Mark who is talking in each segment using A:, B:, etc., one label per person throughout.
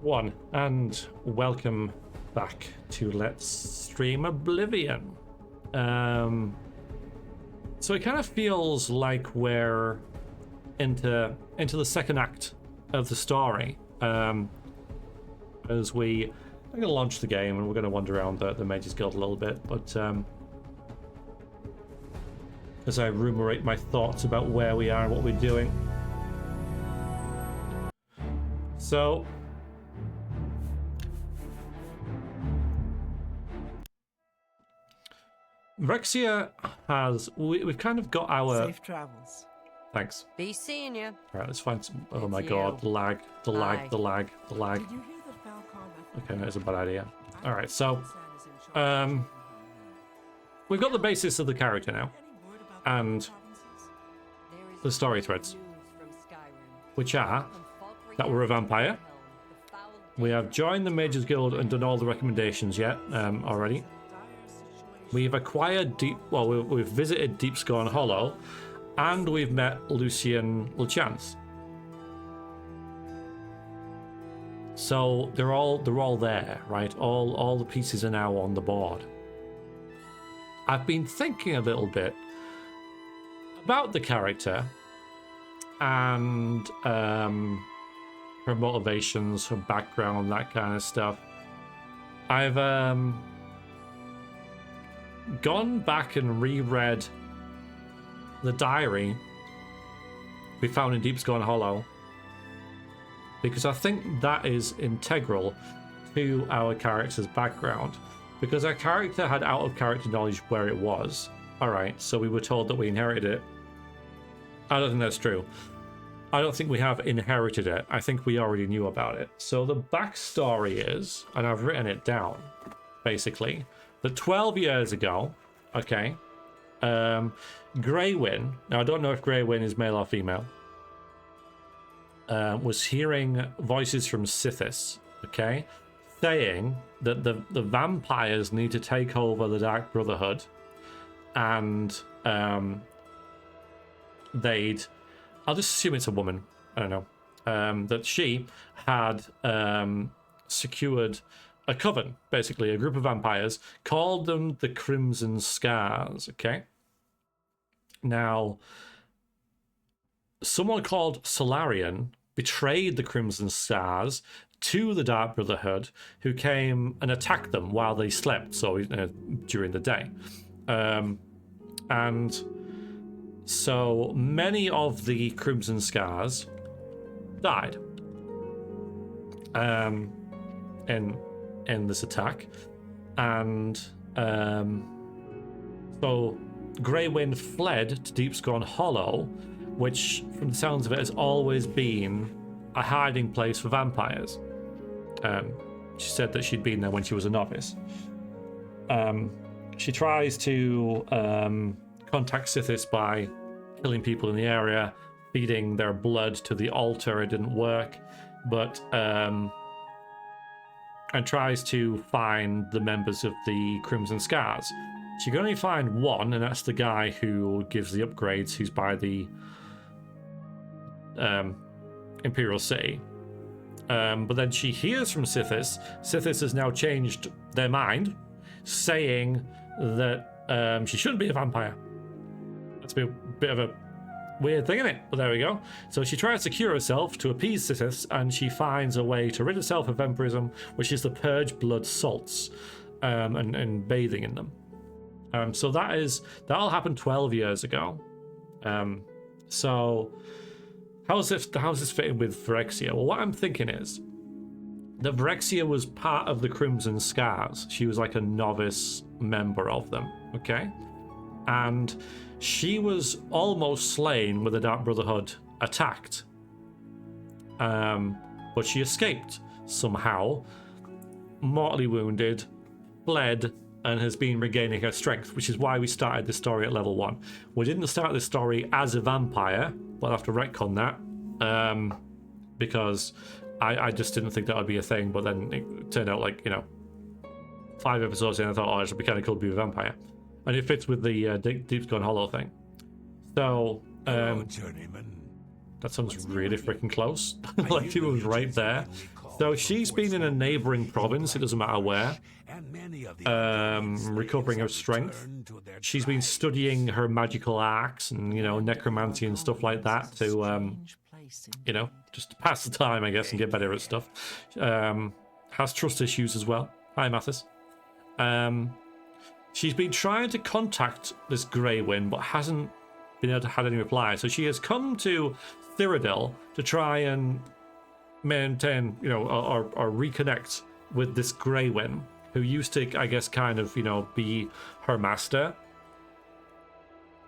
A: One, and welcome back to Let's Stream Oblivion. So it kind of feels like we're into the second act of the story. As I'm going to launch the game and we're going to wander around the Mage's Guild a little bit, but as I ruminate my thoughts about where we are and what we're doing. So Vrexia has... We've kind of got our...
B: Safe travels.
A: Thanks.
C: Be seeing you.
A: Alright, let's find some... Oh
C: It's
A: my
C: you.
A: god, the lag.
B: Did you hear that
A: Okay, that's a bad idea. Alright, so... we've got the basis of the character now. And the story threads, which are that we're a vampire. We have joined the Mage's Guild and done all the recommendations yet already. We've acquired we've visited Deepscorn Hollow, and we've met Lucian Lachance. So they're all there, right? All the pieces are now on the board. I've been thinking a little bit about the character and her motivations, her background, that kind of stuff. I've gone back and reread the diary we found in Deepscorn Hollow, because I think that is integral to our character's background, because our character had out of character knowledge where it was. Alright, so we were told that we inherited it. I don't think that's true. I don't think we have inherited it. I think we already knew about it. So the backstory is, and I've written it down, basically, that 12 years ago, okay, Greywyn, now I don't know if Greywyn is male or female, was hearing voices from Sithis, okay, saying that the vampires need to take over the Dark Brotherhood, and I'll just assume it's a woman, I don't know, that she had secured a coven, basically a group of vampires, called them the Crimson Scars, okay? Now, someone called Solarian betrayed the Crimson Scars to the Dark Brotherhood, who came and attacked them while they slept, so during the day. And so many of the Crimson Scars died in this attack, and so Greywyn fled to Deepscorn Hollow, which, from the sounds of it, has always been a hiding place for vampires. She said that she'd been there when she was a novice. She tries to contact Sithis by killing people in the area, feeding their blood to the altar. It didn't work, but and tries to find the members of the Crimson Scars. She can only find one, and that's the guy who gives the upgrades, who's by the Imperial City. But then she hears from Sithis. Sithis has now changed their mind, saying that she shouldn't be a vampire. That's a bit of a weird thing, isn't it? But there we go. So she tries to cure herself to appease Sithis, and she finds a way to rid herself of vampirism, which is to purge blood salts and bathing in them. So that all happened 12 years ago. So how's this fitting with Vrexia? Well, what I'm thinking is that Vrexia was part of the Crimson Scars. She was like a novice member of them, okay? And she was almost slain when the Dark Brotherhood attacked. But she escaped somehow, mortally wounded, fled, and has been regaining her strength, which is why we started the story at level 1. We didn't start the story as a vampire, but I'll have to retcon that, because I just didn't think that would be a thing, but then it turned out, like, 5 episodes in, I thought, oh, it would be kind of cool to be a vampire. And it fits with the Deepscorn Hollow thing. So,
D: Hello, journeyman.
A: that sounds really freaking close. Like, he was right there. So she's been in a neighboring province, it doesn't matter where, recovering her strength. She's been studying her magical arts and, you know, necromancy and stuff like that to, you know, just to pass the time, I guess, and get better at stuff. Has trust issues as well. Hi, Mathis. She's been trying to contact this Grey Wind, but hasn't been able to have any reply. So she has come to Cyrodiil to try and maintain, you know, or reconnect with this Grey Wind, who used to, I guess, kind of, you know, be her master.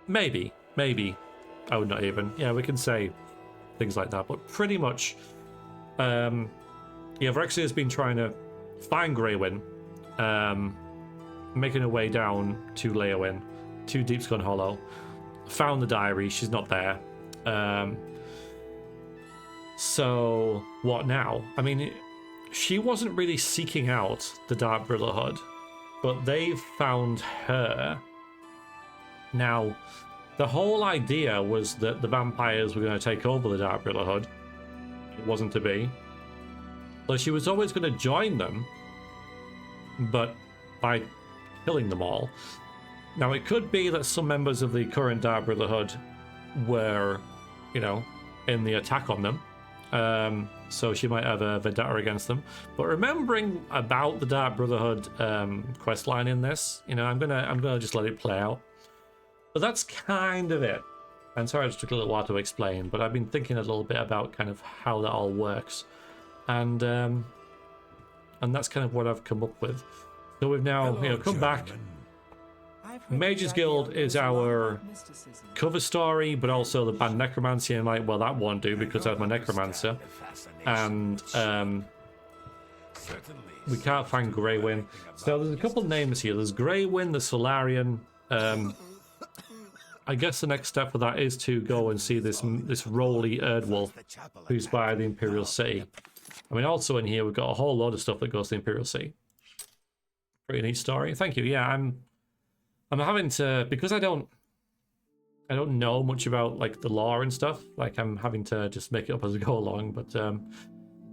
A: Maybe. I would not even. Yeah, we can say things like that, but pretty much, yeah, Vrexia has been trying to find Grey Wind, making her way down to Leowin, to Deepscorn Hollow. Found the diary, she's not there. So what now? I mean, she wasn't really seeking out the Dark Brotherhood, but they've found her. Now, the whole idea was that the vampires were going to take over the Dark Brotherhood. It wasn't to be. So she was always going to join them, but by killing them all. Now, it could be that some members of the current Dark Brotherhood were, you know, in the attack on them. So she might have a vendetta against them. But remembering about the Dark Brotherhood questline in this, you know, I'm gonna just let it play out. But that's kind of it. And sorry, it just took a little while to explain, but I've been thinking a little bit about kind of how that all works, and that's kind of what I've come up with. So we've now, you know, come back. Mage's Guild is our cover story, but also the band Necromancer. I'm like, well, that won't do because I have my Necromancer, and we can't find Grey Wind. So there's a couple names here. There's Grey Wind, the Solarian. I guess the next step for that is to go and see this Roly Erdwolf, who's by the Imperial City. I mean, also in here we've got a whole load of stuff that goes to the Imperial City. Pretty neat story. Thank you. Yeah, I'm having to, because I don't know much about like the lore and stuff. Like, I'm having to just make it up as I go along. But and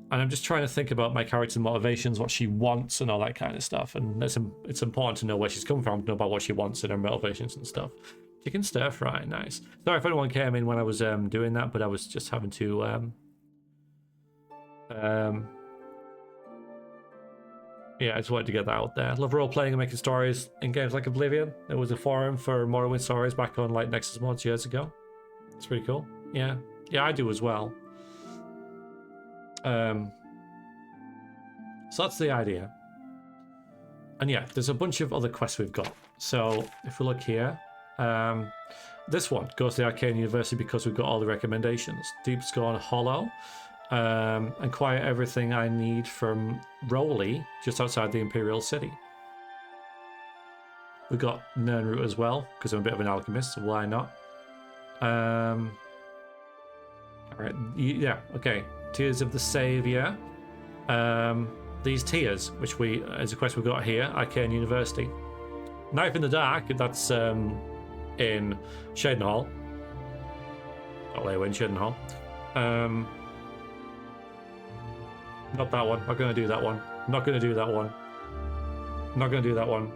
A: I'm just trying to think about my character's motivations, what she wants, and all that kind of stuff. And it's important to know where she's come from, to know about what she wants and her motivations and stuff. Chicken stir fry, nice. Sorry if anyone came in when I was doing that, but I was just having to yeah, I just wanted to get that out there. Love role-playing and making stories in games like Oblivion. There was a forum for Morrowind stories back on like Nexus Mods years ago. It's pretty cool. Yeah, I do as well. So that's the idea. And yeah, there's a bunch of other quests we've got. So if we look here, this one goes to the Arcane University because we've got all the recommendations. Deepscorn Hollow. Acquire everything I need from Roly, just outside the Imperial City. We've got Nernroot as well, because I'm a bit of an alchemist, so why not? Alright, yeah, okay. Tears of the Saviour. These tears, which is a quest we've got here, Arcane University. Knife in the Dark, that's in Shadenhall. Not Leywin, in Shadenhall. Not that one. Not going to do that one. Not going to do that one. Not going to do that one.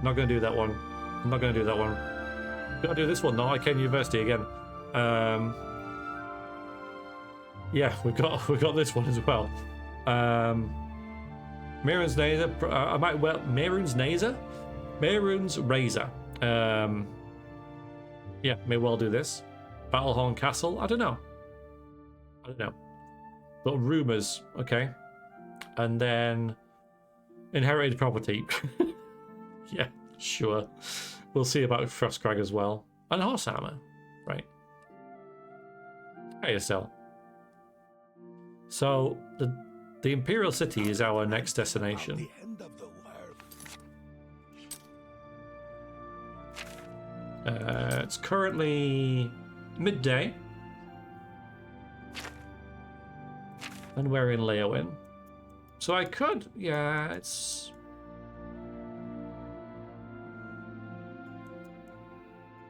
A: Not going to do that one. Not going to do that one. Going to do this one though. Arcane University again. Yeah, we've got this one as well. Mehrunes Nazer. Mehrunes Nazer. Mehrunes Razor. Yeah, may well do this. Battlehorn Castle. I don't know. But rumors, okay. And then inherited property. Yeah, sure. We'll see about Frostcrag as well. And horse armor, right? ASL. So the Imperial City is our next destination. It's currently midday. And we're in Leowin. So I could, yeah, it's...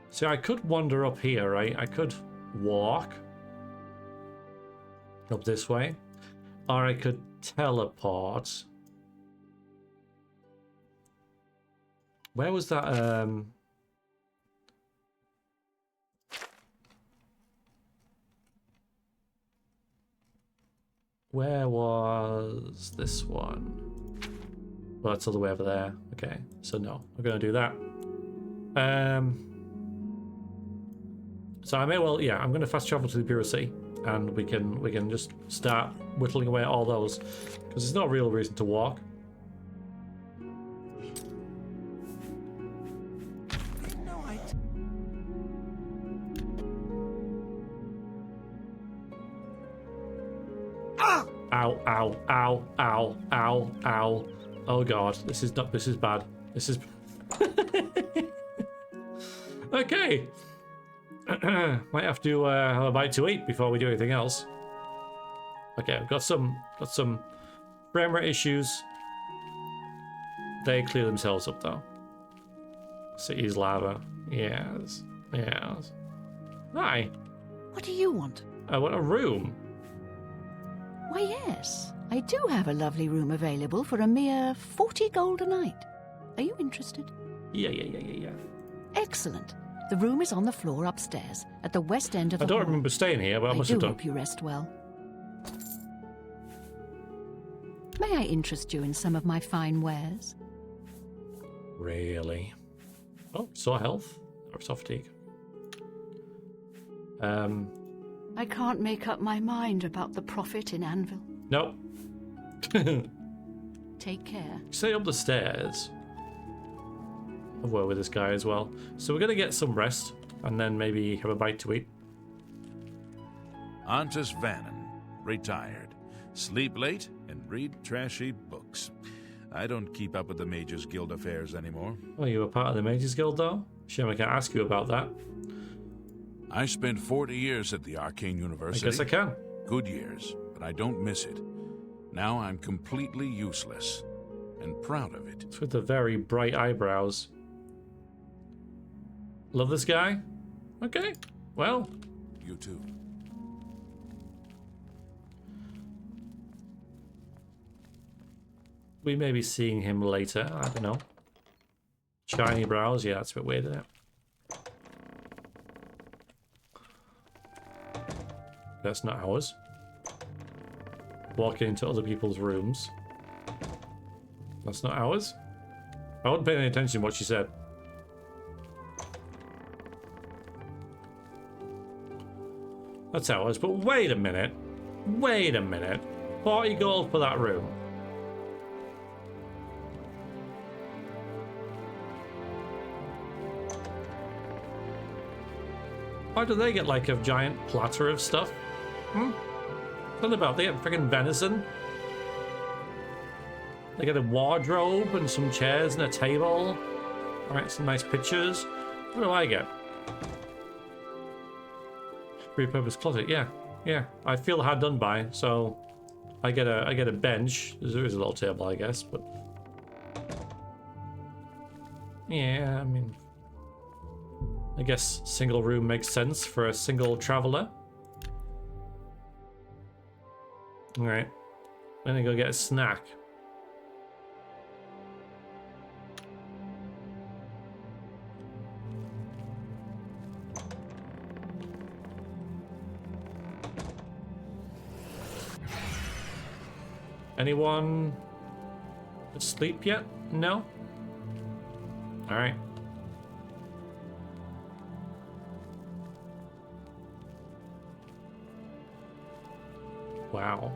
A: So I could wander up here, right? I could walk up this way. Or I could teleport. Where was that? Where was this one? Well, it's all the way over there. Okay, so no, I'm gonna do that. So I may well, yeah, I'm gonna fast travel to the Imperial City, and we can just start whittling away at all those, because there's no real reason to walk. Ow, ow, ow, ow, ow, ow. Oh god, this is bad. This is... Okay. Might have to have a bite to eat before we do anything else. Okay, I've got some frame rate issues. They clear themselves up though. City's lava. Yes. Yes. Hi.
C: What do you want?
A: I want a room.
C: Why, yes. I do have a lovely room available for a mere 40 gold a night. Are you interested?
A: Yeah.
C: Excellent. The room is on the floor upstairs, at the west end of the
A: I don't
C: hall.
A: remember staying here, but I must have
C: do
A: done.
C: hope you rest well. May I interest you in some of my fine wares?
A: Really? Oh, saw health. Or saw fatigue.
C: I can't make up my mind about the profit in Anvil.
A: Nope.
C: Take care.
A: Stay up the stairs. I've worked with this guy as well. So we're going to get some rest and then maybe have a bite to eat.
D: Antus Vannon, retired. Sleep late and read trashy books. I don't keep up with the Mages Guild affairs anymore.
A: Well, you were part of the Mages Guild though? Shame I can't ask you about that.
D: I spent 40 years at the Arcane University.
A: I guess I can.
D: Good years, but I don't miss it. Now I'm completely useless, and proud of it.
A: It's with the very bright eyebrows. Love this guy? Okay, well.
D: You too.
A: We may be seeing him later, I don't know. Shiny brows, yeah, that's a bit weird, isn't it? That's not ours. Walking into other people's rooms. That's not ours. I wasn't paying any attention to what she said. That's ours, but wait a minute. Wait a minute. 40 gold for that room. Why do they get like a giant platter of stuff? Something about they get freaking venison. They get a wardrobe and some chairs and a table. Alright, some nice pictures. What do I get? Repurposed closet, yeah. I feel hard done by, so I get a bench. There is a little table, I guess, but yeah, I mean, I guess single room makes sense for a single traveler. Alright. Then I go get a snack. Anyone asleep yet? No? Alright. Wow.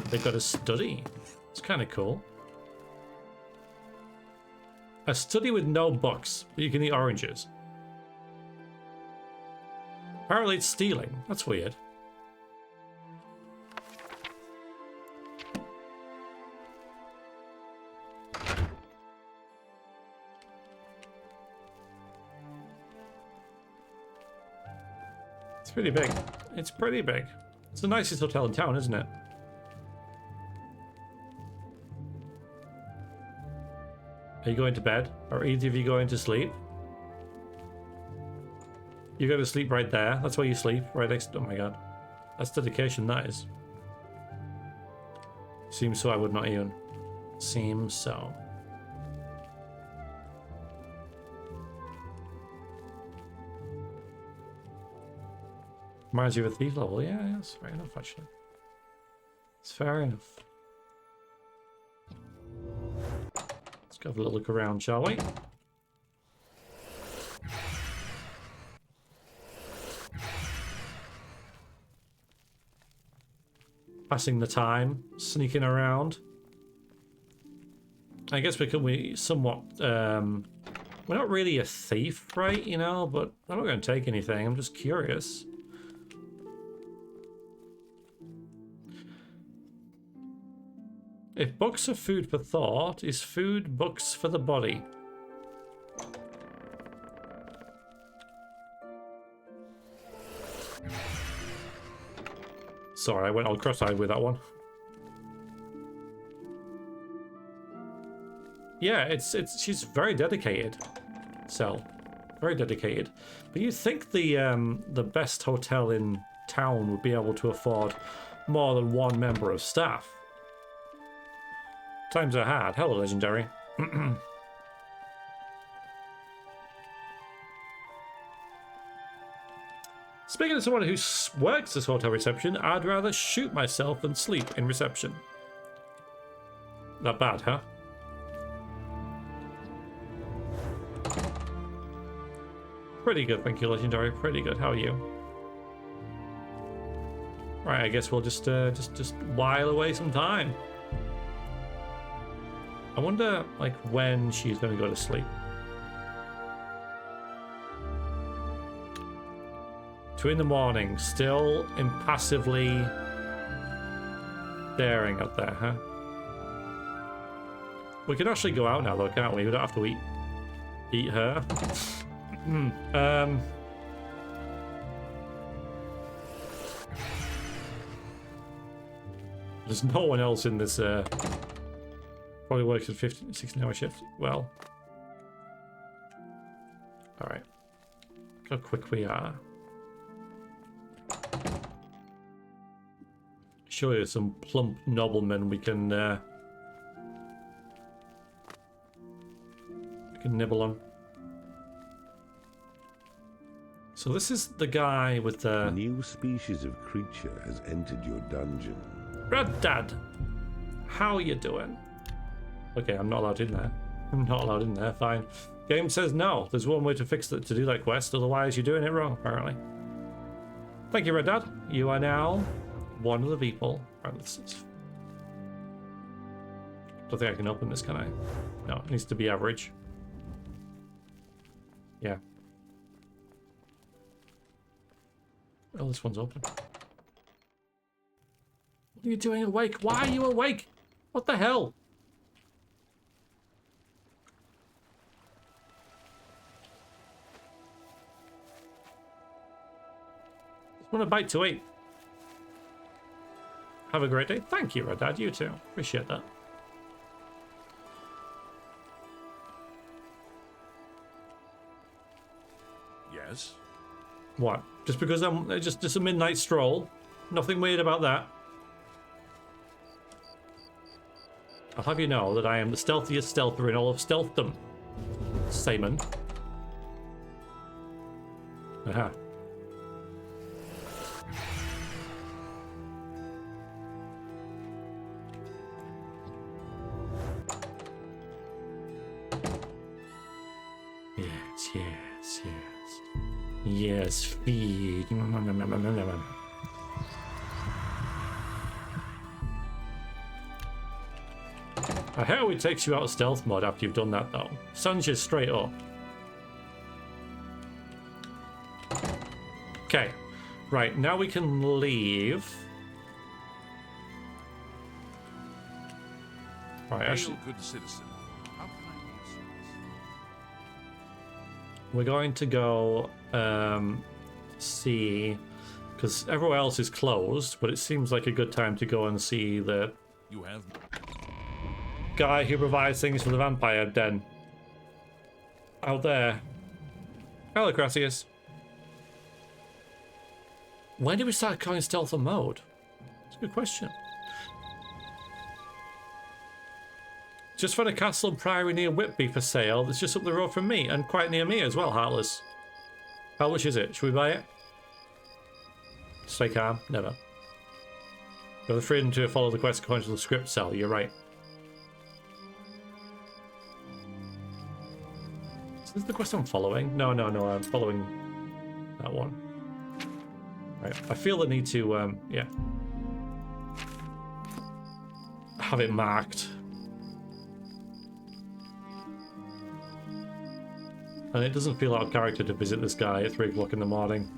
A: They've got a study. It's kind of cool. A study with no books, but you can eat oranges. Apparently it's stealing. That's weird. It's pretty big. It's pretty big. It's the nicest hotel in town, isn't it? Are you going to bed? Or either of you going to sleep? You go to sleep right there. That's where you sleep. Right next to... Oh my god. That's dedication, that is. Seems so, I would not even. Seems so. Reminds you of a thief level. Yeah, that's fair enough, actually. It's fair enough. Let's go have a little look around, shall we? Passing the time, sneaking around. I guess we somewhat, we're not really a thief, right, you know, but I'm not going to take anything, I'm just curious. If books are food for thought, is food books for the body? Sorry, I went all cross-eyed with that one. Yeah, she's very dedicated. So, very dedicated. But you'd think the best hotel in town would be able to afford more than one member of staff. Times are hard. Hello, Legendary. Speaking of someone who works as hotel reception, I'd rather shoot myself than sleep in reception. Not bad, huh? Pretty good, thank you, Legendary. Pretty good. How are you? Right, I guess we'll just while away some time. I wonder, like, when she's going to go to sleep. 2 in the morning, still impassively staring up there, huh? We can actually go out now, though, can't we? We don't have to eat her. There's no one else in this, probably works at 16-hour shift. Well. Alright. Look how quick we are. Surely there's some plump noblemen we can nibble on. So this is the guy with the...
E: A new species of creature has entered your dungeon.
A: Red Dad! How are you doing? Okay, I'm not allowed in there. I'm not allowed in there, fine. Game says no. There's one way to fix it, to do that quest, otherwise you're doing it wrong, apparently. Thank you, Red Dad. You are now one of the people. Right, let's... Don't think I can open this, can I? No, it needs to be average. Yeah. Oh, this one's open. What are you doing awake? Why are you awake? What the hell? Just want a bite to eat. Have a great day. Thank you, Red Dad. You too. Appreciate that.
D: Yes?
A: What? Just because I'm just a midnight stroll? Nothing weird about that. I'll have you know that I am the stealthiest stealther in all of stealthdom. Simon. Aha. Yes, yes, yes. Yes, feed. I hope it takes you out of stealth mode after you've done that, though. Sun's just straight up. Okay. Right, now we can leave. Right, actually...
D: Good citizen. How can I be of service?
A: We're going to go see, because everywhere else is closed, but it seems like a good time to go and see the
D: You have...
A: guy who provides things for the vampire den. out there. Hello, Gracias. When did we start going stealth mode? That's a good question. Just found a castle and priory near Whitby for sale. It's just up the road from me and quite near me as well, Heartless. How much is it? Should we buy it? Stay calm. Never. You have the freedom to follow the quest according to the script cell. You're right. Is this the quest I'm following? No, I'm following that one. Right. I feel the need to, yeah. Have it marked. And it doesn't feel out of character to visit this guy at 3 o'clock in the morning.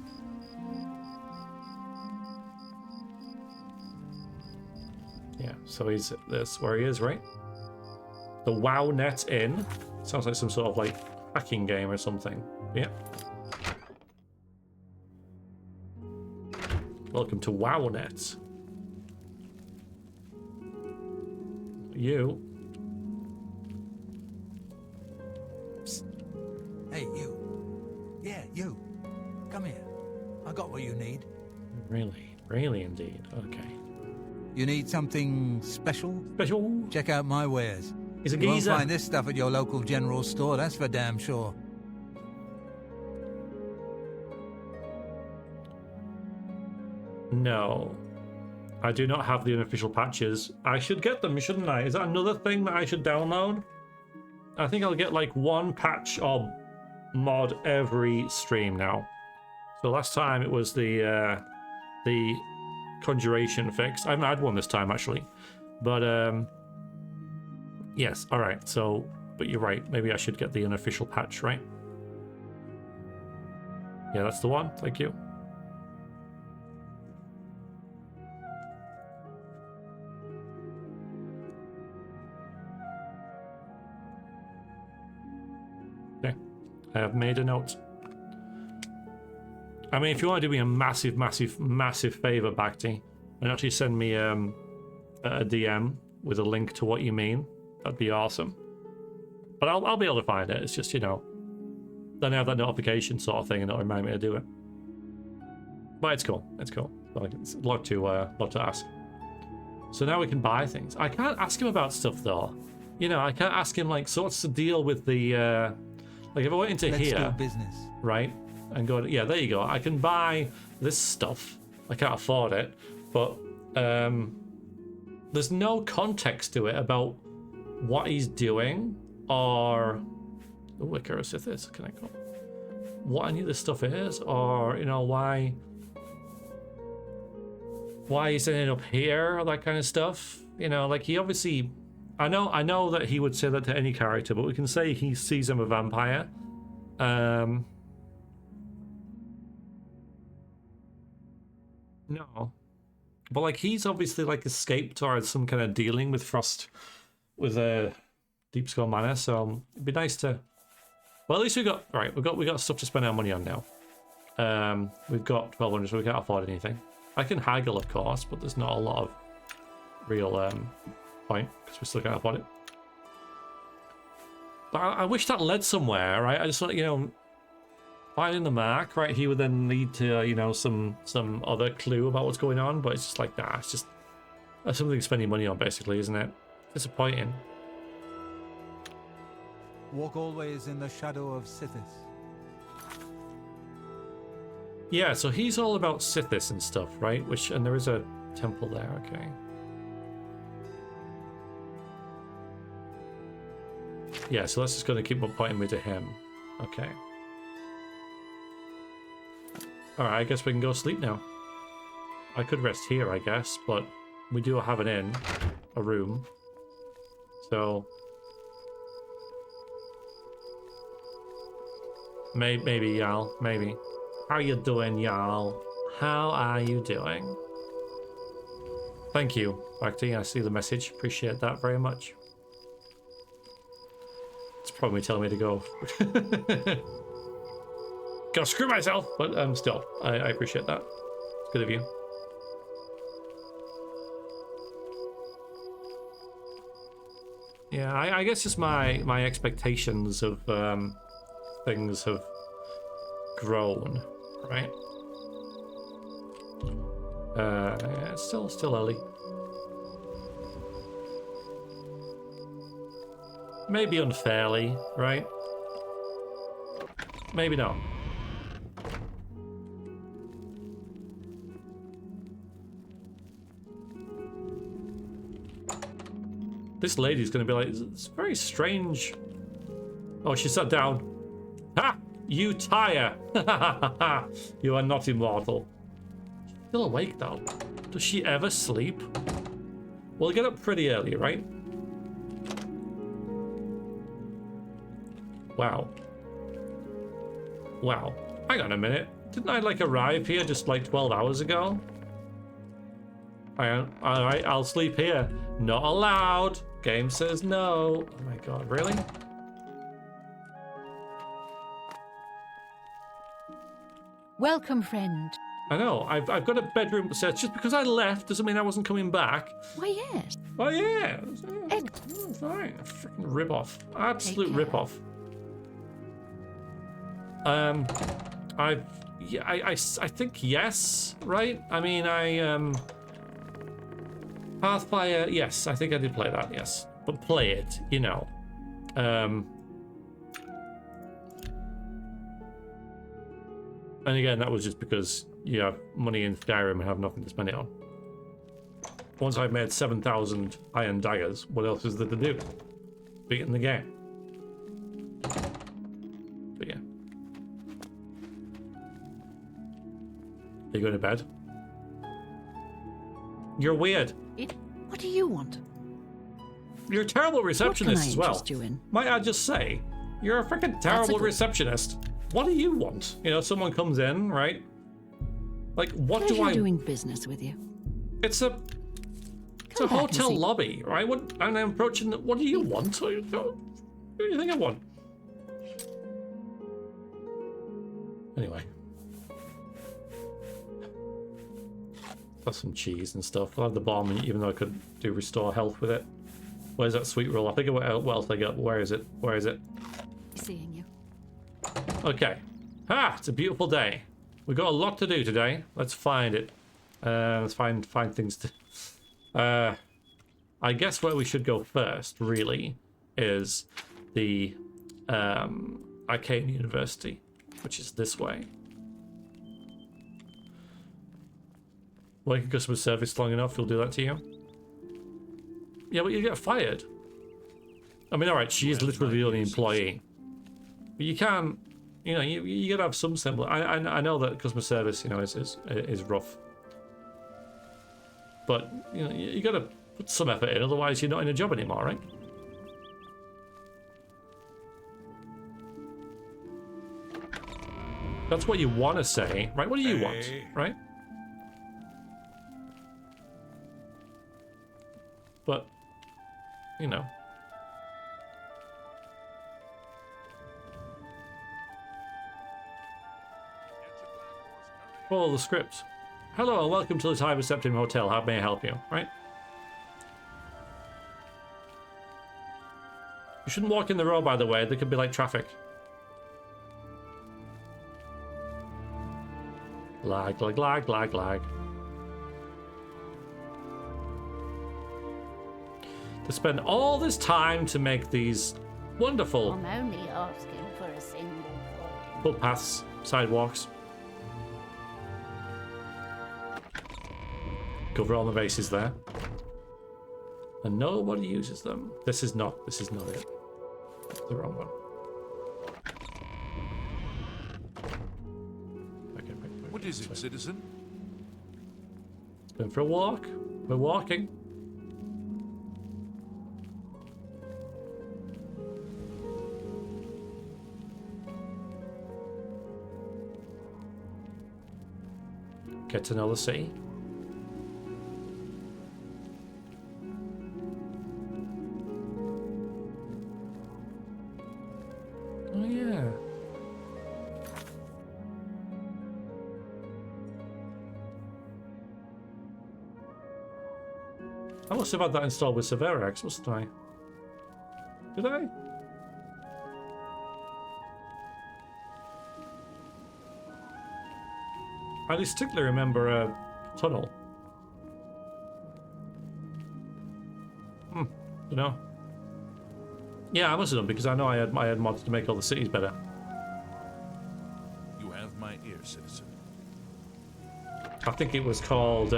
A: Yeah, so he's that's where he is, right? The WoW Net Inn. Sounds like some sort of like hacking game or something. Yeah. Welcome to WoW Net. You.
F: Hey, you. Yeah, you. Come here. I got what you need.
A: Really indeed. Okay.
F: You need something special?
A: Special.
F: Check out my wares.
A: He's a
F: You won't
A: geezer.
F: find this stuff at your local general store, that's for damn sure.
A: No. I do not have the unofficial patches. I should get them, shouldn't I? Is that another thing that I should download? I think I'll get like one patch or mod every stream now. So last time it was the conjuration fix. I haven't had one this time actually. But yes, alright, so but you're right, maybe I should get the unofficial patch, right? Yeah, that's the one, thank you. Okay, I have made a note. I mean, if you want to do me a massive favor, Bhakti, and actually send me a DM with a link to what you mean, that'd be awesome. But I'll be able to find it. It's just, you know, then I have that notification sort of thing and it'll remind me to do it. But it's cool. It's cool. Like, it's a lot to ask. So now we can buy things. I can't ask him about stuff though. You know, I can't ask him like, so what's the deal with the like if I went into
F: Let's
A: here,
F: do business.
A: right, and go, yeah, there you go. I can buy this stuff. I can't afford it, but there's no context to it about what he's doing or where Karasith is. Can I go? What any of this stuff is, or you know why he's ending up here, or that kind of stuff. You know, like he obviously, I know that he would say that to any character, but we can say he sees him a vampire. No, but like he's obviously like escaped or had some kind of dealing with Frost, with Deepscorn Manor. So it'd be nice to. Well, at least we got we got stuff to spend our money on now. We've got 1200, so we can't afford anything. I can haggle, of course, but there's not a lot of real point because we still can't afford it. But I wish that led somewhere, right? I just want, you know, finding the mark, right? He would then lead to, you know, some other clue about what's going on. But it's just like, nah, it's just that's something to spend your money on, basically, isn't it? Disappointing.
F: Walk always in the shadow of Sithis.
A: Yeah, so he's all about Sithis and stuff, right? And there is a temple there, okay. Yeah, so that's just going to keep pointing me to him. Okay. Alright, I guess we can go sleep now. I could rest here, I guess, but we do have an inn, a room. So maybe, y'all, maybe. How you doing, y'all? How are you doing? Thank you, Bhakti. I see the message. Appreciate that very much. It's probably telling me to go. Go screw myself, but still, I appreciate that. It's good of you. Yeah, I guess just my expectations of things have grown, right? Yeah, it's still early. Maybe unfairly, right? Maybe not. This lady's gonna be like, it's very strange. Oh, she sat down. Ha! You tire! You are not immortal. She's still awake though. Does she ever sleep? We'll get up pretty early, right? Wow. Wow. Hang on a minute. Didn't I like arrive here just like 12 hours ago? Alright, I'll sleep here. Not allowed. Game says no. Oh my god, really?
C: Welcome, friend.
A: I know, I've got a bedroom set. Just because I left doesn't mean I wasn't coming back.
C: Why, yes.
A: Oh yeah. Fine. Freaking rip-off. Absolute rip-off. I think yes, right? I mean, Pathfire, yes, I think I did play that, yes. But play it, you know. And again, that was just because you have money in Skyrim and have nothing to spend it on. Once I've made 7,000 iron daggers, what else is there to do? Beat in the game. But yeah. Are you going to bed? You're weird.
C: What do you want?
A: You're a terrible receptionist as well.
C: What can I interest you in?
A: Might I just say, you're a freaking terrible receptionist. What do you want? You know, someone comes in, right? Like, what do I...
C: doing business with you.
A: It's a hotel lobby, right? What? And I'm approaching... What do you want? What do you think I want? Anyway. Got some cheese and stuff. I'll have the bomb, even though I could do restore health with it. Where's that sweet roll? I think what else I got. Where is it? Where is it?
C: Seeing you.
A: Okay. Ah, it's a beautiful day. We've got a lot to do today. Let's find it. Let's find things to... I guess where we should go first, really, is the Arcane University, which is this way. Working customer service long enough, he'll do that to you. Yeah, but you get fired. I mean, alright, she is literally the only employee. But you can't, you know, you gotta have some semblance. I know that customer service, you know, is rough. But, you know, you gotta put some effort in, otherwise you're not in a job anymore, right? That's what you want to say, right? What do you want, right? But, you know. Follow the script. Hello and welcome to the Time Septim Hotel. How may I help you? Right? You shouldn't walk in the road, by the way. There could be like traffic. Lag, lag, lag, lag, lag. To spend all this time to make these wonderful
G: I'm only asking for a single coin.
A: footpaths, sidewalks. Cover all the bases there. And nobody uses them. This is not it. That's the wrong one. Okay, wait.
D: What is it, citizen?
A: Going for a walk. We're walking. Get to know the city. Oh yeah. I must have had that installed with Sir Veriax, mustn't I? Did I? I distinctly remember a tunnel. You know? Yeah, I must have done, because I know I had mods to make all the cities better.
D: You have my ear, citizen.
A: I think it was called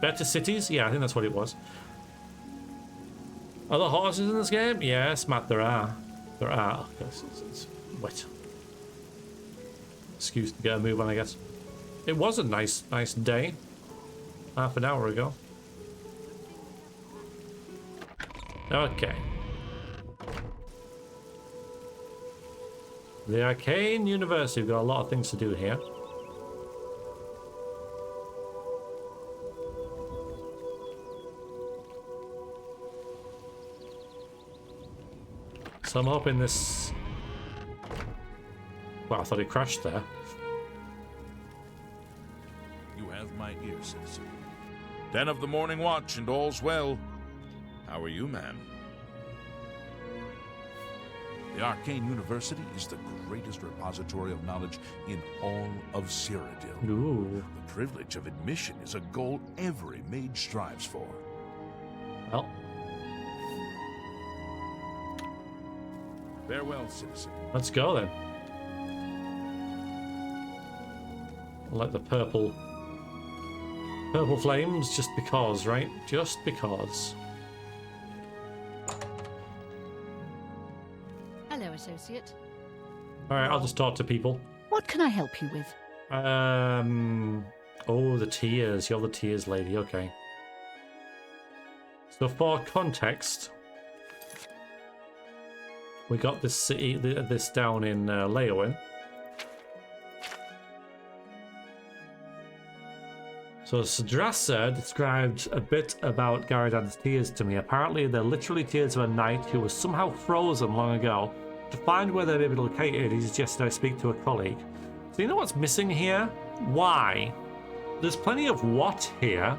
A: Better Cities? Yeah, I think that's what it was. Are there horses in this game? Yes, Matt, there are. There are. It's wet. Excuse to get a move on, I guess. It was a nice day. Half an hour ago. Okay. The Arcane University. We've got a lot of things to do here. So I'm hoping this... Well, I thought it crashed there.
D: You have my ear, citizen. 10 of the morning watch and all's well. How are you, man? The Arcane University is the greatest repository of knowledge in all of Cyrodiil.
A: Ooh.
D: The privilege of admission is a goal every mage strives for.
A: Well.
D: Farewell, citizen.
A: Let's go then. I like the purple flames just because, right? Just because.
C: Hello, associate.
A: Alright, I'll just talk to people.
C: What can I help you with?
A: Oh, the tears. You're the tears lady, okay. So for context, we got this city, this down in Leowyn. So Sadrasa described a bit about Garridan's tears to me. Apparently they're literally tears of a knight who was somehow frozen long ago. To find where they may be located, he suggested I speak to a colleague. So you know what's missing here? Why? There's plenty of what here,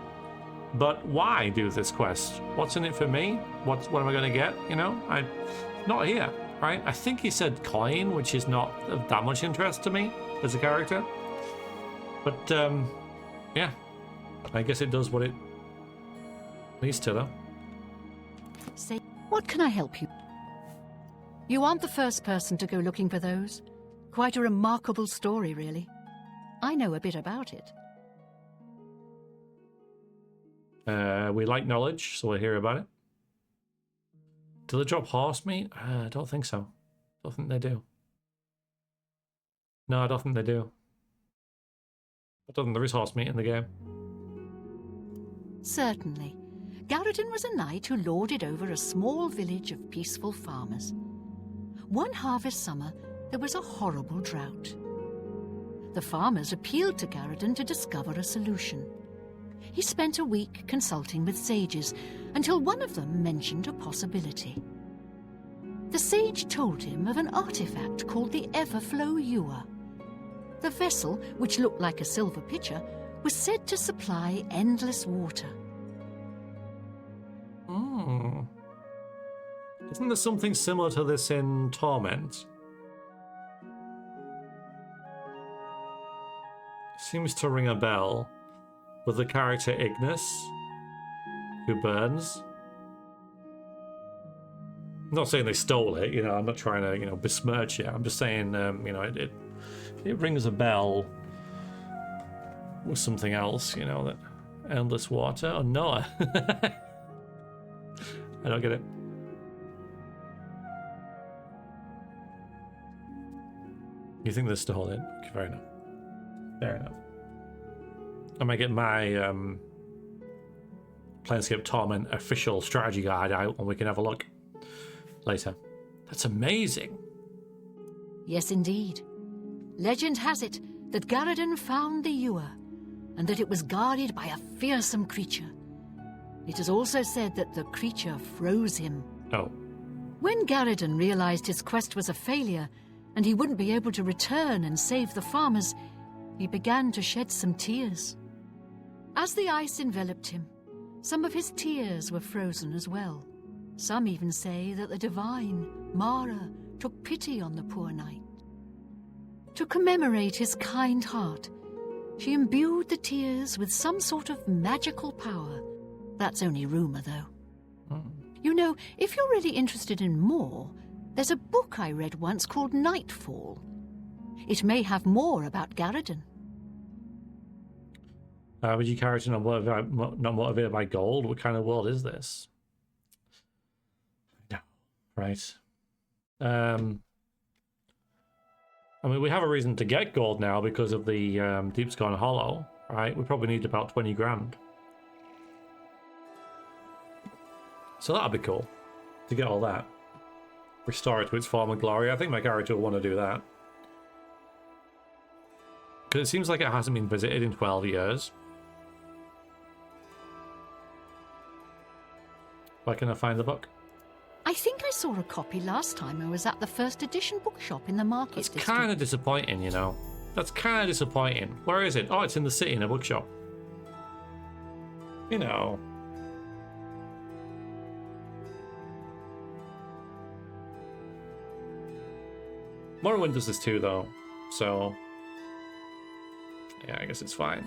A: but why do this quest? What's in it for me? What am I going to get? You know, I'm not here, right? I think he said coin, which is not of that much interest to me as a character. But, yeah. I guess it does what it needs to, though.
C: Say, what can I help you? You aren't the first person to go looking for those. Quite a remarkable story, really. I know a bit about it.
A: We like knowledge, so we'll hear about it. Do they drop horse meat? I don't think so. I don't think they do. No, I don't think they do. I don't think there is horse meat in the game.
C: Certainly. Garridan was a knight who lorded over a small village of peaceful farmers. One harvest summer, there was a horrible drought. The farmers appealed to Garridan to discover a solution. He spent a week consulting with sages until one of them mentioned a possibility. The sage told him of an artifact called the Everflow Ewer. The vessel, which looked like a silver pitcher, was said to supply endless water.
A: Isn't there something similar to this in Torment? Seems to ring a bell with the character Ignis, who burns. I'm not saying they stole it, you know, I'm not trying to, you know, besmirch it. I'm just saying, you know, it rings a bell with something else, you know, that endless water. Oh, Noah. I don't get it. You think they're still in? Okay, fair enough. Fair enough. I might get my Planescape Torment official strategy guide out and we can have a look later. That's amazing.
C: Yes, indeed. Legend has it that Garridan found the ewer and that it was guarded by a fearsome creature. It is also said that the creature froze him.
A: Oh.
C: When Garridan realized his quest was a failure and he wouldn't be able to return and save the farmers, he began to shed some tears. As the ice enveloped him, some of his tears were frozen as well. Some even say that the divine, Mara, took pity on the poor knight. To commemorate his kind heart, she imbued the tears with some sort of magical power. That's only rumour, though. You know, if you're really interested in more, there's a book I read once called Nightfall. It may have more about Garridan.
A: Would you character not motivated by gold? What kind of world is this? No. Right. I mean, we have a reason to get gold now because of the Deepscorn Hollow, right? We probably need about 20 grand. So that'll be cool to get all that. Restore it to its former glory. I think my character will want to do that. Because it seems like it hasn't been visited in 12 years. Where can I find the book?
C: I think I saw a copy last time I was at the first edition bookshop in the market
A: That's
C: district.
A: kind of disappointing, you know. That's kind of disappointing. Where is it? Oh, it's in the city in a bookshop. You know. Morrowind does this too, though. So, yeah, I guess it's fine.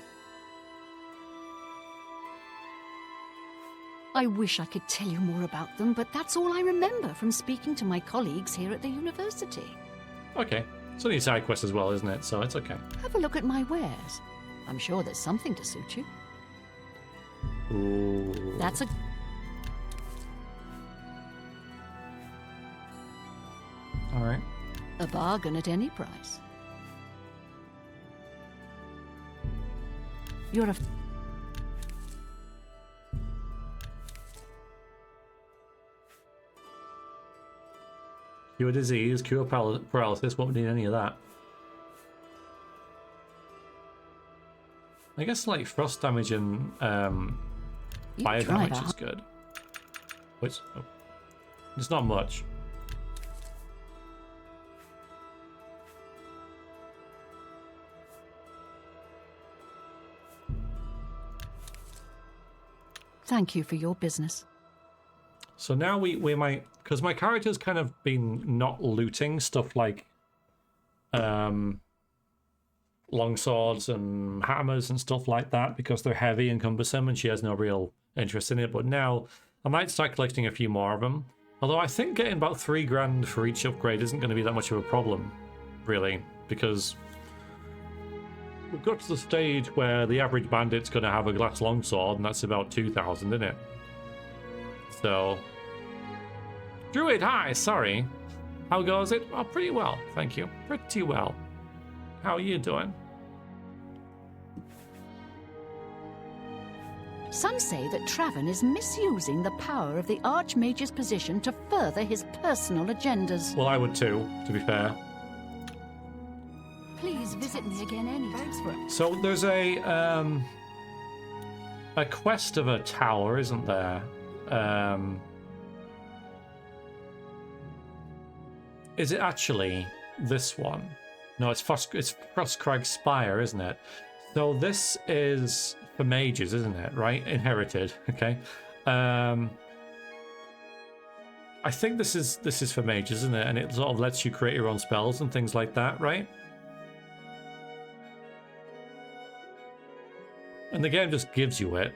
C: I wish I could tell you more about them, but that's all I remember from speaking to my colleagues here at the university.
A: Okay. It's only a side quest as well, isn't it? So it's okay.
C: Have a look at my wares. I'm sure there's something to suit you.
A: Ooh.
C: That's a...
A: Alright.
C: a bargain at any price. You're a...
A: Cure disease, cure paralysis, won't need any of that. I guess like frost damage and fire
C: tried
A: damage
C: that.
A: is good. Which, oh, it's not much.
C: Thank you for your business.
A: So now we might, because my character's kind of been not looting stuff like longswords and hammers and stuff like that because they're heavy and cumbersome and she has no real interest in it. But now I might start collecting a few more of them. Although I think getting about 3 grand for each upgrade isn't going to be that much of a problem, really, because we've got to the stage where the average bandit's going to have a glass longsword, and that's about 2,000, isn't it? So, Druid, hi, sorry. How goes it? Oh, pretty well, thank you. Pretty well. How are you doing?
C: Some say that Traven is misusing the power of the Archmage's position to further his personal agendas.
A: Well, I would too, to be fair.
C: Please visit me again anytime.
A: So there's a quest of a tower, isn't there? Is it actually this one? No, it's Frostcrag Spire, isn't it? So this is for mages, isn't it? Right? Inherited. Okay. I think this is for mages, isn't it? And it sort of lets you create your own spells and things like that, right? And the game just gives you it.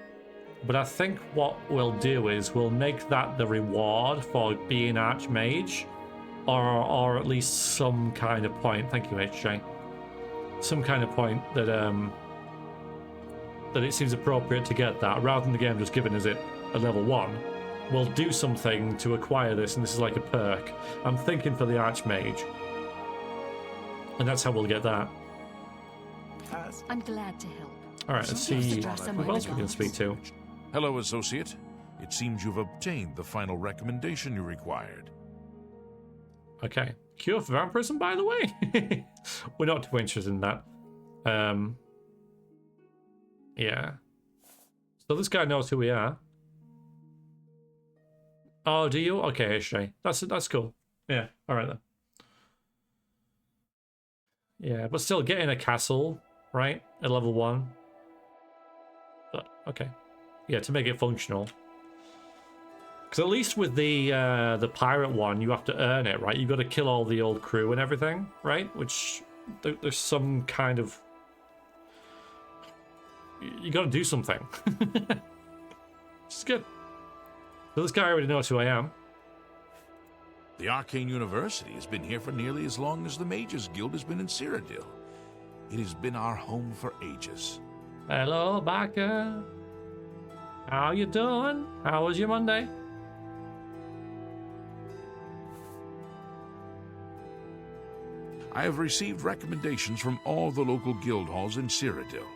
A: But I think what we'll do is we'll make that the reward for being Archmage, or at least some kind of point. Thank you, HJ. Some kind of point that that it seems appropriate to get that, rather than the game just giving us it at level 1. We'll do something to acquire this, and this is like a perk. I'm thinking for the Archmage, and that's how we'll get that.
C: I'm glad to help.
A: All right, let's see who else we can speak to.
D: Hello, Associate. It seems you've obtained the final recommendation you required.
A: Okay. Cure for vampirism, by the way. We're not too interested in that. Yeah. So this guy knows who we are. Oh, do you? Okay, HJ. That's cool. Yeah, alright then. Yeah, but still getting a castle, right? At level 1. But okay. Yeah, to make it functional. Because at least with the pirate one, you have to earn it, right? You've got to kill all the old crew and everything, right? Which there's some kind of... You gotta do something. It's good. So this guy already knows who I am.
D: The Arcane University has been here for nearly as long as the Mages Guild has been in Cyrodiil. It has been our home for ages.
A: Hello, Barker. How you doing? How was your Monday?
D: I have received recommendations from all the local guild halls in Cyrodiil.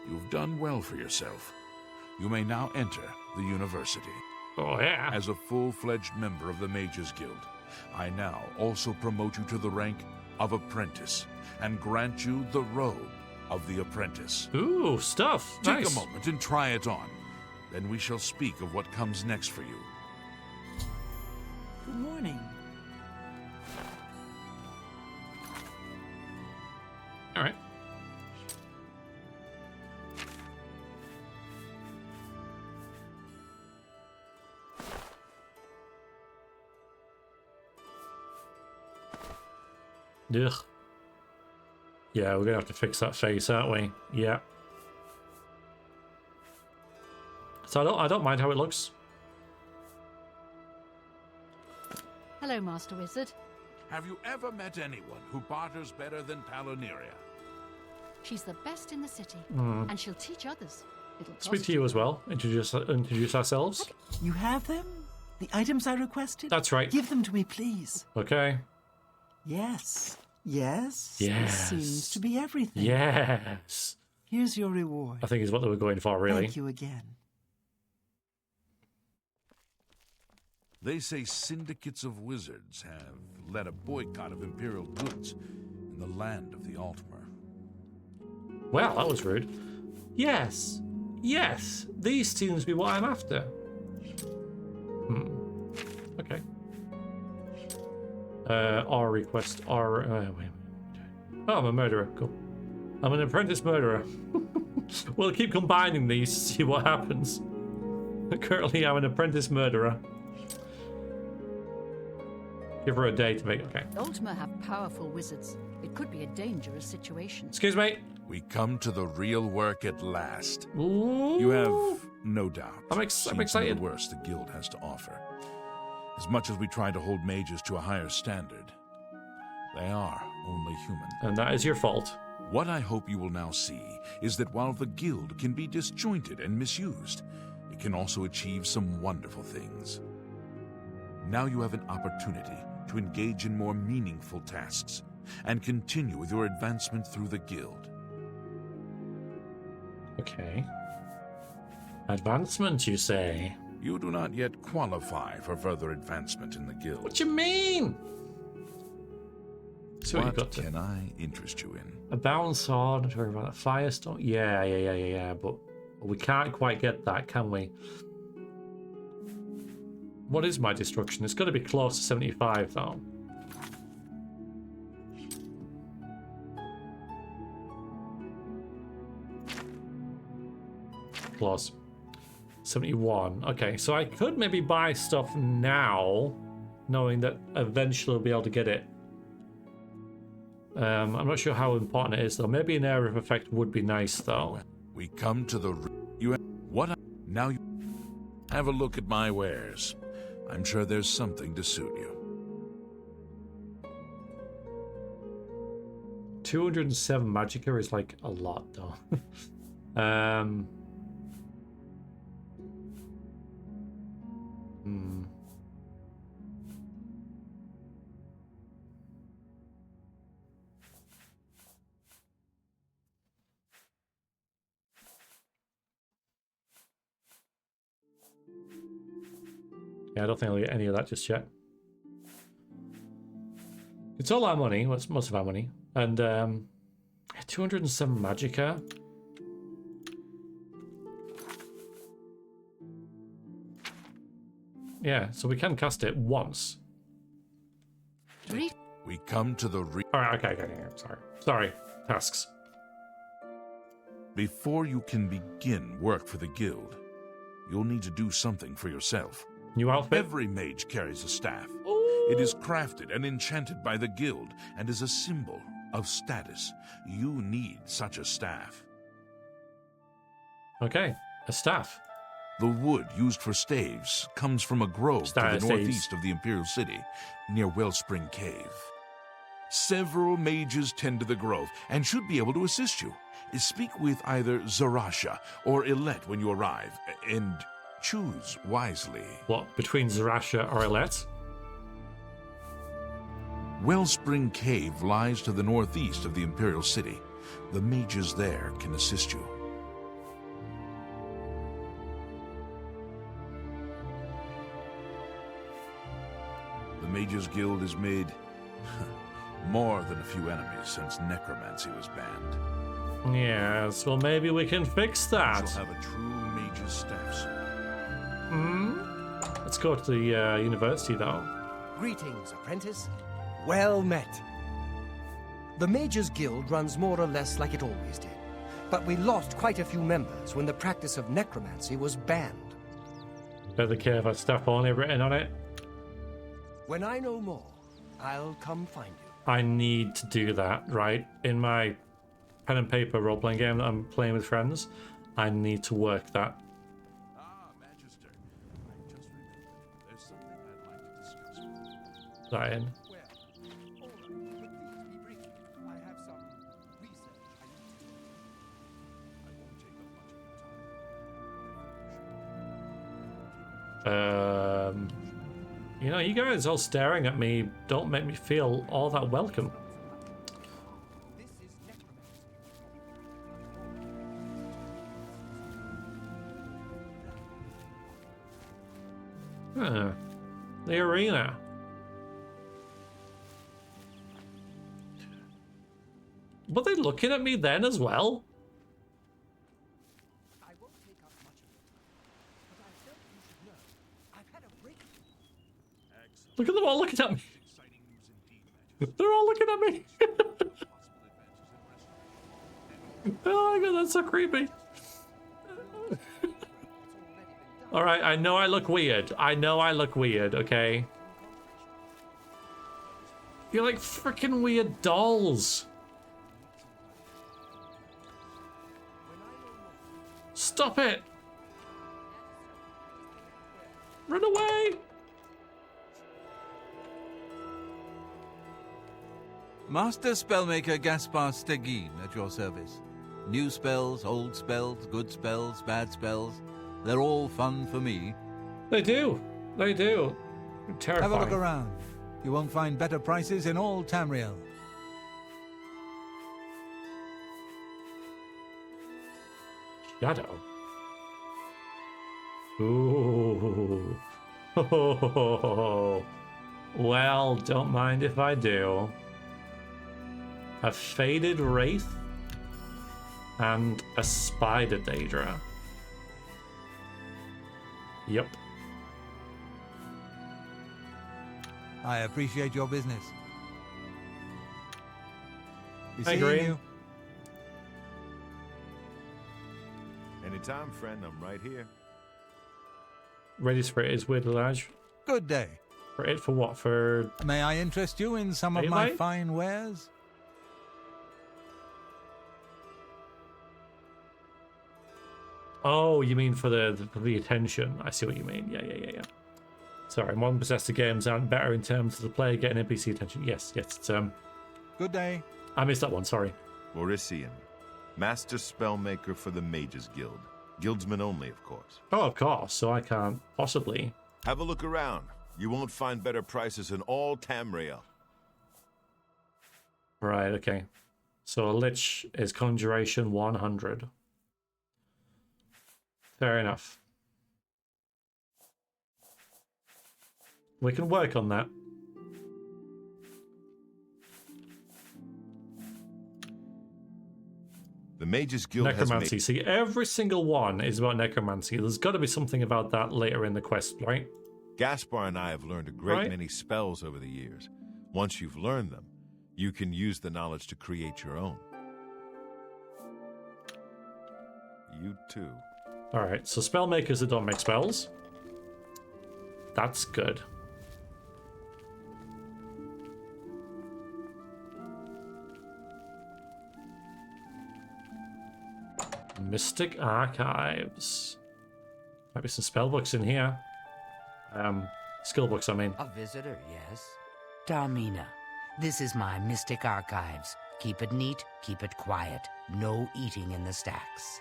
D: You've done well for yourself. You may now enter the university.
A: Oh, yeah.
D: As a full-fledged member of the Mages Guild, I now also promote you to the rank of apprentice and grant you the robe of the apprentice.
A: Ooh, stuff.
D: Take
A: Nice.
D: a moment and try it on. Then we shall speak of what comes next for you.
H: Good morning.
A: All right. Ugh. Yeah, we're gonna have to fix that face, aren't we? Yeah. So I don't mind how it looks.
C: Hello, Master Wizard.
D: Have you ever met anyone who barters better than Palinira?
C: She's the best in the city, and she'll teach others. It'll cost
A: Speak to you as well. Introduce ourselves.
H: You have them? The items I requested?
A: That's right.
H: Give them to me, please.
A: Okay.
H: Yes. Yes.
A: Yes.
H: This seems to be everything.
A: Yes.
H: Here's your reward.
A: I think is what they were going for, really.
H: Thank you again.
D: They say syndicates of wizards have led a boycott of Imperial goods in the land of the Altmer.
A: Well, that was rude. Yes. Yes. These seems to be what I'm after. Okay. R request. R. Wait a minute. Oh, I'm a murderer. Cool. I'm an apprentice murderer. We'll keep combining these to see what happens. Currently, I'm an apprentice murderer. Give her a day to make. Okay.
C: Ultima have powerful wizards. It could be a dangerous situation.
A: Excuse me.
D: We come to the real work at last.
A: Ooh.
D: You have no doubt
A: I'm
D: seen
A: excited.
D: some of the worst the guild has to offer. As much as we try to hold mages to a higher standard, they are only human.
A: And that is your fault.
D: What I hope you will now see is that while the guild can be disjointed and misused, it can also achieve some wonderful things. Now you have an opportunity to engage in more meaningful tasks and continue with your advancement through the guild.
A: Okay. Advancement, you say?
D: You do not yet qualify for further advancement in the guild.
A: What you mean? So what you got to...
D: can I interest you in?
A: A bound sword or a firestone? Yeah. But we can't quite get that, can we? What is my destruction? It's got to be close to 75, though. Close. 71. Okay, so I could maybe buy stuff now, knowing that eventually I'll be able to get it. I'm not sure how important it is, though. Maybe an area of effect would be nice, though.
D: We come to the... Now you have a look at my wares. I'm sure there's something to suit you.
A: 207 magicka is like a lot, though. Yeah, I don't think I'll get any of that just yet. It's all our money. Well, it's most of our money. And 207 magicka. Yeah, so we can cast it once.
D: We come to the...
A: Alright, okay, Sorry. Tasks.
D: Before you can begin work for the guild, you'll need to do something for yourself.
A: New outfit?
D: Every mage carries a staff.
A: Ooh.
D: It is crafted and enchanted by the guild and is a symbol of status. You need such a staff.
A: Okay, a staff.
D: The wood used for staves comes from a grove to the northeast of the Imperial City, near Wellspring Cave. Several mages tend to the grove and should be able to assist you. Speak with either Zarasha or Ilette when you arrive, and choose wisely.
A: What, between Zarasha or Ilette?
D: Wellspring Cave lies to the northeast of the Imperial City. The mages there can assist you. The Mages Guild has made more than a few enemies since necromancy was banned.
A: Yes, well maybe we can fix that.
D: You shall have a true mage's staff soon.
A: Let's go to the university though.
I: Greetings, apprentice. Well met. The Mages Guild runs more or less like it always did, but we lost quite a few members when the practice of necromancy was banned.
A: Better cave has stuff only written on it.
I: When I know more, I'll come find you.
A: I need to do that, right? In my pen and paper role-playing game that I'm playing with friends, I need to work that.
D: Magister. I just remembered. There's something I'd like to discuss with you.
A: That in. You know, you guys all staring at me don't make me feel all that welcome. Huh. The arena. Were they looking at me then as well? Look at them all looking at me. They're all looking at me. Oh my god, that's so creepy. Alright, I know I look weird. I know I look weird, okay? You're like freaking weird dolls. Stop it. Run away.
F: Master Spellmaker Gaspar Stegin at your service. New spells, old spells, good spells, bad spells. They're all fun for me.
A: They do. They do. Terrifying.
F: Have a look around. You won't find better prices in all Tamriel.
A: Shadow. Ooh. Oh. Well, don't mind if I do. A faded wraith and a spider daedra. Yep.
F: I appreciate your business. Be
A: I
F: seeing
A: agree.
F: you.
J: Anytime, friend. I'm right here.
A: Ready for it is weird large.
F: Good day.
A: For it for what? For
F: May I interest you in some of my fine wares?
A: oh, you mean for the attention? I see what you mean. Yeah. Sorry, modern possessor games aren't better in terms of the player getting NPC attention. Yes, it's
F: Good day.
A: I missed that one. Sorry.
J: Borisian, Master Spellmaker for the Mages Guild. Guildsmen only, of course.
A: Oh, of course. So I can't possibly.
J: Have a look around. You won't find better prices in all Tamriel.
A: Right. Okay. So a lich is conjuration 100. Fair enough. We can work on that.
J: The Mages Guild
A: Necromancy. See, every single one is about necromancy. There's got to be something about that later in the quest, right?
J: Gaspar and I have learned a great many spells over the years. Once you've learned them, you can use the knowledge to create your own. You too.
A: Alright, so spellmakers that don't make spells. That's good. Mystic Archives. Might be some spell books in here. Skill books, I mean.
K: A visitor, yes. Darmina, this is my Mystic Archives. Keep it neat, keep it quiet. No eating in the stacks.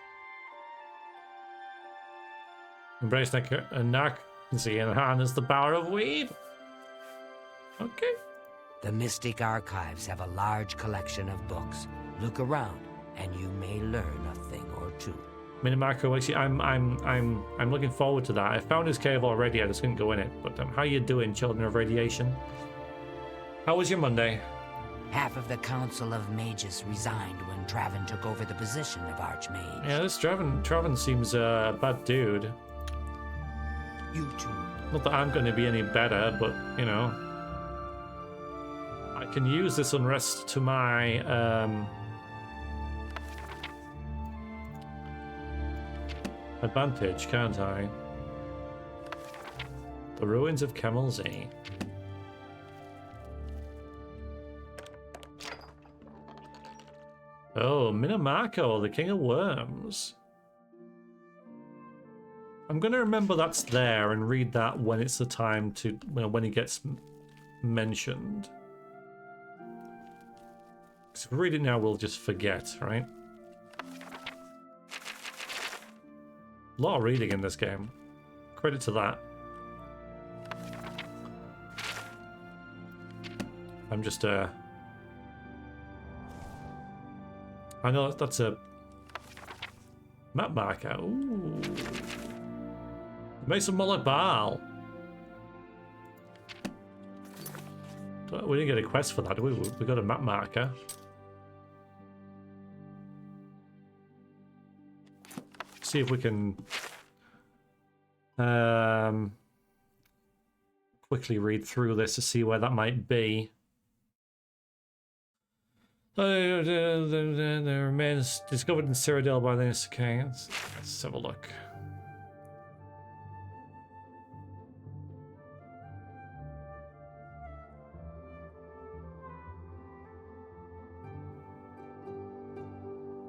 A: Embrace narcolepsy and harness the power of weed. Okay.
K: The Mystic Archives have a large collection of books. Look around, and you may learn a thing or two.
A: Minimarco, actually, I'm looking forward to that. I found his cave already. I just couldn't go in it. But how you doing, Children of Radiation? How was your Monday?
K: Half of the Council of Mages resigned when Traven took over the position of Archmage.
A: Yeah, this Traven seems a bad dude.
K: You too.
A: Not that I'm going to be any better, but, you know. I can use this unrest to my, advantage, can't I? The ruins of Kemelzy. Oh, Minimarco, the King of Worms. I'm going to remember that's there and read that when it's the time to, when he gets mentioned. Because if we read it now, we'll just forget, right? A lot of reading in this game. Credit to that. I'm just, I know that's a map marker. Ooh. Mason Mullet Ball. We didn't get a quest for that, did we? We got a map marker. See if we can quickly read through this to see where that might be. The remains discovered in Cyrodiil by the okay. Let's have a look.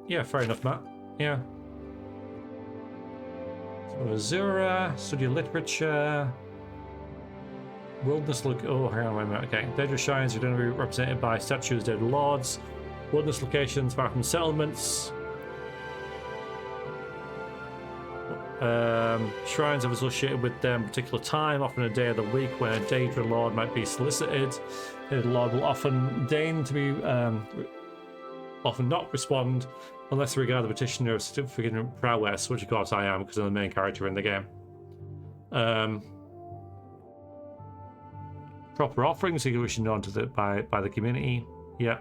A: Yeah, fair enough, Matt. Yeah. So Azura, study literature. Wilderness look. Oh, hang on, wait a minute. Okay. Dangerous shrines are going to be represented by statues of dead lords. Wilderness locations far from settlements. Shrines are associated with them particular time, often a day of the week when a Daedra Lord might be solicited. The Lord will often deign to be, often not respond unless they regard the petitioner of significant prowess, which of course I am because I'm the main character in the game. Proper offerings are usually known to by the community. Yeah.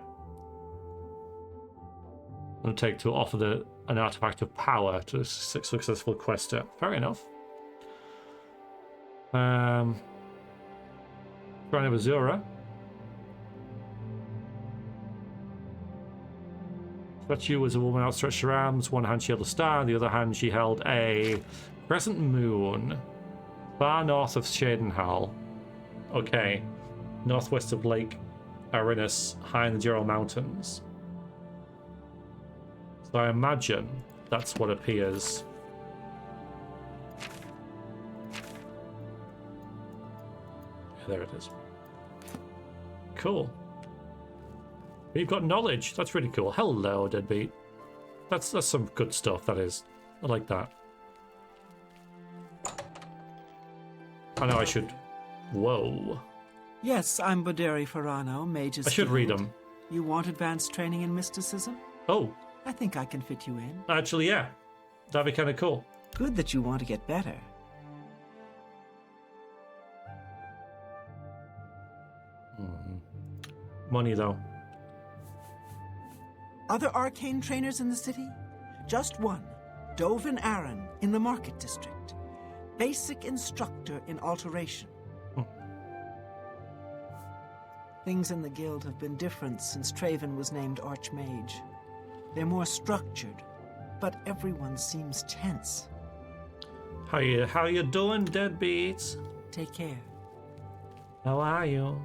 A: Undertake to offer an artifact of power to a successful quester. Fair enough. Shrine of Azura. Statue was a woman outstretched her arms. One hand she held a star, in the other hand she held a crescent moon. Far north of Shadenhall. Okay. Northwest of Lake Arinus, high in the Gerald Mountains. So I imagine that's what appears. Yeah, there it is. Cool. You've got knowledge. That's really cool. Hello, Deadbeat. That's some good stuff, that is. I like that. I know I should... Whoa.
H: Yes, I'm Boderi Ferrano, Mage's
A: I should
H: Guild.
A: read them.
H: You want advanced training in mysticism?
A: Oh.
H: I think I can fit you in.
A: Actually, yeah. That'd be kind of cool.
H: Good that you want to get better.
A: Money, though.
H: Other arcane trainers in the city? Just one. Dovin Aaron in the Market District. Basic instructor in alteration. Things in the guild have been different since Traven was named Archmage. They're more structured, but everyone seems tense.
A: How you doing, Deadbeats?
H: Take care.
A: How are you?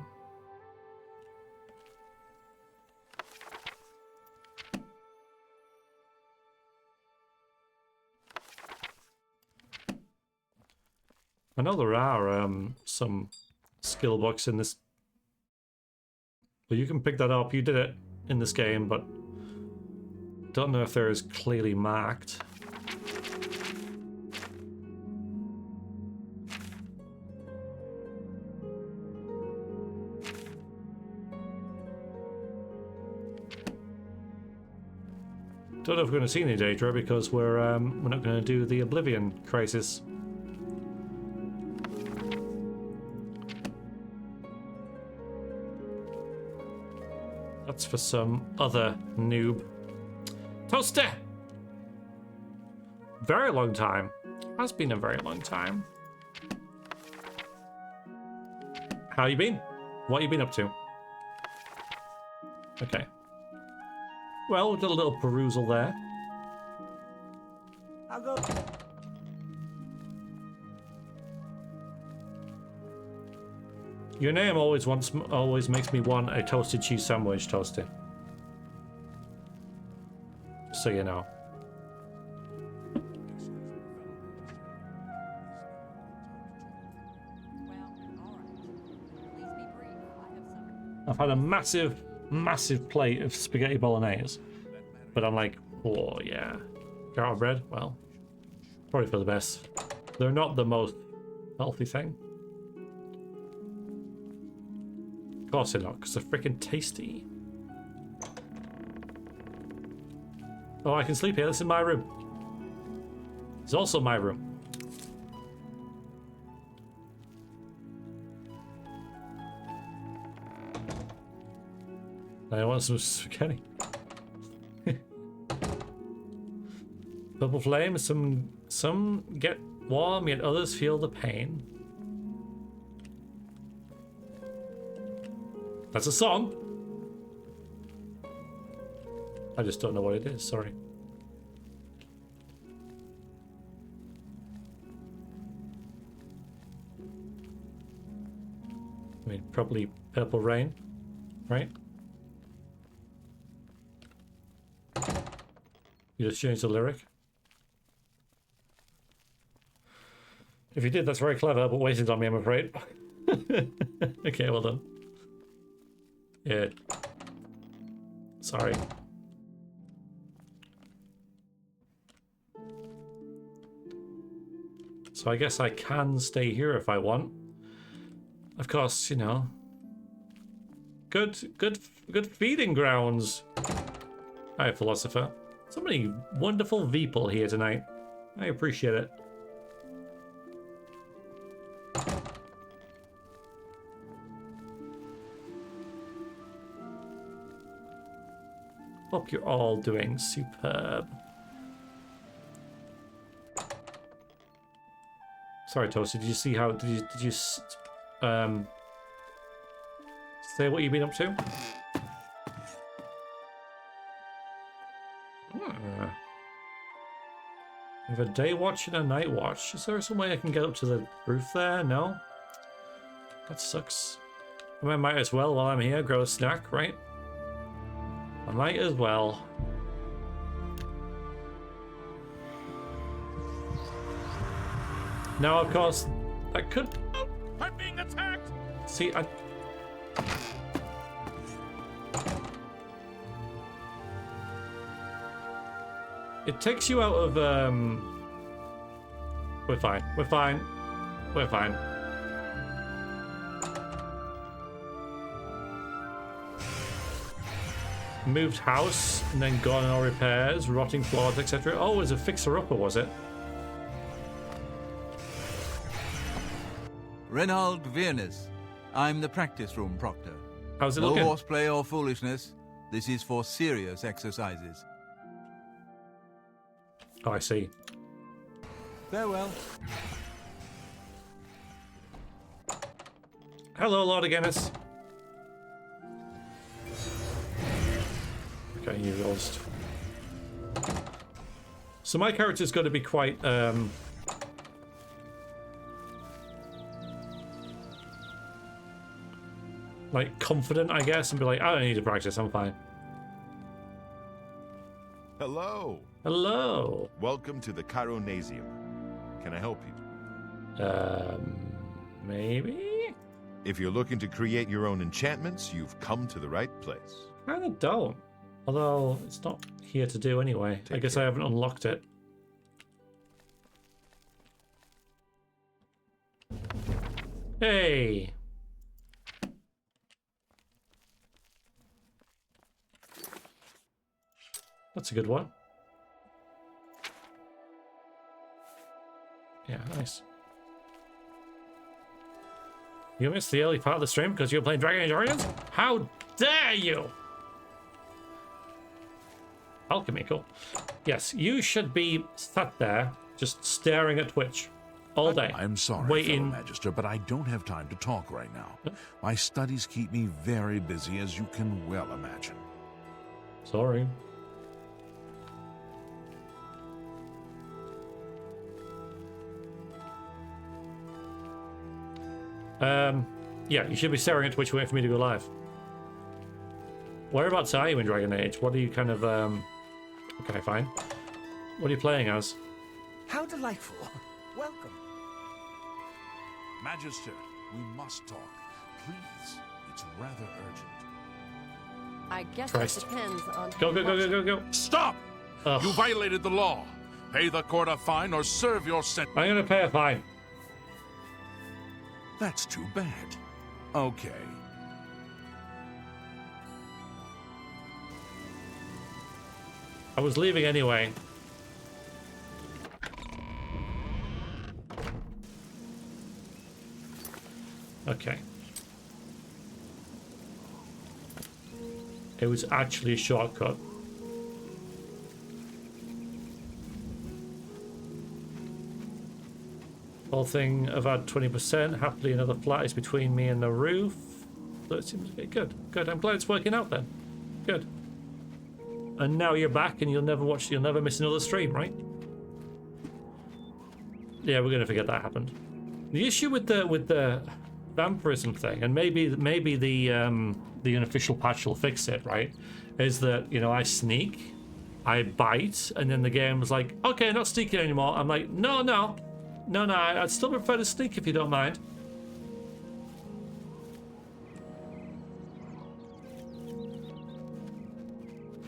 A: I know there are some skill books in this. Well, you can pick that up. You did it in this game, but don't know if they're as clearly marked. Don't know if we're going to see any Daedra because we're not going to do the Oblivion crisis. That's for some other noob. Toaster! Very long time. Has been a very long time. How you been? What you been up to? Okay. Well, we did a little perusal there.
I: I'll go.
A: Your name always makes me want a toasted cheese sandwich, Toasty. Just so you know. I've had a massive plate of spaghetti bolognese, but I'm like, oh yeah, garlic bread. Well, probably for the best. They're not the most healthy thing. Of course they're not, because they're freaking tasty. Oh, I can sleep here. This is my room. It's also my room. I want some spaghetti. Purple flame. Some get warm, yet others feel the pain. That's a song. I just don't know what it is. Sorry. I mean, probably Purple Rain, right? You just changed the lyric. If you did, that's very clever, but wasted on me, I'm afraid. Okay, well done. Yeah. Sorry. So I guess I can stay here if I want. Of course, you know. Good feeding grounds. Hi, philosopher. So many wonderful people here tonight. I appreciate it. Hope you're all doing superb. Sorry, Toasty. Did you see how? Did you say what you've been up to? We have a day watch and a night watch. Is there some way I can get up to the roof there? No? That sucks. I might as well, while I'm here, grow a snack, right? I might as well. Now, of course, I could... Oh, I'm being attacked! See, I... It takes you out of, We're fine. We're fine. We're fine. Moved house, and then gone on repairs, rotting floors, etc. Oh, it was a fixer-upper, was it?
F: Renald Viernes. I'm the practice room proctor.
A: How's it
F: no
A: looking?
F: No horseplay or foolishness. This is for serious exercises.
A: Oh, I see.
F: Farewell.
A: Hello, Lord Agenis. Okay, you lost. So my character's got to be quite, like, confident, I guess, and be like, I don't need to practice, I'm fine.
J: Hello.
A: Hello.
J: Welcome to the Chironasium. Can I help you?
A: Maybe?
J: If you're looking to create your own enchantments, you've come to the right place.
A: Kinda don't. Although, it's not here to do anyway. I guess I haven't unlocked it. Hey! That's a good one. Yeah, nice. You missed the early part of the stream because you were playing Dragon Age Origins? How dare you! Alchemy, cool. Yes, you should be sat there just staring at Twitch all day.
D: I'm sorry,
A: waiting.
D: fellow Magister, but I don't have time to talk right now. My studies keep me very busy, as you can well imagine.
A: Sorry. Yeah, you should be staring at Twitch waiting for me to go live. Whereabouts are you in Dragon Age? What are you kind of, okay, fine. What are you playing as?
I: How delightful. Welcome.
D: Magister, we must talk. Please, it's rather urgent.
B: I guess
A: Christ.
B: it depends on...
A: Go.
D: Stop!
A: Ugh.
D: You violated the law. Pay the court a fine or serve your sentence.
A: I'm gonna pay a fine.
D: That's too bad. Okay.
A: I was leaving anyway. Okay. It was actually a shortcut. Whole thing, I've had 20%. Happily, another flat is between me and the roof. So it seems to be good. Good. I'm glad it's working out then. Good. And now you're back, and you'll never miss another stream, right? Yeah, we're gonna forget that happened. The issue with the vampirism thing, and maybe the unofficial patch will fix it, right? Is that, you know, I sneak, I bite, and then the game's like, okay, not sneaking anymore. I'm like, no, I'd still prefer to sneak if you don't mind.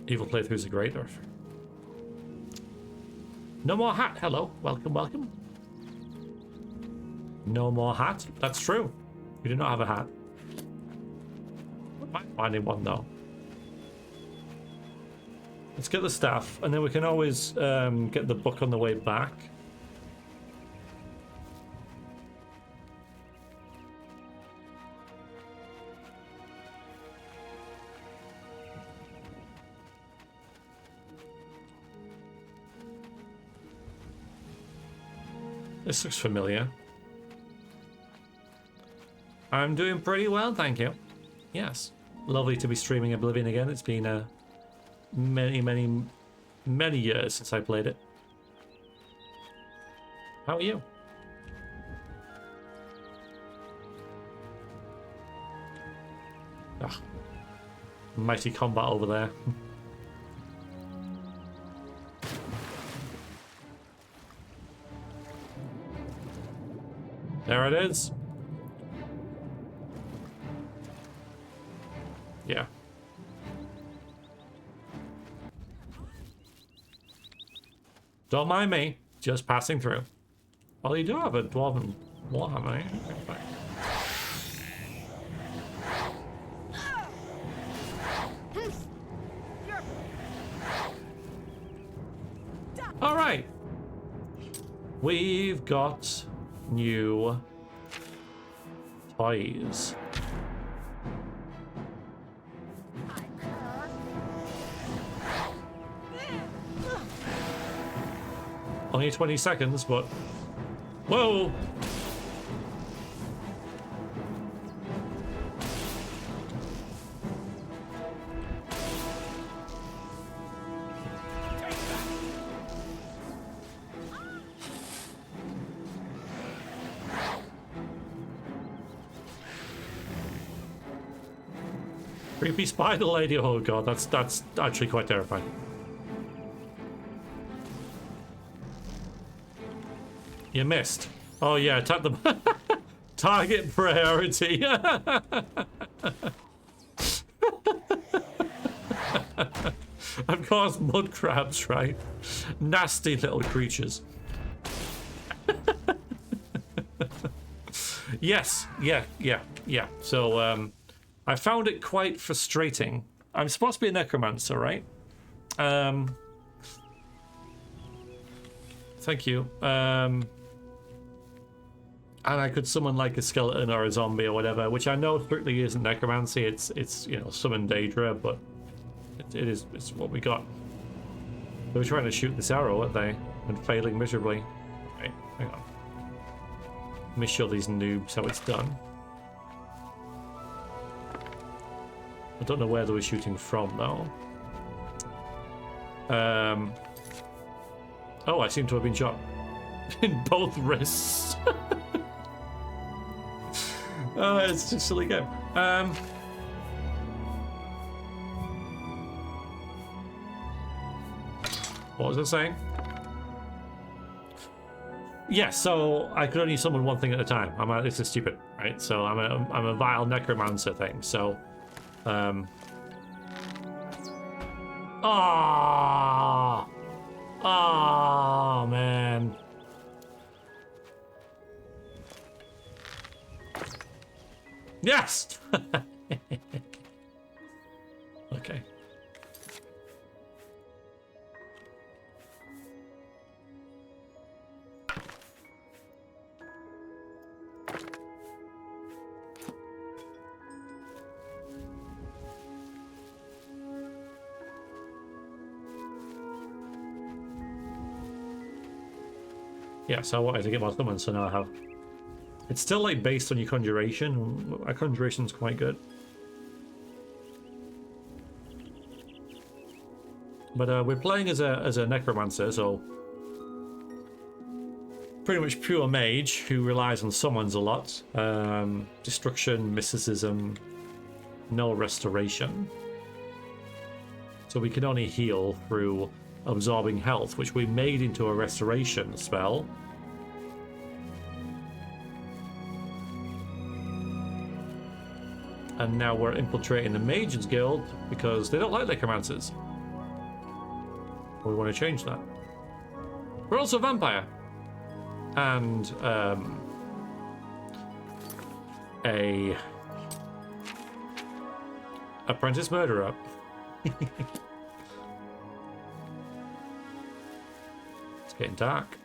A: Evil playthroughs are great. No more hat. Hello. Welcome. No more hat. That's true. We do not have a hat. We might find one though. Let's get the staff, and then we can always get the book on the way back. This looks familiar. I'm doing pretty well, thank you. Yes. Lovely to be streaming Oblivion again. It's been many years since I played it. How are you? Ah, mighty combat over there. There it is. Yeah. Don't mind me, just passing through. Well, you do have a dwarven warhammer, eh? All right. We've got new toys. Only 20 seconds, but whoa! Creepy spider lady. Oh god, that's actually quite terrifying. You missed. Oh yeah, attack them. Target priority. Of course, mud crabs, right? Nasty little creatures. Yes, yeah. So, I found it quite frustrating. I'm supposed to be a necromancer, right? Thank you. And I could summon like a skeleton or a zombie or whatever, which I know strictly isn't necromancy. It's you know, summon Daedra, but it's what we got. They were trying to shoot this arrow, weren't they? And failing miserably. Wait, hang on. Let me show these noobs how it's done. I don't know where they were shooting from though. Oh, I seem to have been shot in both wrists. Oh, it's just a silly game. What was I saying? Yeah, so I could only summon one thing at a time. This is stupid, right? So I'm a vile necromancer thing. So, oh man. Yes. Okay. Yeah, so I wanted to get more summons, so now I have. It's still like based on your conjuration. Our conjuration's quite good. But we're playing as a necromancer, so pretty much pure mage who relies on summons a lot. Destruction, mysticism, no restoration. So we can only heal through absorbing health, which we made into a restoration spell. And now we're infiltrating the Mages Guild because they don't like necromancers. We want to change that. We're also a vampire. And a apprentice murderer. It's getting dark.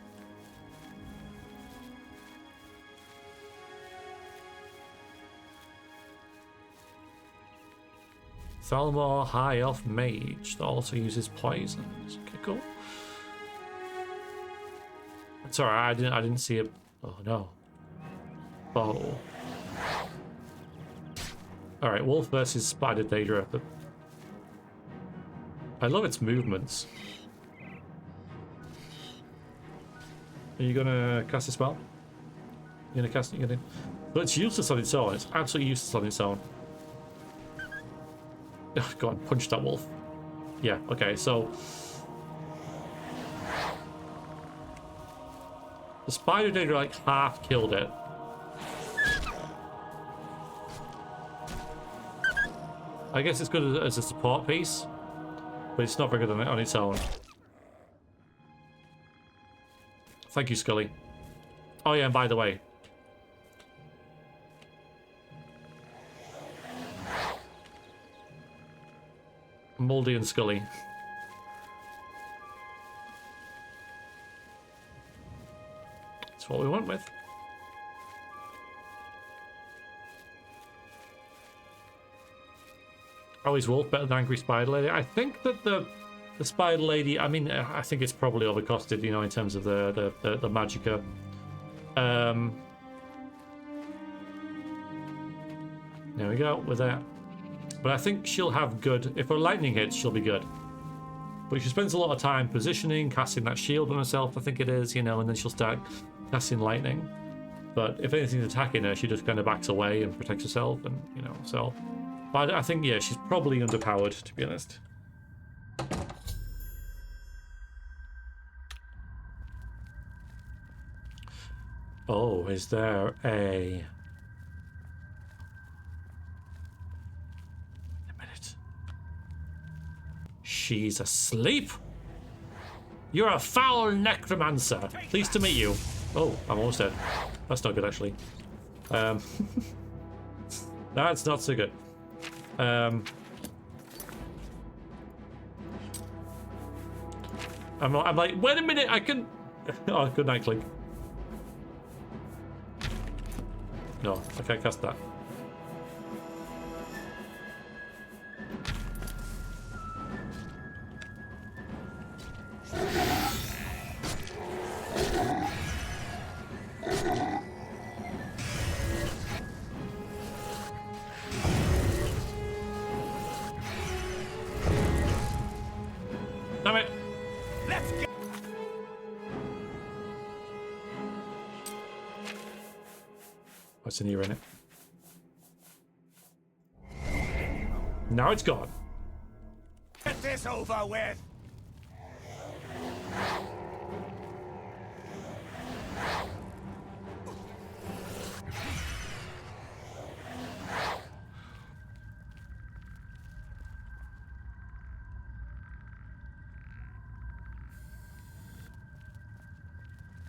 A: Thalmor High Elf Mage that also uses poisons. Okay, cool. Sorry, I didn't see it. Oh no. Bow. Alright, Wolf versus Spider Daedra. I love its movements. Are you gonna cast a spell? You're gonna cast it? You're gonna... But it's useless on its own. It's absolutely useless on its own. Go on, punch that wolf. Yeah, okay, so... The Spider Daedra like half killed it. I guess it's good as a support piece, but it's not very good on its own. Thank you, Scully. Oh yeah, and by the way, Moldy and Scully. That's what we went with. Oh, is Wolf better than Angry Spider Lady? I think that the Spider Lady, I mean, I think it's probably overcosted, you know, in terms of the magicka. There we go, with that. But I think she'll have good, if her lightning hits, she'll be good. But she spends a lot of time positioning, casting that shield on herself, I think it is, you know, and then she'll start casting lightning. But if anything's attacking her, she just kind of backs away and protects herself, and, you know, so... But I think, yeah, she's probably underpowered, to be honest. Oh, is there a... A minute. She's asleep? You're a foul necromancer. Pleased to meet you. Oh, I'm almost dead. That's not good, actually. That's not so good. I'm like, wait a minute, I can... Oh, good night, Clink. No, I can't cast that. Damn it! Let's get. What's in here in it? Now it's gone.
L: Get this over with.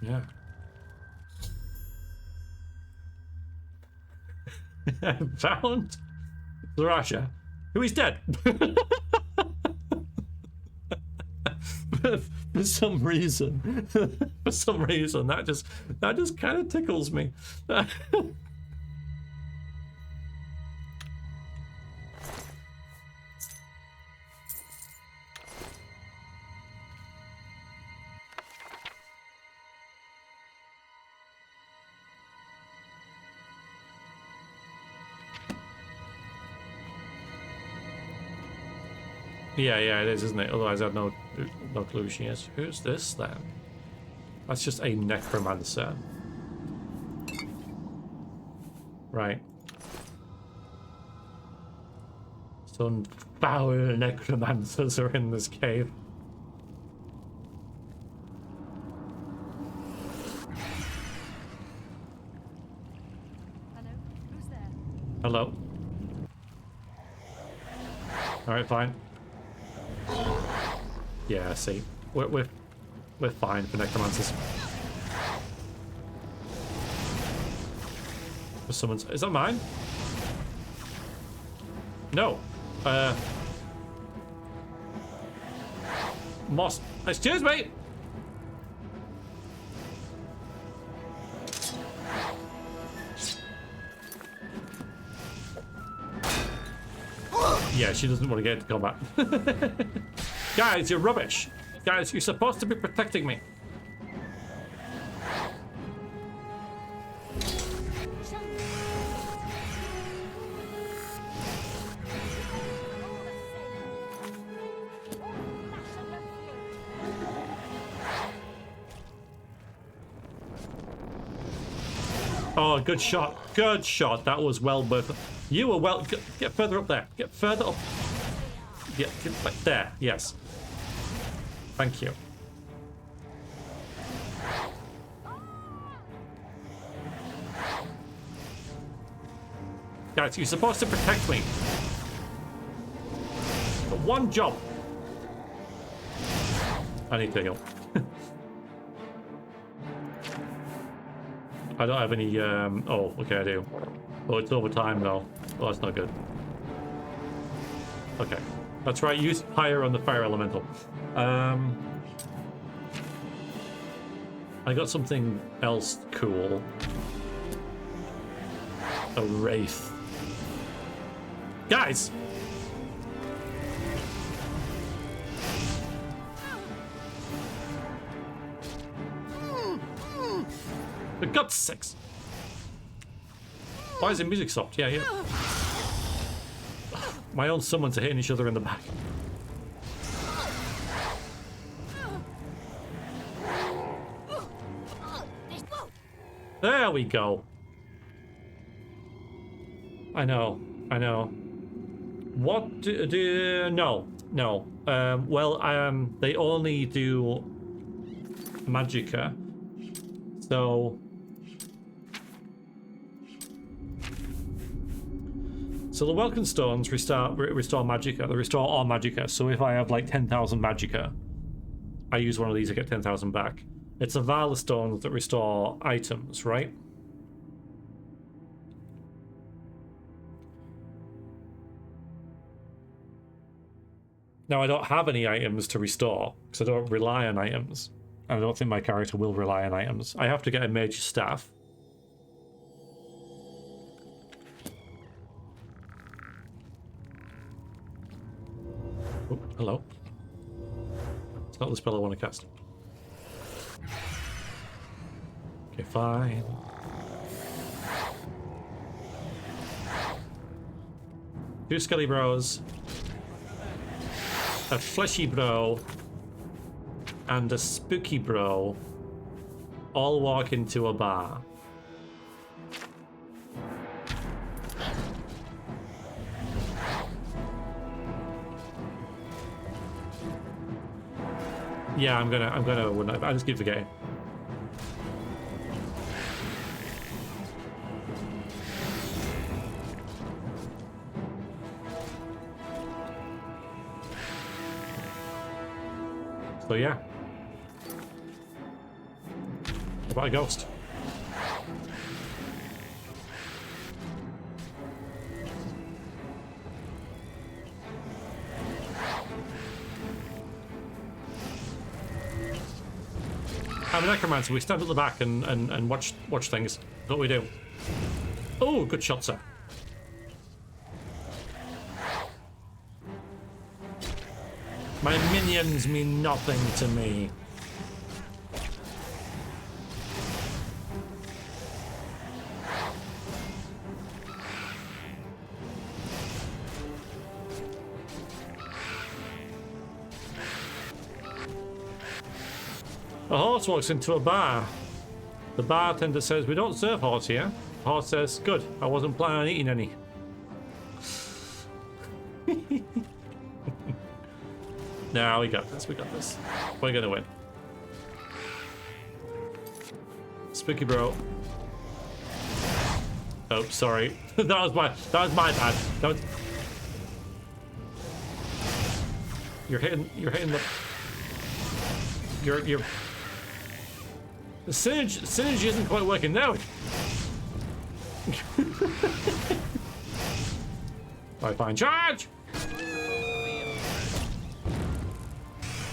A: Yeah. I found Thrasher, who is dead. For some reason, that just kind of tickles me. Yeah, it is, isn't it? Otherwise, I've no clue who she is. Who's this then? That's just a necromancer, right? Some foul necromancers are in this cave.
M: Hello, who's there?
A: Hello. All right, fine. Yeah, see, we're fine for necromancers. For someone's, is that mine? No. Moss. Excuse me. Yeah, she doesn't want to get into combat. Guys, you're rubbish. Guys, you're supposed to be protecting me. Oh, good shot. Good shot. That was well worth it. You were well... Get further up there. Get further up. Get back there. Yes. Thank you. Guys, you're supposed to protect me. But one job. I need to heal. I don't have any, oh, okay, I do. Oh, it's over time, though. Oh, that's not good. Okay. That's right, use fire on the fire elemental. I got something else cool. A wraith. Guys! For God's sakes! Why is the music stopped? Yeah. My own summons are hitting each other in the back. There we go. I know. What do no. Well, they only do magicka. So So the Welkin Stones restore magicka. They restore all magicka. So if I have like 10,000 magicka, I use one of these, I get 10,000 back. It's the Valor Stones that restore items, right? Now I don't have any items to restore, because I don't rely on items. And I don't think my character will rely on items. I have to get a mage staff. Oh, hello. It's not the spell I want to cast. Okay, fine. Two skelly bros, a fleshy bro, and a spooky bro all walk into a bar. Yeah, I'm gonna I just keep forgetting. So yeah. What about a ghost? I'm a necromancer. We stand at the back and watch things. That's what we do. Oh, good shot, sir. My minions mean nothing to me. A horse walks into a bar. The bartender says, "We don't serve horse here." The horse says, "Good, I wasn't planning on eating any." No, we got this, we got this. We're gonna win. Spooky bro. Oh, sorry. that was my bad. That was... You're hitting the... You're... The synergy isn't quite working now. Alright, fine. Charge!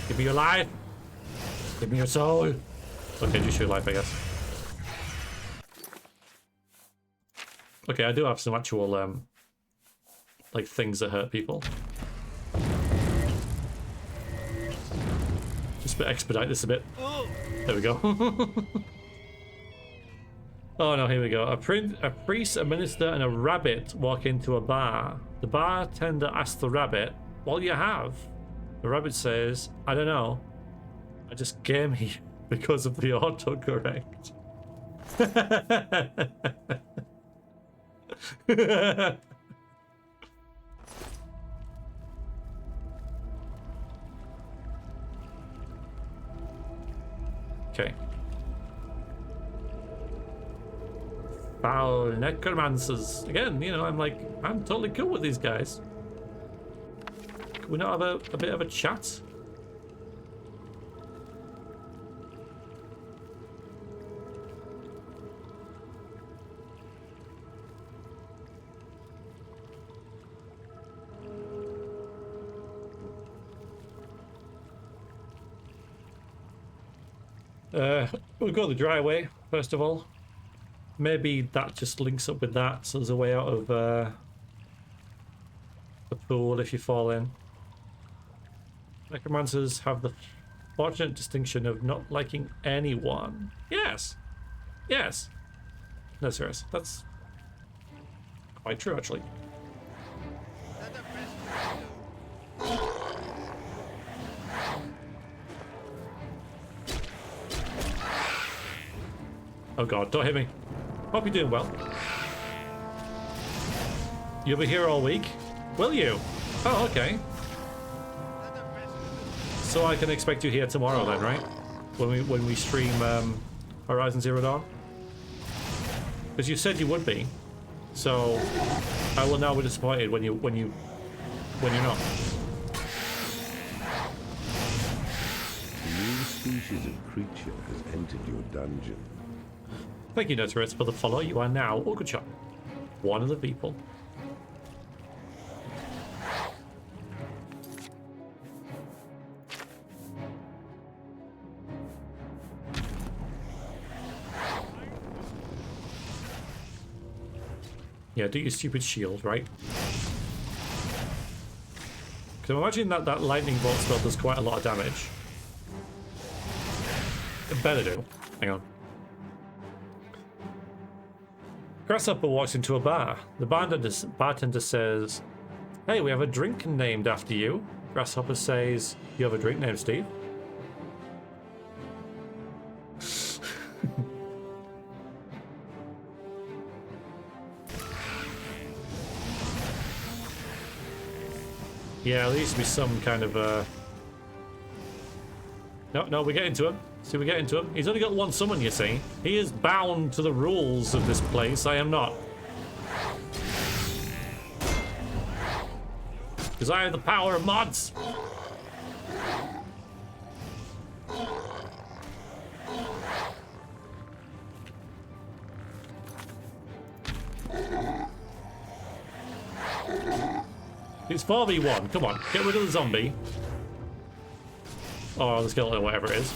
A: Give me your life. Give me your soul. Okay, just your life, I guess. Okay, I do have some actual, like, things that hurt people. Just expedite this a bit. There we go. Oh no, here we go. A priest, a minister, and a rabbit walk into a bar. The bartender asks the rabbit, "What do you have?" The rabbit says, "I don't know. I just came here because of the autocorrect." Okay. Foul necromancers. Again, you know, I'm totally cool with these guys. Can we not have a bit of a chat? We'll go the dry way, first of all. Maybe that just links up with that, so there's a way out of the pool if you fall in. Necromancers have the fortunate distinction of not liking anyone. Yes! Yes! No, serious. That's quite true, actually. Oh god, don't hit me. Hope you're doing well. You'll be here all week? Will you? Oh, okay. So I can expect you here tomorrow then, right? When we stream Horizon Zero Dawn? Because you said you would be. So I will now be disappointed when you're not.
E: A new species of creature has entered your dungeon.
A: Thank you, Notorious, for the follow. You are now Orchard, one of the people. Yeah, do your stupid shield, right? Because I'm imagining that lightning bolt spell does quite a lot of damage. It better do. Hang on. Grasshopper walks into a bar. The bartender says, "Hey, we have a drink named after you." Grasshopper says, "You have a drink named Steve?" Yeah, there used to be some kind of No, we get into him. See, we get into him. He's only got one summon, you see. He is bound to the rules of this place. I am not. Because I have the power of mods. It's 4v1. Come on, get rid of the zombie. Or the skeleton, whatever it is.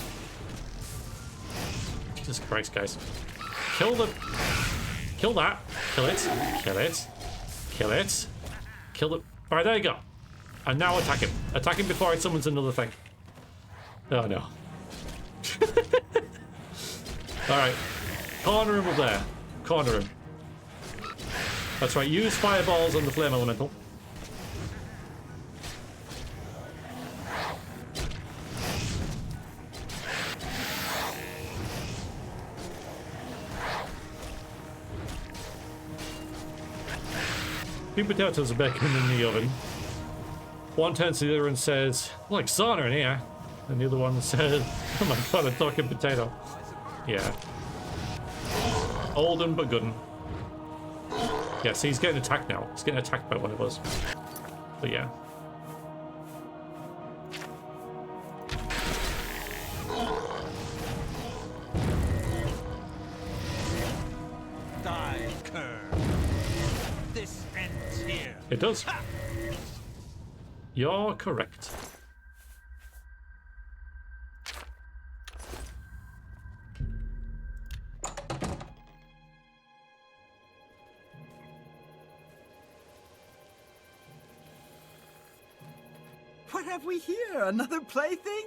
A: Jesus Christ, guys. Kill that. Kill it. Kill it. Kill it. Kill the... Alright, there you go. And now attack him. Attack him before it summons another thing. Oh, no. Alright. Corner him up there. Corner him. That's right, use fireballs on the flame elemental. Two potatoes are baking in the oven. One turns to the other and says, "Like sauna in here." And the other one says, "Oh my god, a talking potato." Yeah. Olden but gooden. Yeah, see, he's getting attacked now. He's getting attacked by one of us. But yeah.
L: Die, cur. This ends here.
A: It does. You're correct.
H: What have we here? Another plaything?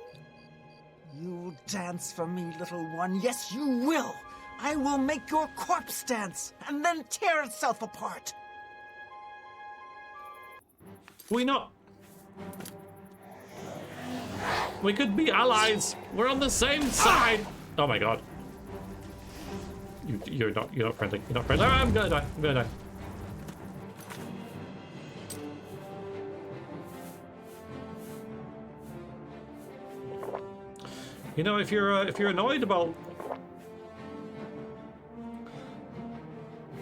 H: You'll dance for me, little one. Yes, you will. I will make your corpse dance and then tear itself apart.
A: We not. We could be allies. We're on the same side. Oh my god. You're not friendly. You're not friendly. Oh, I'm gonna die. I'm gonna die. You know, if you're annoyed about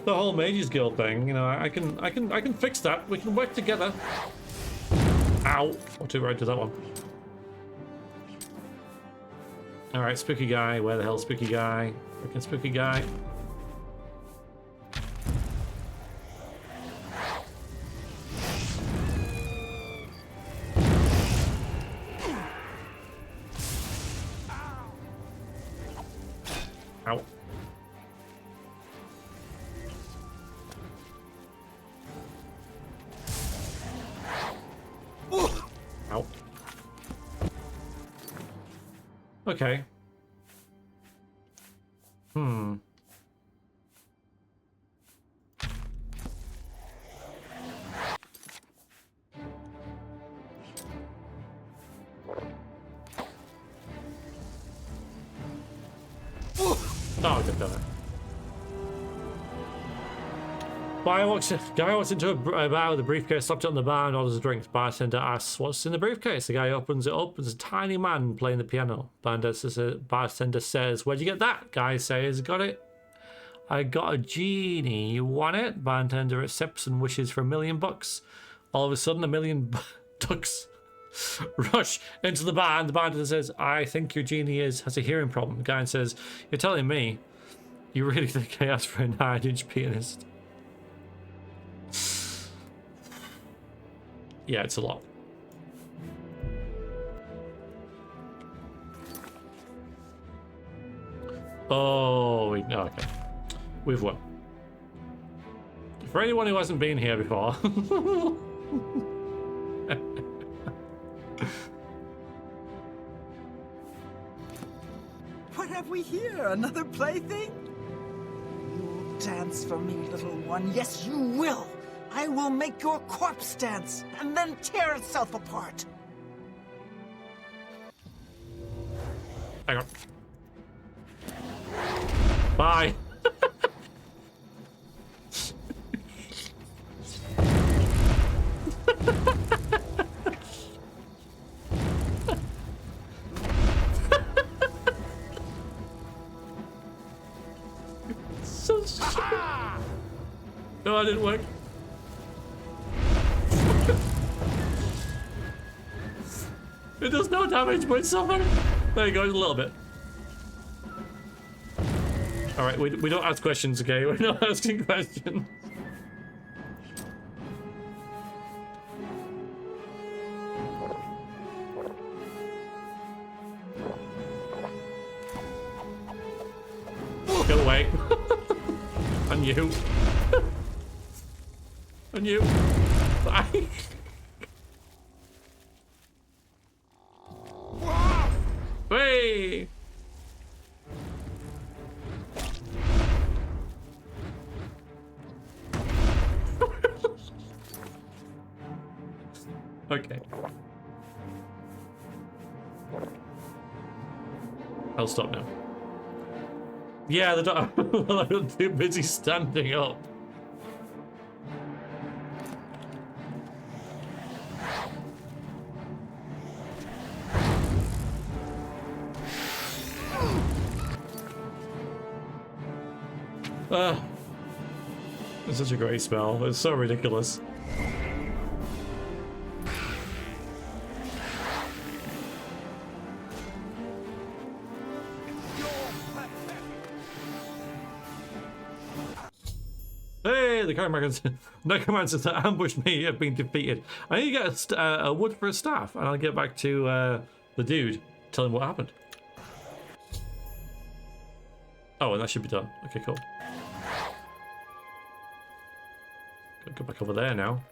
A: the whole Mages Guild thing, you know, I can fix that. We can work together. Ow! I'll too right to that one. All right, spooky guy. Where the hell's spooky guy? Freaking spooky guy. Ow. Ow. Okay. Oh, good done it. Guy walks into a bar with a briefcase, slapped it on the bar, and orders a drink. Bartender asks, "What's in the briefcase?" The guy opens it up. There's a tiny man playing the piano. Bartender says, "Where'd you get that?" Guy says, "Got it I got a genie. You want it? Bartender accepts and wishes for $1 million. All of a sudden, $1 million ducks rush into the bar, and the bartender says, I think your genie has a hearing problem. The guy says, you're telling me? You really think I asked for a 9-inch pianist? Yeah, it's a lot. Oh, okay. We've won. For anyone who hasn't been here before.
H: What have we here? Another plaything? You'll dance for me, little one. Yes, you will. I will make your corpse dance and then tear itself apart.
A: Hang on. Bye. So stupid. No, it didn't work. It does no damage, but it's something. There you go, a little bit. Alright, we don't ask questions, okay? We're not asking questions. Go away. And you. And you. Bye. Hey! Okay. I'll stop now. Yeah, the dog. I'm too busy standing up. It's such a great spell. It's so ridiculous. Hey, the necromancers that ambushed me have been defeated. I need to get a wood for a staff, and I'll get back to the dude, tell him what happened. Oh, and that should be done. Okay, cool. Gotta go back over there now.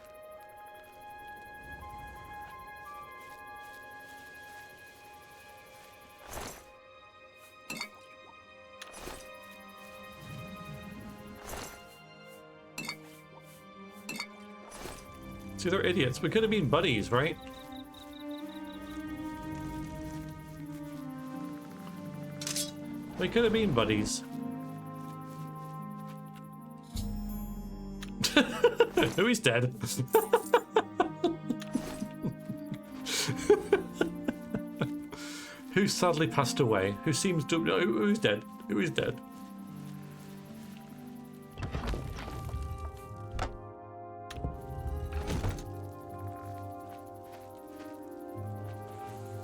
A: See, they're idiots. We could have been buddies, right? We could have been buddies. Who is dead? Who sadly passed away? Who seems to... Who's dead? Who is dead?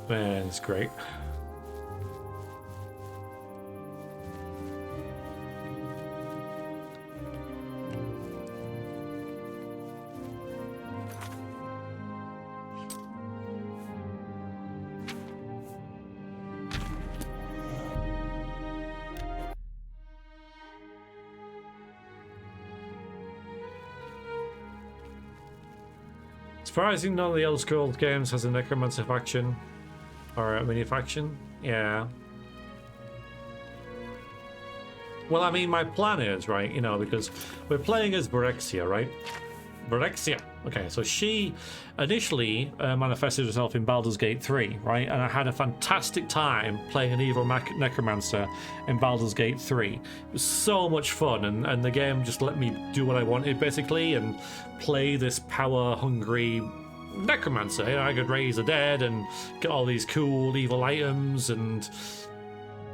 A: Man, it's great. Surprising none of the Elder Scrolls games has a Necromancer faction. Or a mini faction? Yeah. Well, I mean, my plan is, right, you know, because we're playing as Vrexia, right? Vrexia. Okay, so she initially manifested herself in Baldur's Gate 3, right? And I had a fantastic time playing an evil necromancer in Baldur's Gate 3. It was so much fun, and the game just let me do what I wanted, basically, and play this power-hungry necromancer. You know, I could raise the dead and get all these cool evil items, and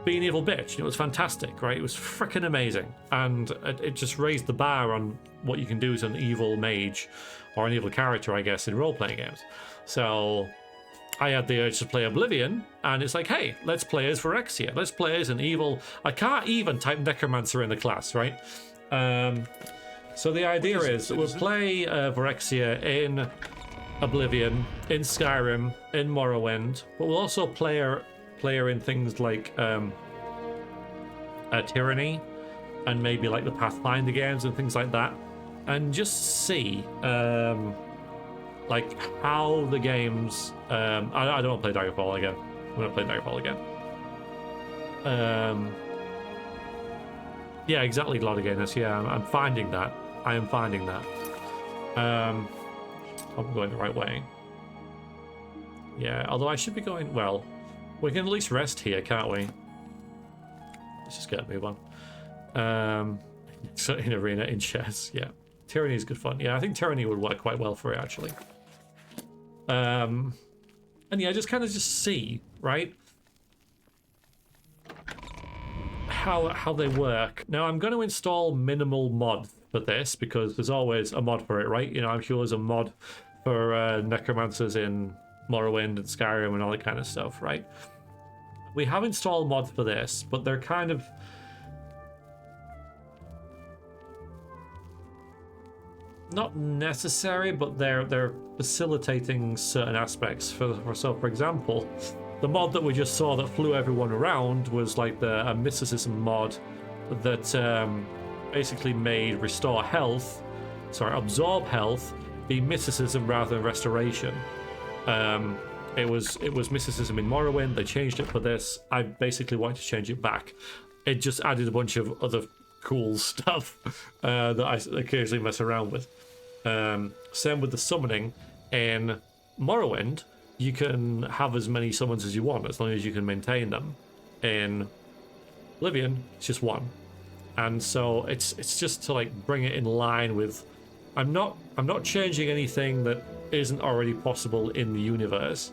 A: be an evil bitch. And it was fantastic, right? It was freaking amazing. And it just raised the bar on what you can do as an evil mage or an evil character, I guess, in role-playing games. So I had the urge to play Oblivion, and it's like, hey, let's play as Vrexia. Let's play as an evil... I can't even type Necromancer in the class, right? So the idea is that we'll play Vrexia in Oblivion, in Skyrim, in Morrowind, but we'll also play her in things like Tyranny, and maybe like the Pathfinder games and things like that, and just see like how the games. I don't want to play Daggerfall again. I'm going to play Daggerfall again. Yeah, exactly, Gladiganus. Yeah, I'm finding that. I am finding that. I'm going the right way. Yeah, although I should be going... Well, we can at least rest here, can't we? Let's just get a move on. So in arena, in chess, yeah. Tyranny is good fun. Yeah, I think Tyranny would work quite well for it, actually. And yeah, just kind of just see, right? How they work. Now, I'm going to install minimal mod for this, because there's always a mod for it, right? You know, I'm sure there's a mod for Necromancers in Morrowind and Skyrim and all that kind of stuff, right? We have installed mods for this, but they're kind of... not necessary, but they're facilitating certain aspects. So, for example, the mod that we just saw that flew everyone around was like a mysticism mod that basically made restore health, absorb health, be mysticism rather than restoration. It was mysticism in Morrowind. They changed it for this. I basically wanted to change it back. It just added a bunch of other cool stuff that I occasionally mess around with. Same with the summoning. In Morrowind, you can have as many summons as you want, as long as you can maintain them. In Oblivion, it's just one. And so it's just to like bring it in line with... I'm not changing anything that isn't already possible in the universe.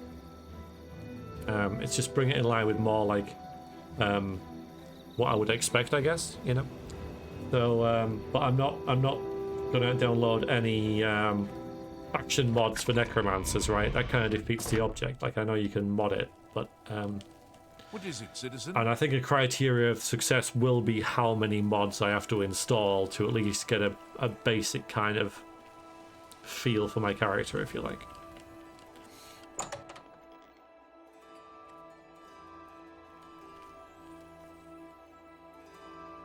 A: It's just bring it in line with more like what I would expect, I guess, you know. So, but I'm not gonna download any faction mods for Necromancers, right? That kind of defeats the object. Like, I know you can mod it, but
D: what is it, citizen?
A: And I think a criteria of success will be how many mods I have to install to at least get a basic kind of feel for my character, if you like.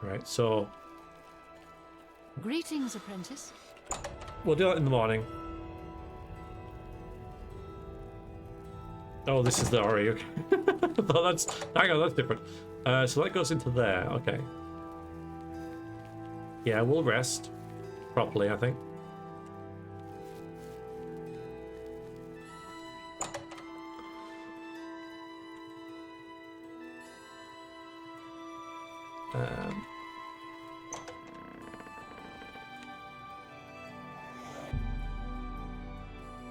A: Right, so
C: Greetings, apprentice.
A: we'll do it in the morning. Oh, this is the Ori. Okay. Oh, hang on, that's different. So that goes into there. Okay. Yeah, we'll rest properly, I think.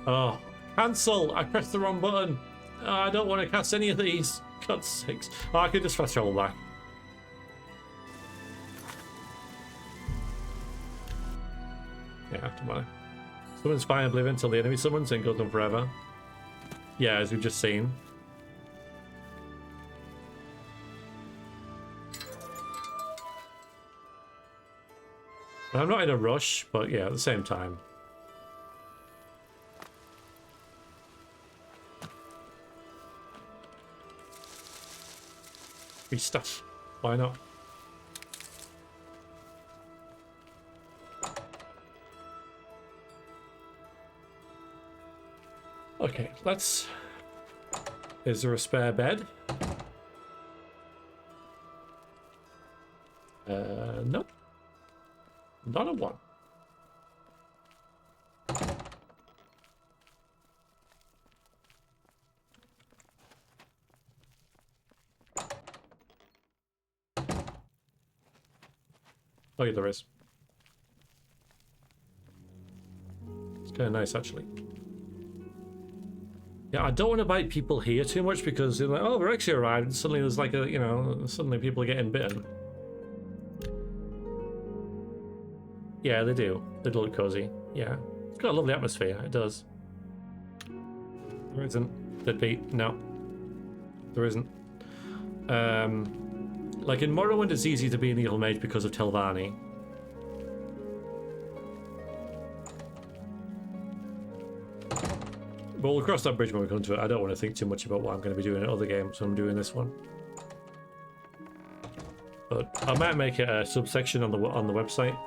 A: Oh, cancel! I pressed the wrong button. Oh, I don't want to cast any of these. God's sakes. Oh, I could just fast travel back. Yeah, don't matter. Summons Fire and Oblivion until the enemy summons and goes on forever. Yeah, as we've just seen. I'm not in a rush, but yeah, at the same time. Free stuff. Why not? Okay, let's... Is there a spare bed? Nope. Not a one. Oh yeah, there is. It's kind of nice, actually. Yeah, I don't want to bite people here too much because they're like, oh, Vrexia arrived, and suddenly there's like a, you know, suddenly people are getting bitten. Yeah, they do. They look cozy. Yeah. It's got a lovely atmosphere. It does. There isn't. Deadbeat. No. There isn't. Like in Morrowind, it's easy to be an evil mage because of Telvanni. But we'll cross that bridge when we come to it. I don't want to think too much about what I'm going to be doing in other games, so I'm doing this one. But I might make it a subsection on the website.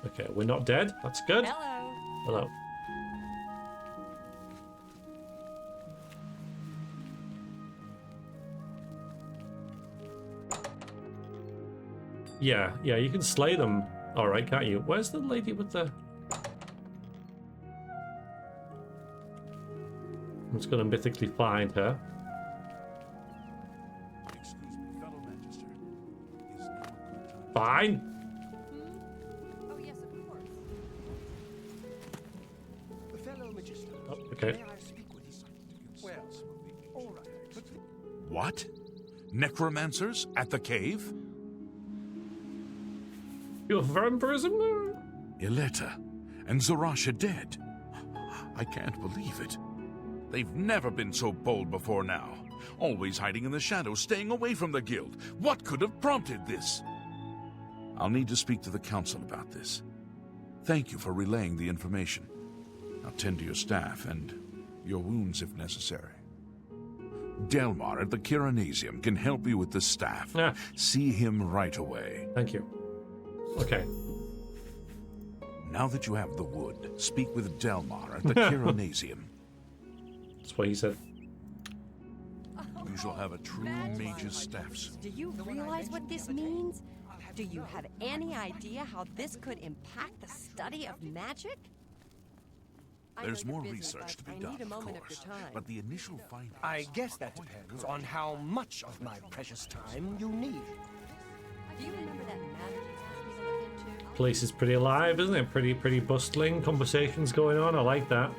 A: Okay, we're not dead. That's good.
B: Hello.
A: Hello. Yeah, you can slay them. All right, can't you? Where's the lady with the... I'm just going to mythically find her.
D: Excuse me, fellow Magister. Is now a good time?
A: Fine.
M: Oh, yes, of course.
I: The fellow Magister.
A: Oh, okay.
I: May I speak with his... Well, all right. But...
D: What? Necromancers at the cave?
A: You're vampirism?
D: Ileta and Zarasha dead. I can't believe it. They've never been so bold before now. Always hiding in the shadows, staying away from the guild. What could have prompted this? I'll need to speak to the council about this. Thank you for relaying the information. Now tend to your staff and your wounds if necessary. Delmar at the Kiranasium can help you with the staff.
A: Yeah.
D: See him right away.
A: Thank you. Okay.
D: Now that you have the wood, speak with Delmar at the Kiranasium.
A: That's what he said.
D: You shall have a true mage's staff soon.
B: Do you realize what this means? Do you have any idea how this could impact the study of magic?
D: There's more research to be done, of course, but the initial findings...
I: I guess that depends on how much of my precious time you need.
B: Do you remember that magic you asked me to look into?
A: Place is pretty alive, isn't it? Pretty bustling. Conversations going on. I like that.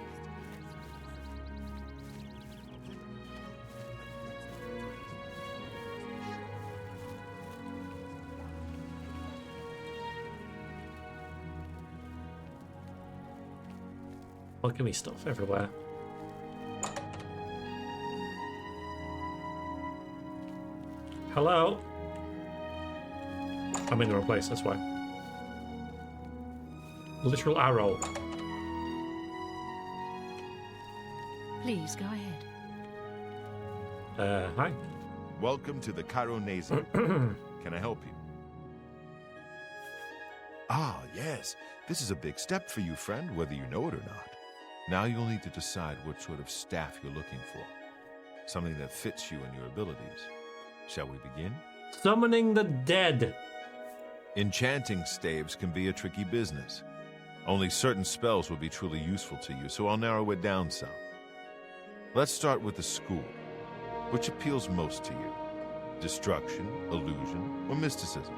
A: Alchemy stuff everywhere. Hello? I'm in the wrong place, that's why. Literal arrow.
C: Please go ahead.
A: Hi.
J: Welcome to the Kiranasium. Can I help you? Ah, yes. This is a big step for you, friend, whether you know it or not. Now you'll need to decide what sort of staff you're looking for. Something that fits you and your abilities. Shall we begin?
A: Summoning the dead.
J: Enchanting staves can be a tricky business. Only certain spells will be truly useful to you, so I'll narrow it down some. Let's start with the school. Which appeals most to you? Destruction, illusion, or mysticism?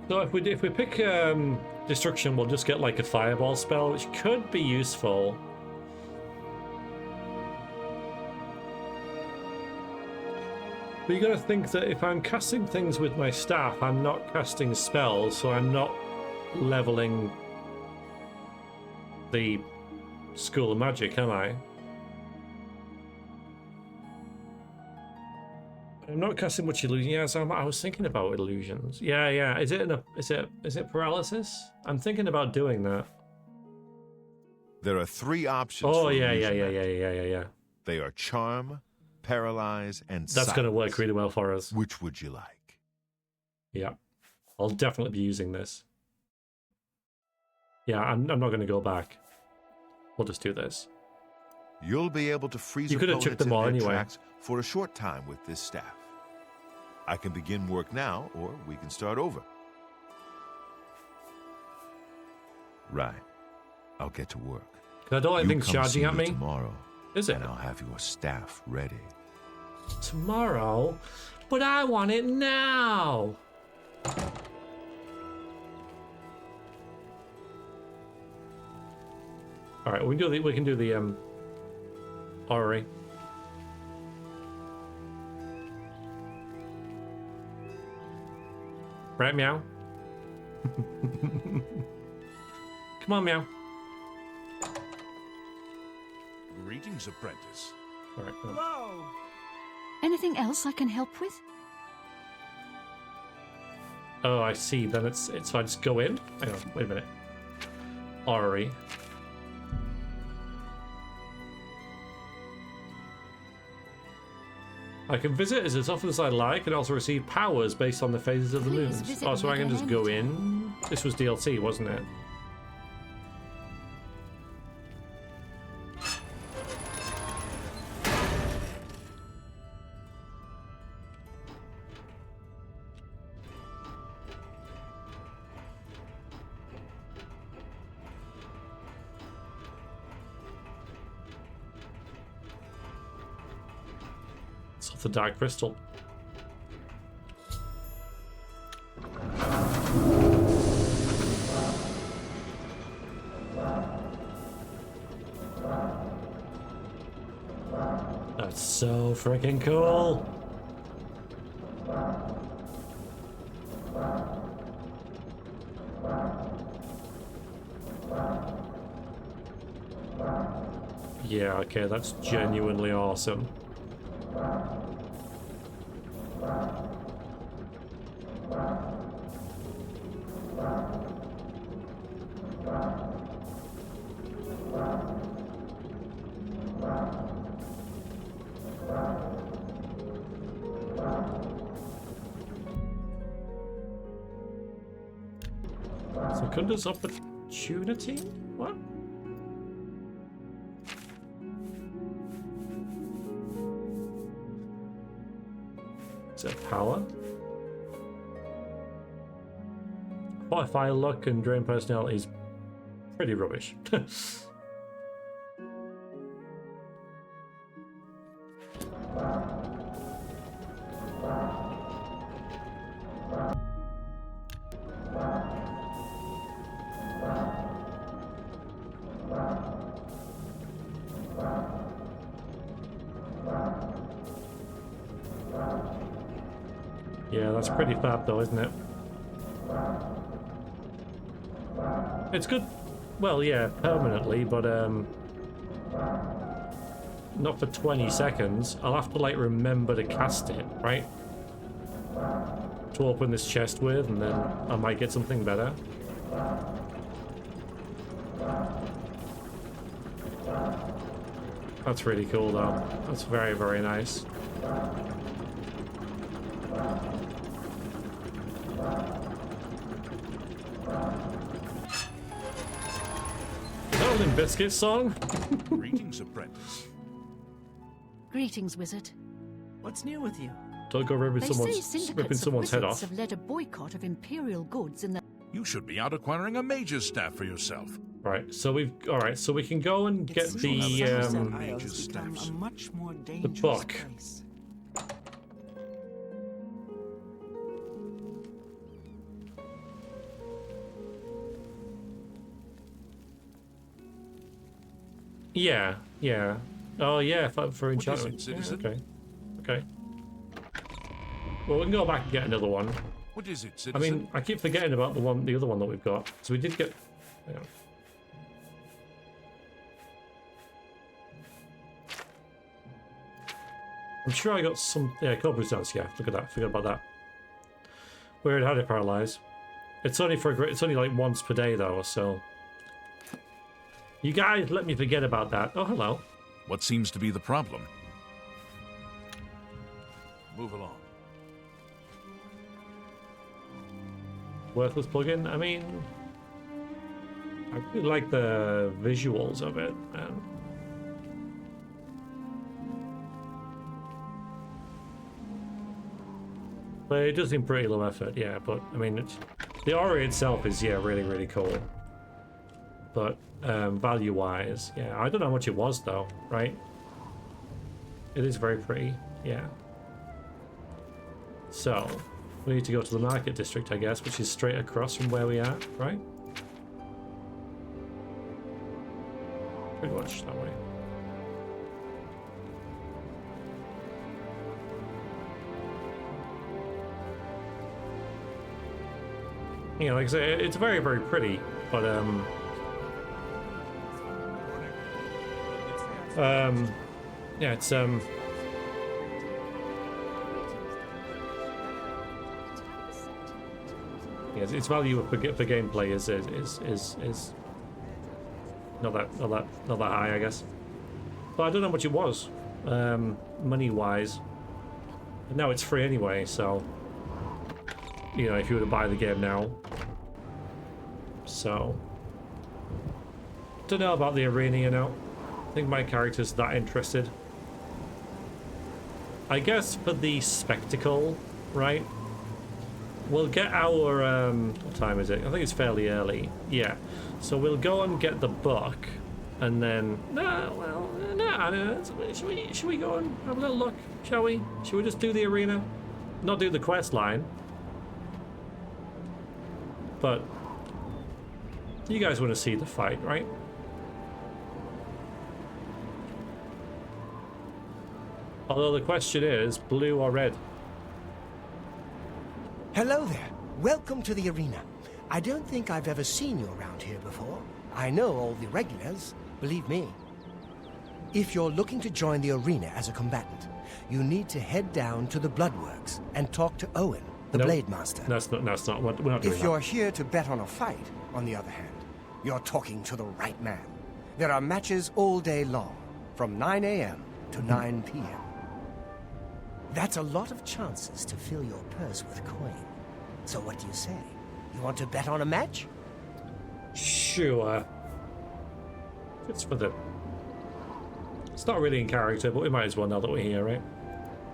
A: So if we pick destruction, we'll just get like a fireball spell, which could be useful. But you gotta think that if I'm casting things with my staff, I'm not casting spells, so I'm not leveling the School of Magic, am I? I'm not casting much illusion. Yeah, so I was thinking about illusions. Yeah. Is it paralysis? I'm thinking about doing that.
J: There are three options.
A: Oh
J: for
A: yeah.
J: illusion. They are charm, paralyze, and
A: that's going to work really well for us.
J: Which would you like?
A: Yeah, I'll definitely be using this. Yeah, I'm not going to go back. We'll just do this.
J: You'll be able to freeze
A: you could have checked them all anyway.
J: Tracks for a short time with this staff. I can begin work now, or we can start over. Right. I'll get to work.
A: I don't like things charging at me.
J: Tomorrow.
A: Is it?
J: And I'll have your staff ready.
A: Tomorrow? But I want it now. All right, we can do the orrery. Right, meow. Come on, meow.
D: Greetings, apprentice.
A: All right.
H: Hello.
C: Anything else I can help with?
A: Oh, I see. Then it's so I just go in. Hang on, wait a minute. Orrery. I can visit as often as I like and also receive powers based on the phases of the moons. Oh, so I can just go in. This was DLC, wasn't it? The dark crystal. That's so freaking cool. Yeah, okay, that's genuinely awesome. Secunda's opportunity? What? Is that power? Fortify luck and drain personality is pretty rubbish. Yeah, that's pretty fab though, isn't it? It's good, well, yeah, permanently, but not for 20 seconds. I'll have to like remember to cast it, right? To open this chest with, and then I might get something better. That's really cool though. That's very, very nice. Golden Biscuit song?
D: Greetings, apprentice.
C: Greetings, wizard.
H: What's new with you?
A: Don't go ripping
C: They say
A: someone's
C: syndicates
A: head
C: of
A: off.
C: wizards have led a boycott of Imperial goods in the...
D: You should be out acquiring a mage's staff for yourself.
A: Right, so so we can go and get the
D: mage's staffs.
H: A much more
A: the
H: dangerous
A: book.
H: place.
A: Yeah, yeah. Oh yeah, for enchantment.
D: What is it, citizen?
A: Yeah, okay. Well, we can go back and get another one.
D: What is it,
A: I
D: citizen?
A: mean, I keep forgetting about the other one that we've got. So we did get. Hang on. I'm sure I got some. Yeah, Cobra's dance. Yeah, look at that. Forgot about that. Weird, how did paralyze? It's only it's only like once per day though, so. You guys let me forget about that. Oh, hello.
D: What seems to be the problem? Move along.
A: Worthless plugin. I mean, I really like the visuals of it, man. But it does seem pretty low effort, yeah. But I mean, the aura itself is really, really cool. But value-wise, yeah, I don't know how much it was though, right? It is very pretty, yeah. So we need to go to the market district, I guess, which is straight across from where we are, right? pretty much that way. You know, like I say, it's very, very pretty, but yeah, it's yes, its value for gameplay is not that high, I guess. But I don't know how much it was, money wise. And now it's free anyway, so you know, if you were to buy the game now. So don't know about the arena, you know. I think my character's that interested. I guess for the spectacle, right? We'll get our what time is it? I think it's fairly early. Yeah. So we'll go and get the book, and then should we go and have a little look? Shall we? Should we just do the arena? Not do the quest line. But you guys want to see the fight, right? Although the question is, blue or red?
I: Hello there. Welcome to the arena. I don't think I've ever seen you around here before. I know all the regulars, believe me. If you're looking to join the arena as a combatant, you need to head down to the Bloodworks and talk to Owen, the Blade Master.
A: That's not what we're not doing.
I: If you're here to bet on a fight, on the other hand, you're talking to the right man. There are matches all day long, from 9 a.m. to 9 p.m. That's a lot of chances to fill your purse with coin. So what do you say? You want to bet on a match?
A: Sure. It's for the... It's not really in character, but we might as well now that we're here, right?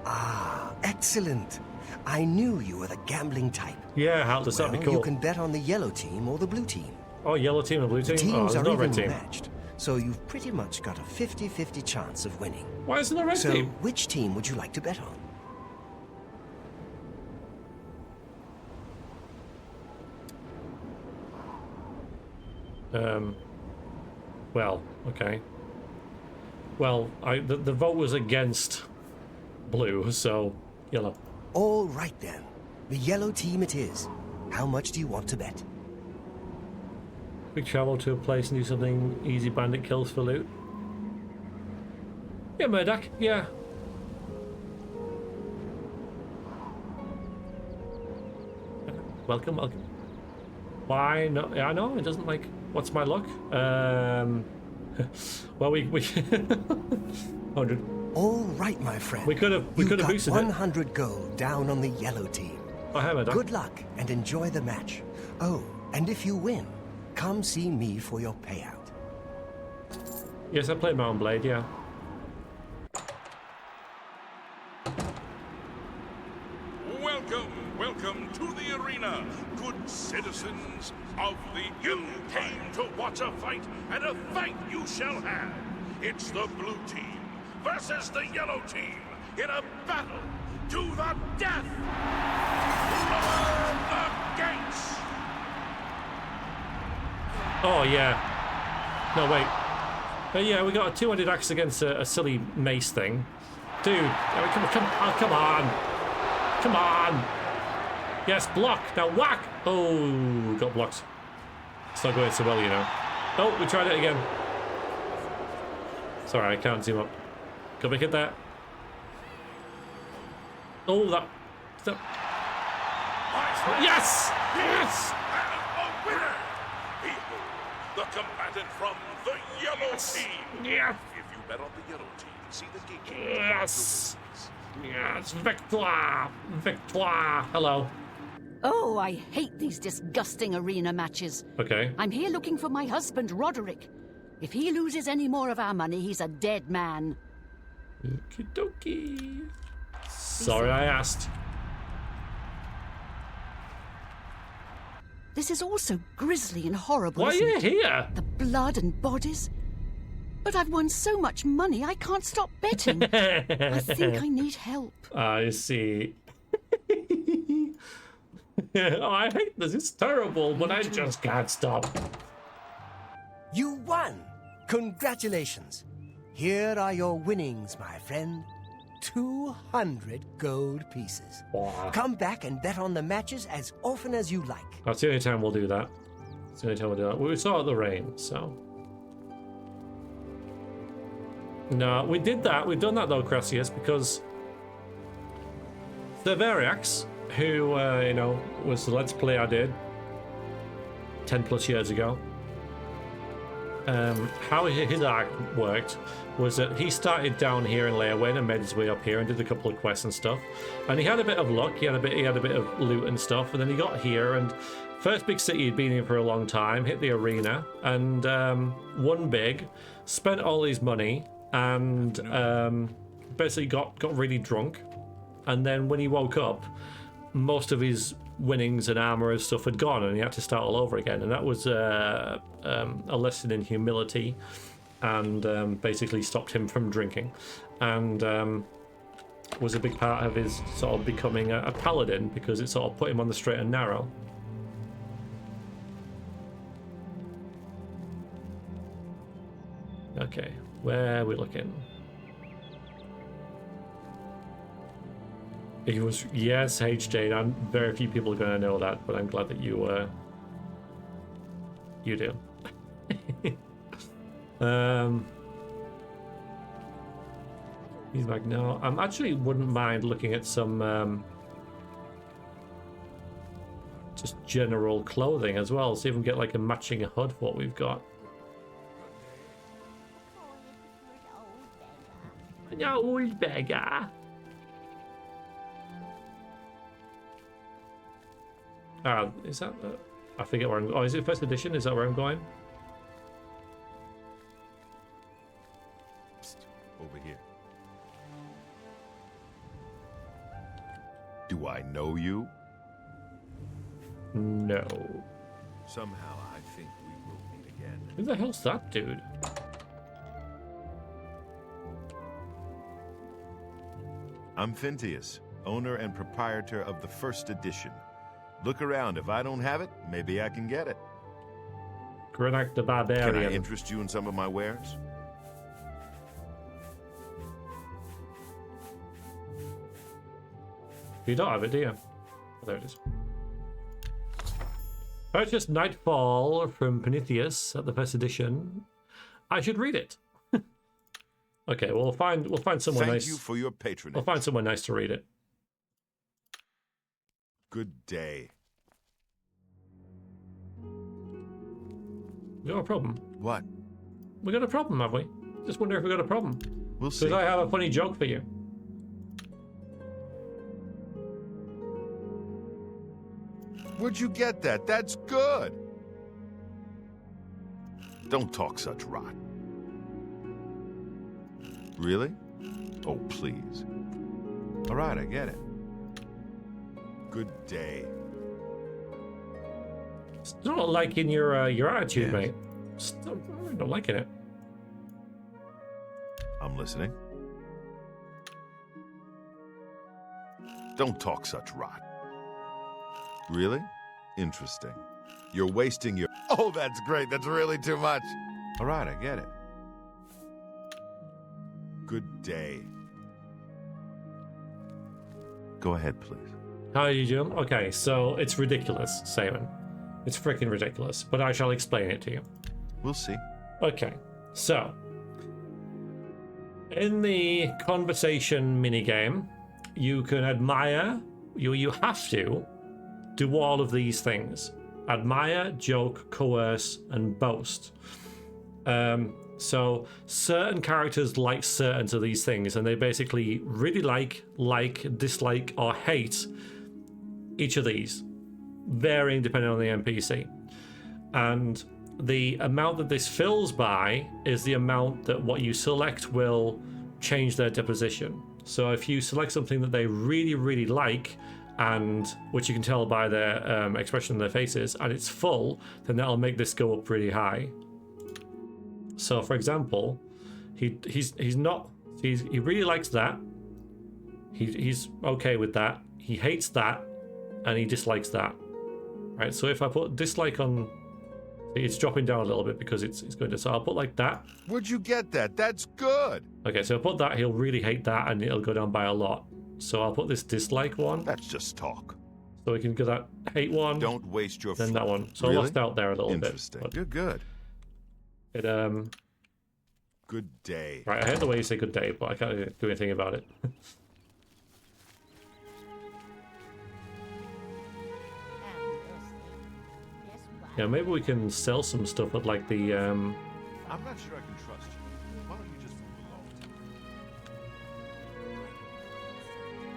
I: Ah, excellent. I knew you were the gambling type.
A: Yeah, that'd be cool.
I: You can bet on the yellow team or the blue team.
A: Oh, yellow team and blue team?
I: The teams are
A: red
I: even
A: team.
I: matched, so you've pretty much got a 50-50 chance of winning.
A: Why isn't there a red team?
I: So, which team would you like to bet on?
A: Well, okay. Well, the vote was against blue, so yellow.
I: All right then. The yellow team it is. How much do you want to bet?
A: We travel to a place and do something easy bandit kills for loot. Yeah, Murdoch, yeah. Welcome. Why not? Yeah, I know, it doesn't like... What's my luck? Well, we 100.
I: All right, my friend.
A: We could have boosted
I: 100 gold down on the yellow team.
A: I have it.
I: Good luck and enjoy the match. Oh, and if you win, come see me for your payout.
A: Yes, I played my own blade, yeah.
N: Welcome to the arena, good citizens of the You came to watch a fight, and a fight you shall have. It's the blue team versus the yellow team in a battle to the death. Lower the gates.
A: Oh, yeah. No, wait. Yeah, we got a two-handed axe against a silly mace thing. Dude, I mean, come on. Come on. Yes, block. Now whack. Oh, got blocked. It's not going so well, you know. Oh, we tried it again. Sorry, I can't zoom up. Can we hit that? Oh, that. Yes! Yes!
N: And a winner! Behold, the combatant from the yellow team.
A: Yes!
N: If you bet on the yellow team, see the gatekeeper.
A: Yes! Yes, victoire! Victoire! Hello.
C: Oh, I hate these disgusting arena matches.
A: Okay.
C: I'm here looking for my husband, Roderick. If he loses any more of our money, he's a dead man.
A: Okie dokie. Sorry I asked.
C: This is all so grisly and horrible.
A: Why are you here?
C: The blood and bodies. But I've won so much money, I can't stop betting. I think I need help.
A: I see. Oh, I hate this. It's terrible, but I just can't stop.
I: You won! Congratulations. Here are your winnings, my friend. 200 gold pieces.
A: Wow.
I: Come back and bet on the matches as often as you like.
A: That's the only time we'll do that. That's the only time we'll do that. We saw the rain, so. No, we did that. We've done that though, Cressius, because Sir Veriax, who, you know, was the Let's Play I did 10 plus years ago, how his arc worked was that he started down here in Leyawen and made his way up here and did a couple of quests and stuff, and he had a bit of luck. He had a bit of loot and stuff, and then he got here, and first big city he'd been in for a long time, hit the arena and won big, spent all his money, and basically got really drunk, and then when he woke up, most of his winnings and armor and stuff had gone, and he had to start all over again. And that was a lesson in humility, and basically stopped him from drinking, and was a big part of his sort of becoming a paladin, because it sort of put him on the straight and narrow. Okay, where are we looking? It was, yes, HJ. I'm very few people are going to know that, but I'm glad that you do. He's like, no, I'm actually wouldn't mind looking at some just general clothing as well. See if we can get like a matching hood for what we've got. An old beggar. Is that? I forget where I'm. Oh, is it first edition? Is that where I'm going?
J: Psst, over here. Do I know you?
A: No.
J: Somehow I think we will meet again.
A: Who the hell's that dude?
J: I'm Phintius, owner and proprietor of the first edition. Look around. If I don't have it, maybe I can get it.
A: Grenak the Barbarian.
J: Can I interest you in some of my wares?
A: You don't have it, do you? Oh, there it is. Purchased Nightfall from Phintius at the first edition. I should read it. Okay, we'll find someone nice.
J: Thank you for your patronage.
A: We'll find someone nice to read it.
J: Good day.
A: We got a problem.
J: What?
A: We got a problem, have we? Just wonder if we got a problem.
J: We'll see.
A: Because I have a funny joke for you.
J: Where'd you get that? That's good. Don't talk such rot. Really? Oh, please. All right, I get it. Good day.
A: Still not liking your attitude, yes. Mate. Still not liking it.
J: I'm listening. Don't talk such rot. Really? Interesting. You're wasting your... Oh, that's great. That's really too much. All right, I get it. Good day. Go ahead, please.
A: How are you doing? Okay, so it's ridiculous, Simon. It's freaking ridiculous, but I shall explain it to you.
J: We'll see.
A: Okay, so in the conversation minigame, you can admire, you have to do all of these things. Admire, joke, coerce, and boast. So certain characters like certain of these things, and they basically really like, dislike, or hate each of these, varying depending on the NPC. And the amount that this fills by is the amount that what you select will change their deposition. So if you select something that they really, really like, and which you can tell by their expression on their faces, and it's full, then that'll make this go up really high. So for example, he really likes that. He's okay with that. He hates that, and he dislikes that. Right. So if I put dislike on It's dropping down a little bit because it's going to. So I'll put like that.
J: Where'd you get that? That's good.
A: Okay, so I'll put that. He'll really hate that, and it'll go down by a lot. So I'll put this dislike one.
J: That's just talk.
A: So we can get that hate one.
J: Don't waste your.
A: Then that one. So
J: really?
A: I lost out there a little
J: Interesting.
A: bit.
J: You're good.
A: It
J: Good day.
A: Right, I hate the way you say good day, but I can't do anything about it. Yeah, maybe we can sell some stuff at like the
J: I'm not sure I can trust you. Why don't you just move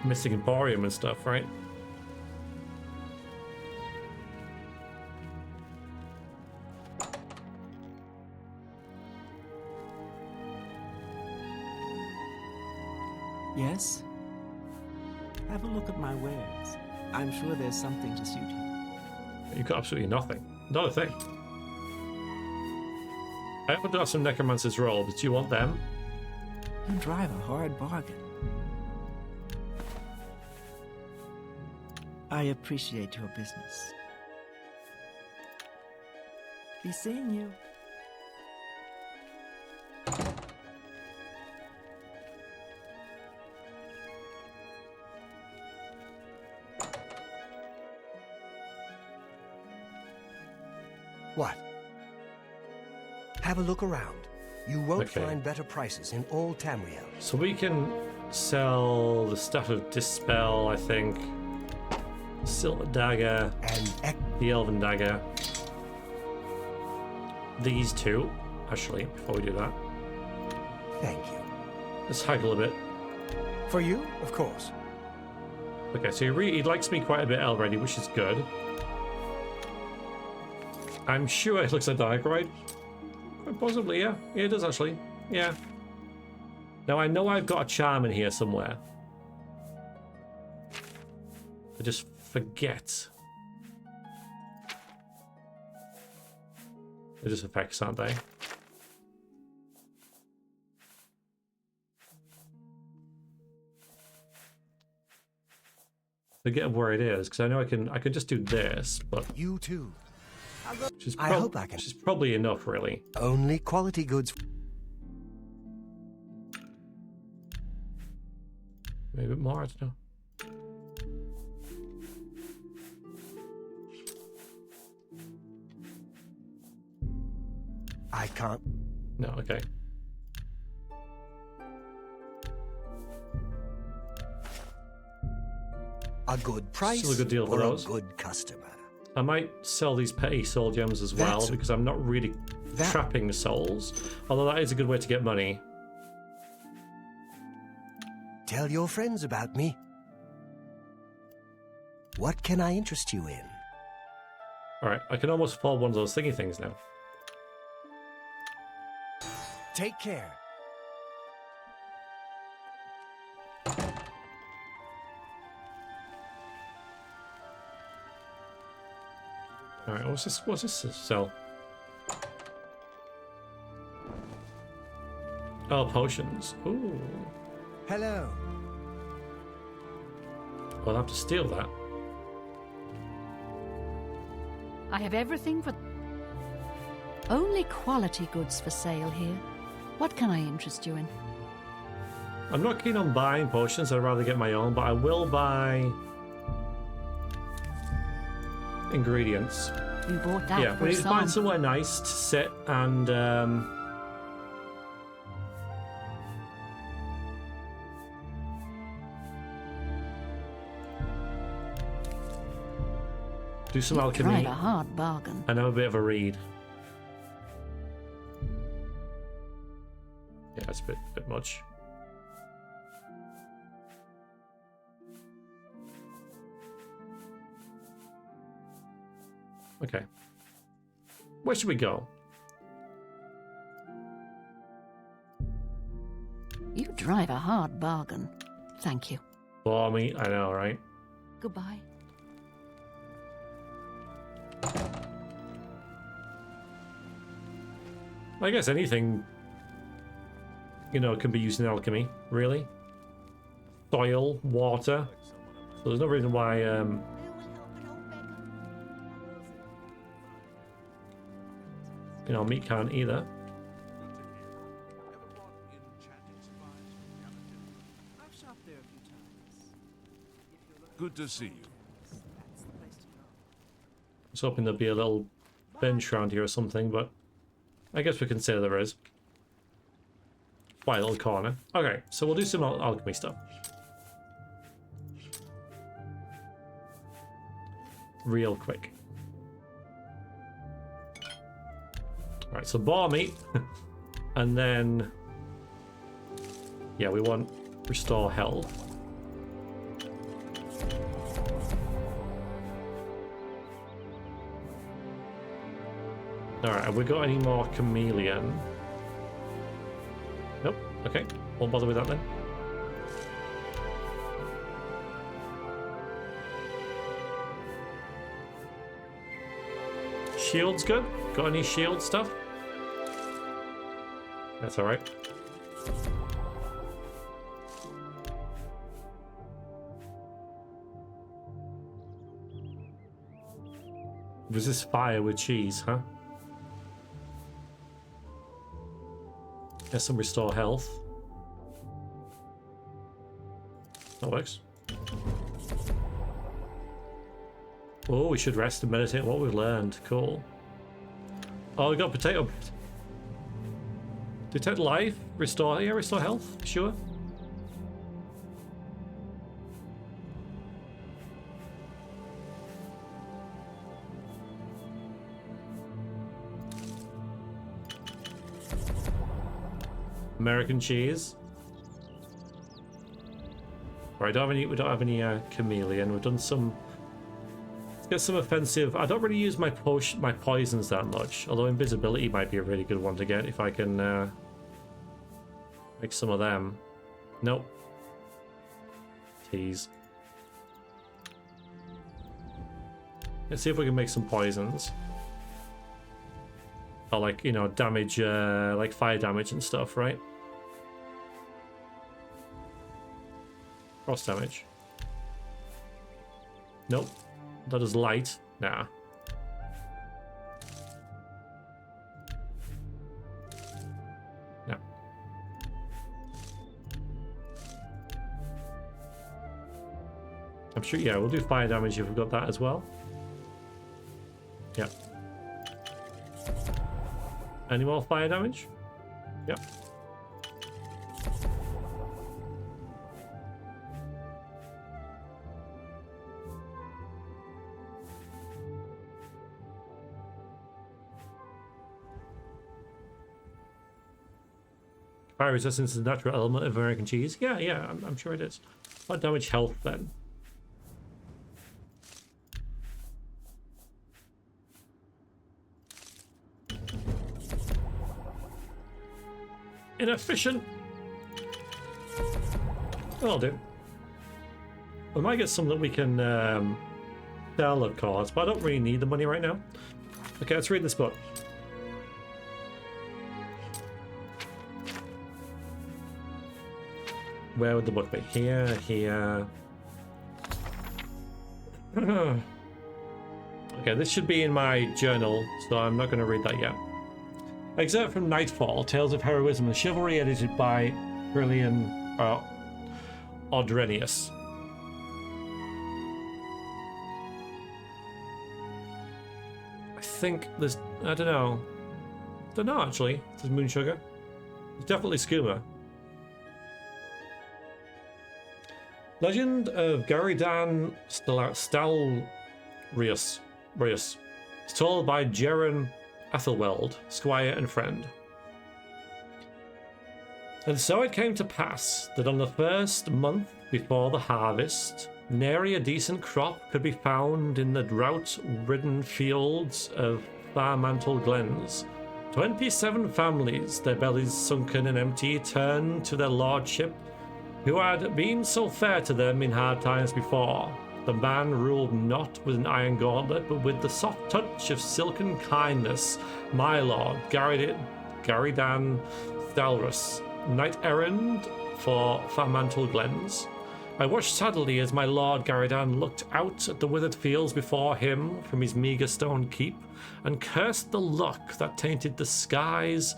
J: along?
A: Mystic Emporium and stuff, right?
O: Yes? Have a look at my wares. I'm sure there's something to suit you.
A: You've got absolutely nothing. Not a thing. I happen to have some Necromancer's robes. Do you want them?
O: You drive a hard bargain. I appreciate your business. Be seeing you.
I: What? Have a look around. You won't
A: Okay.
I: find better prices in all Tamriel.
A: So we can sell the stuff of Dispel, I think. Silver Dagger.
I: And
A: the Elven Dagger. These two, actually, before we do that.
I: Thank you.
A: Let's haggle a bit.
I: For you, of course.
A: Okay, so he likes me quite a bit already, which is good. I'm sure it looks like Dark, right? Quite possibly, yeah. Yeah, it does actually. Yeah. Now I know I've got a charm in here somewhere. I just forget. They're just effects, aren't they? Forget where it is, because I know I can just do this, but
I: you too.
A: I hope I can. Which is probably enough, really.
I: Only quality goods.
A: Maybe a bit more, I don't know.
I: I can't.
A: No, okay.
I: A good price
A: Still a good deal for
I: for
A: those.
I: a good customer.
A: I might sell these petty soul gems as well,
I: That's-
A: because I'm not really trapping souls. Although that is a good way to get money.
I: Tell your friends about me. What can I interest you in?
A: Alright, I can almost afford one of those thingy things now.
I: Take care.
A: Alright, what's this? What's this sell? Oh, potions. Ooh.
I: Hello.
A: I'll have to steal that.
C: I have everything for... Only quality goods for sale here. What can I interest you in?
A: I'm not keen on buying potions, I'd rather get my own, but I will buy ingredients.
C: You bought that
A: Yeah,
C: for
A: we
C: a
A: need to find
C: song.
A: somewhere nice to sit and do some alchemy
C: Tried a hard bargain.
A: and have a bit of a read. Yeah, that's a bit much. Okay. Where should we go?
C: You drive a hard bargain. Thank you.
A: For me, I know, right?
C: Goodbye.
A: I guess anything, you know, can be used in alchemy, really. Soil, water. So there's no reason why, You know, meat can't either.
O: I've shopped there a few times.
D: Good to see you.
O: That's the place to go.
A: I was hoping there'd be a little bench around here or something, but I guess we can say there is. Quiet little corner. Okay, so we'll do some alchemy stuff. Real quick. Alright, so boar meat. And then... yeah, we want restore health. Alright, have we got any more chameleon? Nope. Okay, won't bother with that then. Shield's good. Got any shield stuff? That's alright. Resist fire with cheese, huh? Get some restore health. That works. Oh, we should rest and meditate on what we've learned. Cool. Oh, we got potato bread. Detect life. Restore. Yeah, restore health. Sure. American cheese. Right, we don't have any chameleon. We've done some. Let's get some offensive. I don't really use my poisons that much, although invisibility might be a really good one to get if I can make some of them. Nope. Tease. Let's see if we can make some poisons. Or like, you know, damage, like fire damage and stuff, right? Frost damage. Nope. That is light. Nah. No. I'm sure, yeah, we'll do fire damage if we've got that as well. Yeah. Any more fire damage? Yep. Fire resistance is a natural element of American cheese. Yeah, yeah, I'm sure it is. What damage health then? Inefficient. That'll do. We might get some that we can sell, of course, but I don't really need the money right now. Okay, let's read this book. Where would the book be? Here, here. Okay, this should be in my journal, so I'm not going to read that yet. Excerpt from Nightfall, Tales of Heroism and Chivalry, edited by Brilliant Odrenius. I think there's, I don't know actually. There's moon sugar. There's definitely skooma. Legend of Garridan Stalrius. It's told by Geron Athelweld, squire and friend. And so it came to pass that on the first month before the harvest, nary a decent crop could be found in the drought-ridden fields of far-mantled glens. 27 families, their bellies sunken and empty, turned to their lordship, who had been so fair to them in hard times before. The man ruled not with an iron gauntlet, but with the soft touch of silken kindness. My lord, Garridan Stalrus, knight errand for Farmantle Glens, I watched sadly as my lord Garridan looked out at the withered fields before him from his meagre stone keep, and cursed the luck that tainted the skies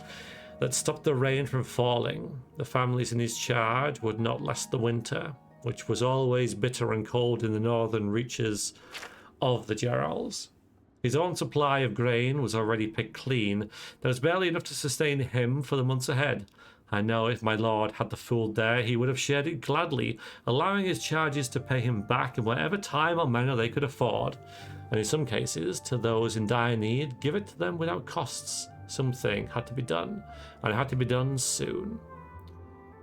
A: that stopped the rain from falling. The families in his charge would not last the winter, which was always bitter and cold in the northern reaches of the Gerals. His own supply of grain was already picked clean. There was barely enough to sustain him for the months ahead. I know if my lord had the food there, he would have shared it gladly, allowing his charges to pay him back in whatever time or manner they could afford, and in some cases, to those in dire need, give it to them without costs. Something had to be done, and it had to be done soon.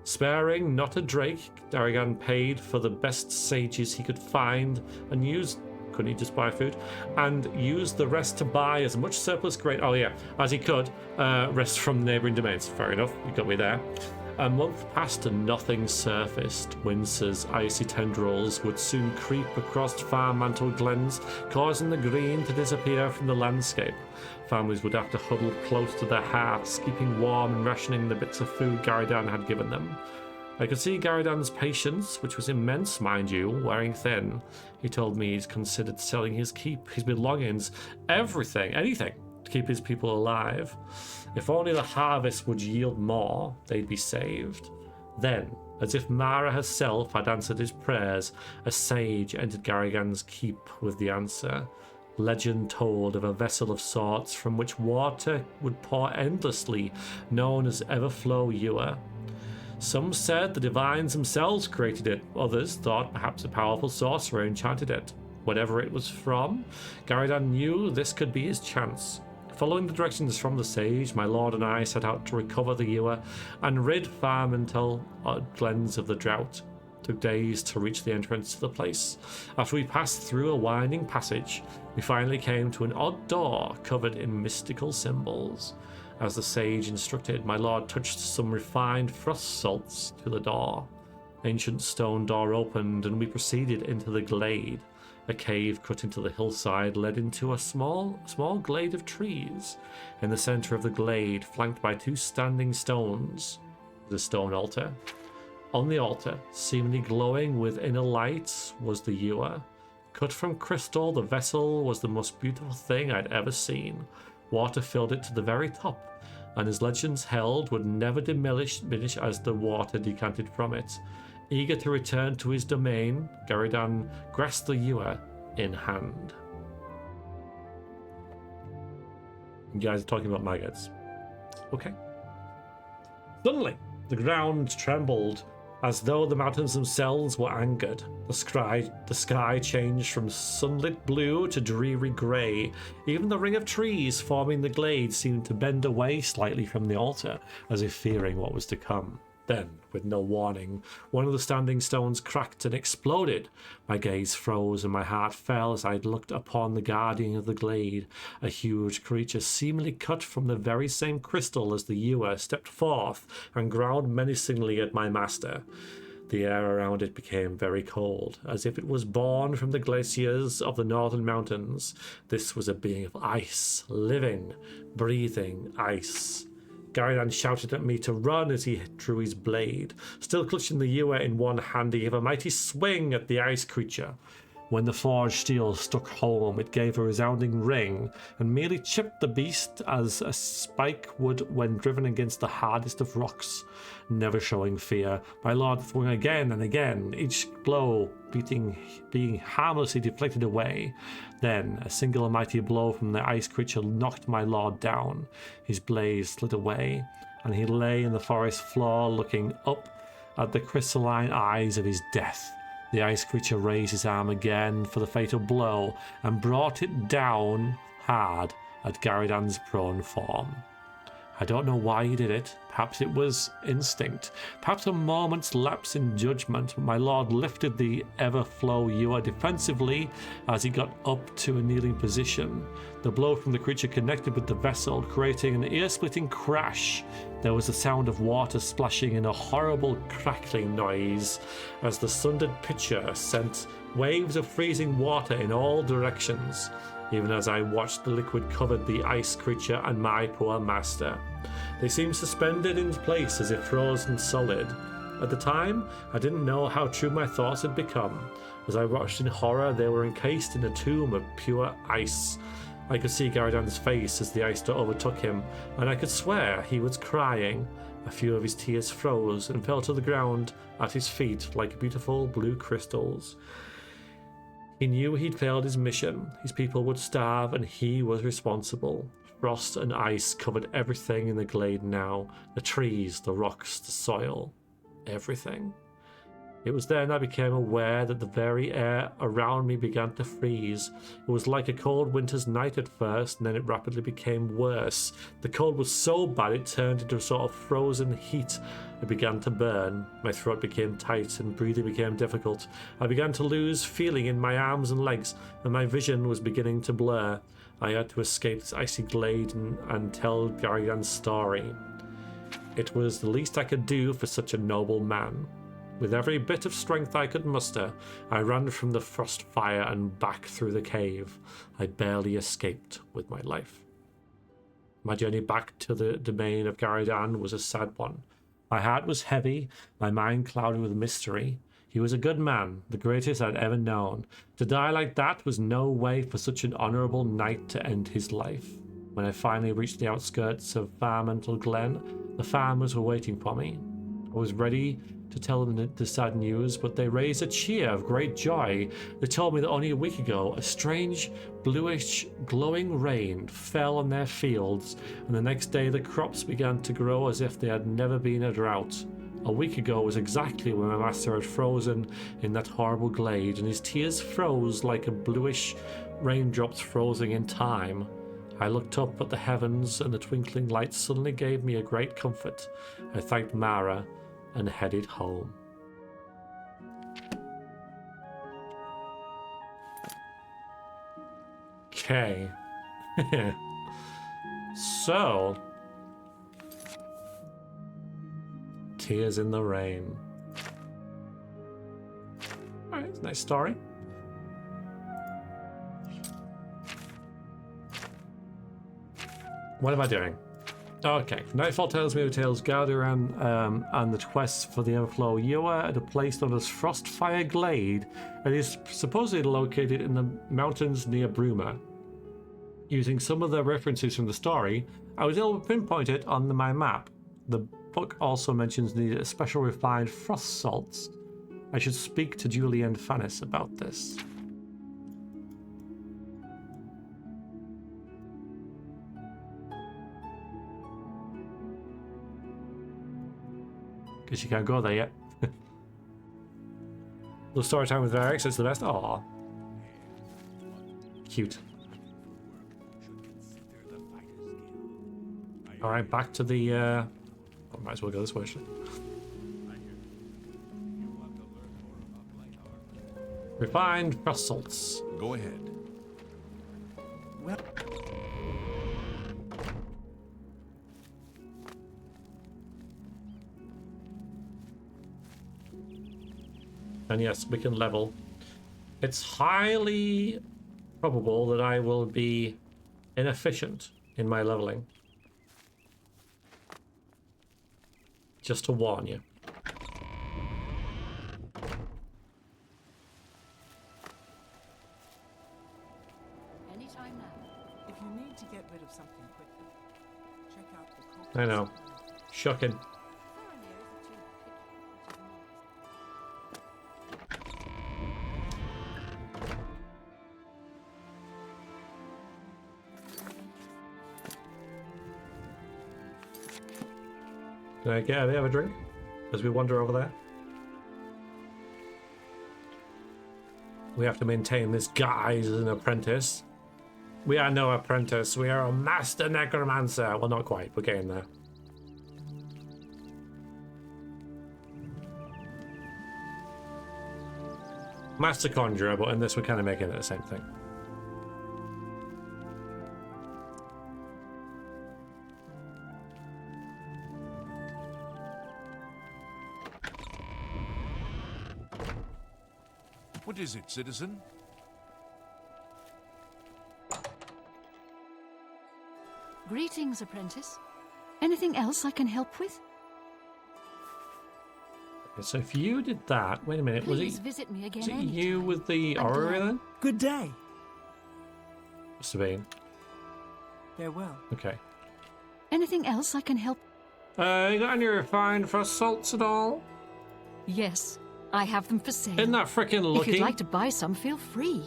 A: Sparing not a drake, Garridan paid for the best sages he could find and used. Couldn't he just buy food? And used the rest to buy as much surplus grain, as he could, rest from neighbouring domains. Fair enough, you got me there. A month passed and nothing surfaced. Winter's icy tendrils would soon creep across farm-mantled glens, causing the green to disappear from the landscape. Families would have to huddle close to their hearths, keeping warm and rationing the bits of food Garridan had given them. I could see Garridan's patience, which was immense, mind you, wearing thin. He told me he's considered selling his keep, his belongings, everything, anything, to keep his people alive. If only the harvest would yield more, they'd be saved. Then, as if Mara herself had answered his prayers, a sage entered Garridan's keep with the answer. Legend told of a vessel of sorts from which water would pour endlessly, known as Everflow Ewer. Some said the divines themselves created it, others thought perhaps a powerful sorcerer enchanted it. Whatever it was from, Garridan knew this could be his chance. Following the directions from the sage, my lord and I set out to recover the ewer and rid Farmantle glens of the drought. It took days to reach the entrance to the place. After we passed through a winding passage, we finally came to an odd door covered in mystical symbols. As the sage instructed, my lord touched some refined frost salts to the door. Ancient stone door opened and we proceeded into the glade. A cave cut into the hillside led into a small glade of trees. In the center of the glade, flanked by two standing stones, the stone altar. On the altar, seemingly glowing with inner lights, was the ewer. Cut from crystal, the vessel was the most beautiful thing I'd ever seen. Water filled it to the very top, and as legends held, would never diminish as the water decanted from it. Eager to return to his domain, Garridan grasped the ewer in hand. You guys are talking about maggots. Okay. Suddenly, the ground trembled as though the mountains themselves were angered. The sky changed from sunlit blue to dreary grey. Even the ring of trees forming the glade seemed to bend away slightly from the altar, as if fearing what was to come. Then, with no warning, one of the standing stones cracked and exploded. My gaze froze and my heart fell as I looked upon the guardian of the glade. A huge creature seemingly cut from the very same crystal as the ewer stepped forth and growled menacingly at my master. The air around it became very cold, as if it was born from the glaciers of the northern mountains. This was a being of ice, living, breathing ice. Garridan shouted at me to run as he drew his blade. Still clutching the ewer in one hand, he gave a mighty swing at the ice creature. When the forged steel struck home, it gave a resounding ring and merely chipped the beast as a spike would when driven against the hardest of rocks. Never showing fear, my lord swung again and again, each blow being harmlessly deflected away. Then a single mighty blow from the ice creature knocked my lord down. His blade slid away, and he lay in the forest floor looking up at the crystalline eyes of his death. The ice creature raised his arm again for the fatal blow and brought it down hard at Garridan's prone form. I don't know why he did it. Perhaps it was instinct. Perhaps a moment's lapse in judgment. But my lord lifted the Everflow ewer defensively as he got up to a kneeling position. The blow from the creature connected with the vessel, creating an ear-splitting crash. There was the sound of water splashing and a horrible crackling noise as the sundered pitcher sent waves of freezing water in all directions. Even as I watched, the liquid covered the ice creature and my poor master. They seemed suspended in place as if frozen solid. At the time, I didn't know how true my thoughts had become. As I watched in horror, they were encased in a tomb of pure ice. I could see Garridan's face as the ice door overtook him, and I could swear he was crying. A few of his tears froze and fell to the ground at his feet like beautiful blue crystals. He knew he'd failed his mission. His people would starve, and he was responsible. Frost and ice covered everything in the glade now. The trees, the rocks, the soil. Everything. It was then I became aware that the very air around me began to freeze. It was like a cold winter's night at first, and then it rapidly became worse. The cold was so bad it turned into a sort of frozen heat. It began to burn. My throat became tight and breathing became difficult. I began to lose feeling in my arms and legs, and my vision was beginning to blur. I had to escape this icy glade and tell Garridan's story. It was the least I could do for such a noble man. With every bit of strength I could muster, I ran from the frost fire and back through the cave. I barely escaped with my life. My journey back to the domain of Garridan was a sad one. My heart was heavy, my mind clouded with mystery. He was a good man, the greatest I'd ever known. To die like that was no way for such an honourable knight to end his life. When I finally reached the outskirts of Farmental Glen, the farmers were waiting for me. I was ready to tell them the sad news, but they raised a cheer of great joy. They told me that only a week ago, a strange, bluish, glowing rain fell on their fields, and the next day the crops began to grow as if there had never been a drought. A week ago was exactly when my master had frozen in that horrible glade, and his tears froze like a bluish raindrops frozen in time. I looked up at the heavens, and the twinkling lights suddenly gave me a great comfort. I thanked Mara and headed home. Okay. So, tears in the rain. Alright, it's a nice story. What am I doing? Okay, Nightfall Tales, Mirror Tales, Garridan, and the quest for the Overflow. You are at a place known as Frostfire Glade. It is supposedly located in the mountains near Bruma. Using some of the references from the story, I was able to pinpoint it on my map. The book also mentions the special refined frost salts. I should speak to Julie and Fannis about this. Because you can't go there yet. The story time with Veriax is the best. Aww. Cute. Alright, back to the... I might as well go this way. Refined frost salts.
D: Go ahead.
H: Well...
A: And yes, we can level. It's highly probable that I will be inefficient in my leveling. Just to warn you.
C: Anytime now.
H: If you need to get rid of something quickly, check out the...
A: I know. Shocking. Can I get a bit of a drink as we wander over there? We have to maintain this guise as an apprentice. We are no apprentice, we are a master necromancer. Well, not quite, we're getting there. Master conjurer, but in this we're kind of making it the same thing.
D: What is it, citizen?
C: Greetings, apprentice. Anything else I can help with?
A: So if you did that, wait a minute,
C: Please visit me again
A: was it
C: anytime.
A: you with the
C: I'm
A: aura
C: glad-
A: then?
H: Good day.
A: Must have been.
H: Farewell.
A: Okay.
C: Anything else I can help?
A: You got any refined frost salts at all?
C: Yes, I have them for sale.
A: Isn't that freaking
C: If
A: lucky?
C: you'd like to buy some, feel free.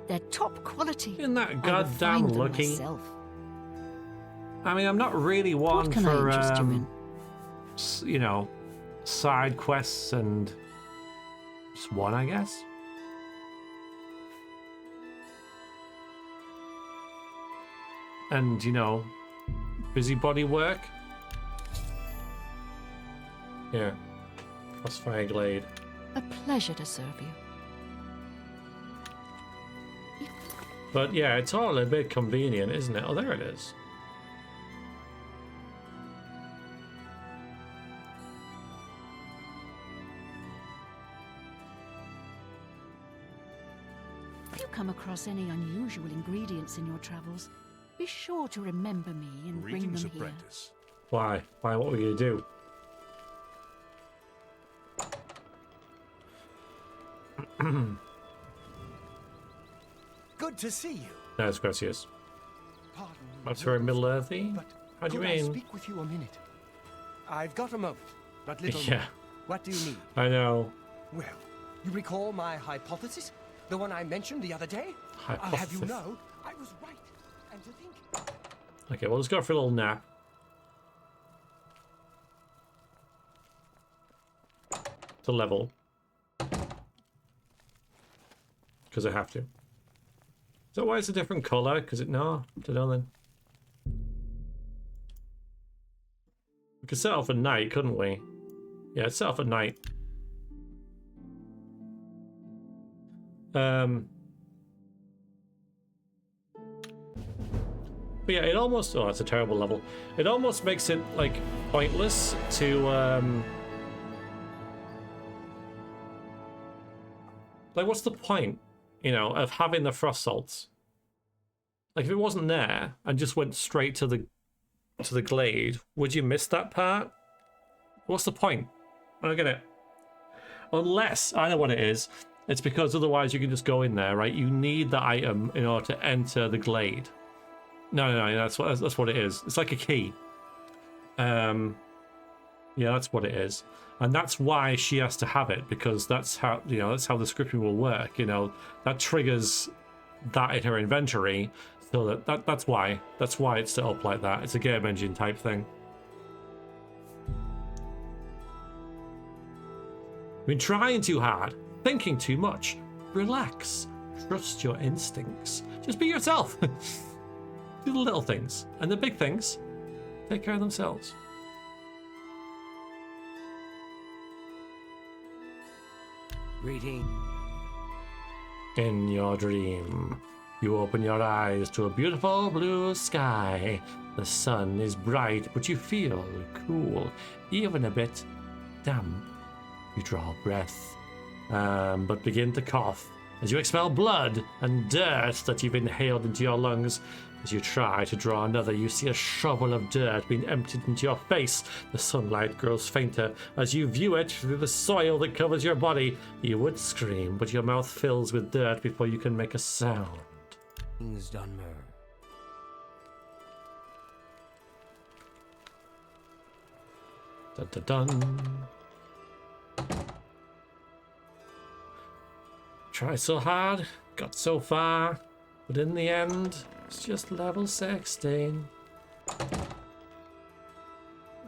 C: They're top quality.
A: Isn't that
C: I will
A: goddamn
C: find them
A: lucky?
C: myself.
A: I mean, I'm not really one
C: What can
A: for,
C: I interest you in?
A: you know, side quests and just one, I guess. And, you know, busybody work. Here, Frostfire Glade.
C: A pleasure to serve you.
A: But yeah, it's all a bit convenient, isn't it? Oh, there it is.
C: If you come across any unusual ingredients in your travels, be sure to remember me and bring
D: Greetings,
C: them here.
D: apprentice.
A: Why? Why? What were you gonna do?
I: Good to see you.
A: No, it's gracious.
I: Pardon me.
A: That's very Middle Earthy.
I: But
A: How do you
I: could I
A: mean?
I: speak with you a minute? I've got a moment, but little
A: Yeah.
I: more. What do you need?
A: I know.
I: Well, you recall my hypothesis? The one I mentioned the other day? I'll have you
A: Hypothesis.
I: know, I was right. And to think...
A: Okay, well, let's go for a little nap. To level. Because I have to. Is that why it's a different colour? Because it... No, I don't know then. We could set off at night, couldn't we? Yeah, let's set off at night. But yeah, it almost... Oh, it's a terrible level. It almost makes it, like, pointless to, like, what's the point, you know, of having the frost salts? Like, if it wasn't there and just went straight to the glade, would you miss that part? What's the point? I don't get it. Unless, I know what it is. It's because otherwise you can just go in there, right? You need the item in order to enter the glade. No, that's what it is. It's like a key. Yeah, that's what it is. And that's why she has to have it, because that's how, you know, that's how the scripting will work, you know. That triggers that in her inventory, so that's why it's set up like that. It's a game engine type thing. You've been trying too hard, thinking too much. Relax. Trust your instincts. Just be yourself. Do the little things, and the big things take care of themselves.
I: Greeting.
A: In your dream, you open your eyes to a beautiful blue sky. The sun is bright, but you feel cool, even a bit damp. You draw a breath, but begin to cough as you expel blood and dirt that you've inhaled into your lungs. As you try to draw another, you see a shovel of dirt being emptied into your face. The sunlight grows fainter as you view it through the soil that covers your body. You would scream, but your mouth fills with dirt before you can make a sound.
K: Things done, Mer.
A: Dun dun dun. Tried so hard, got so far, but in the end, it's just level 16. What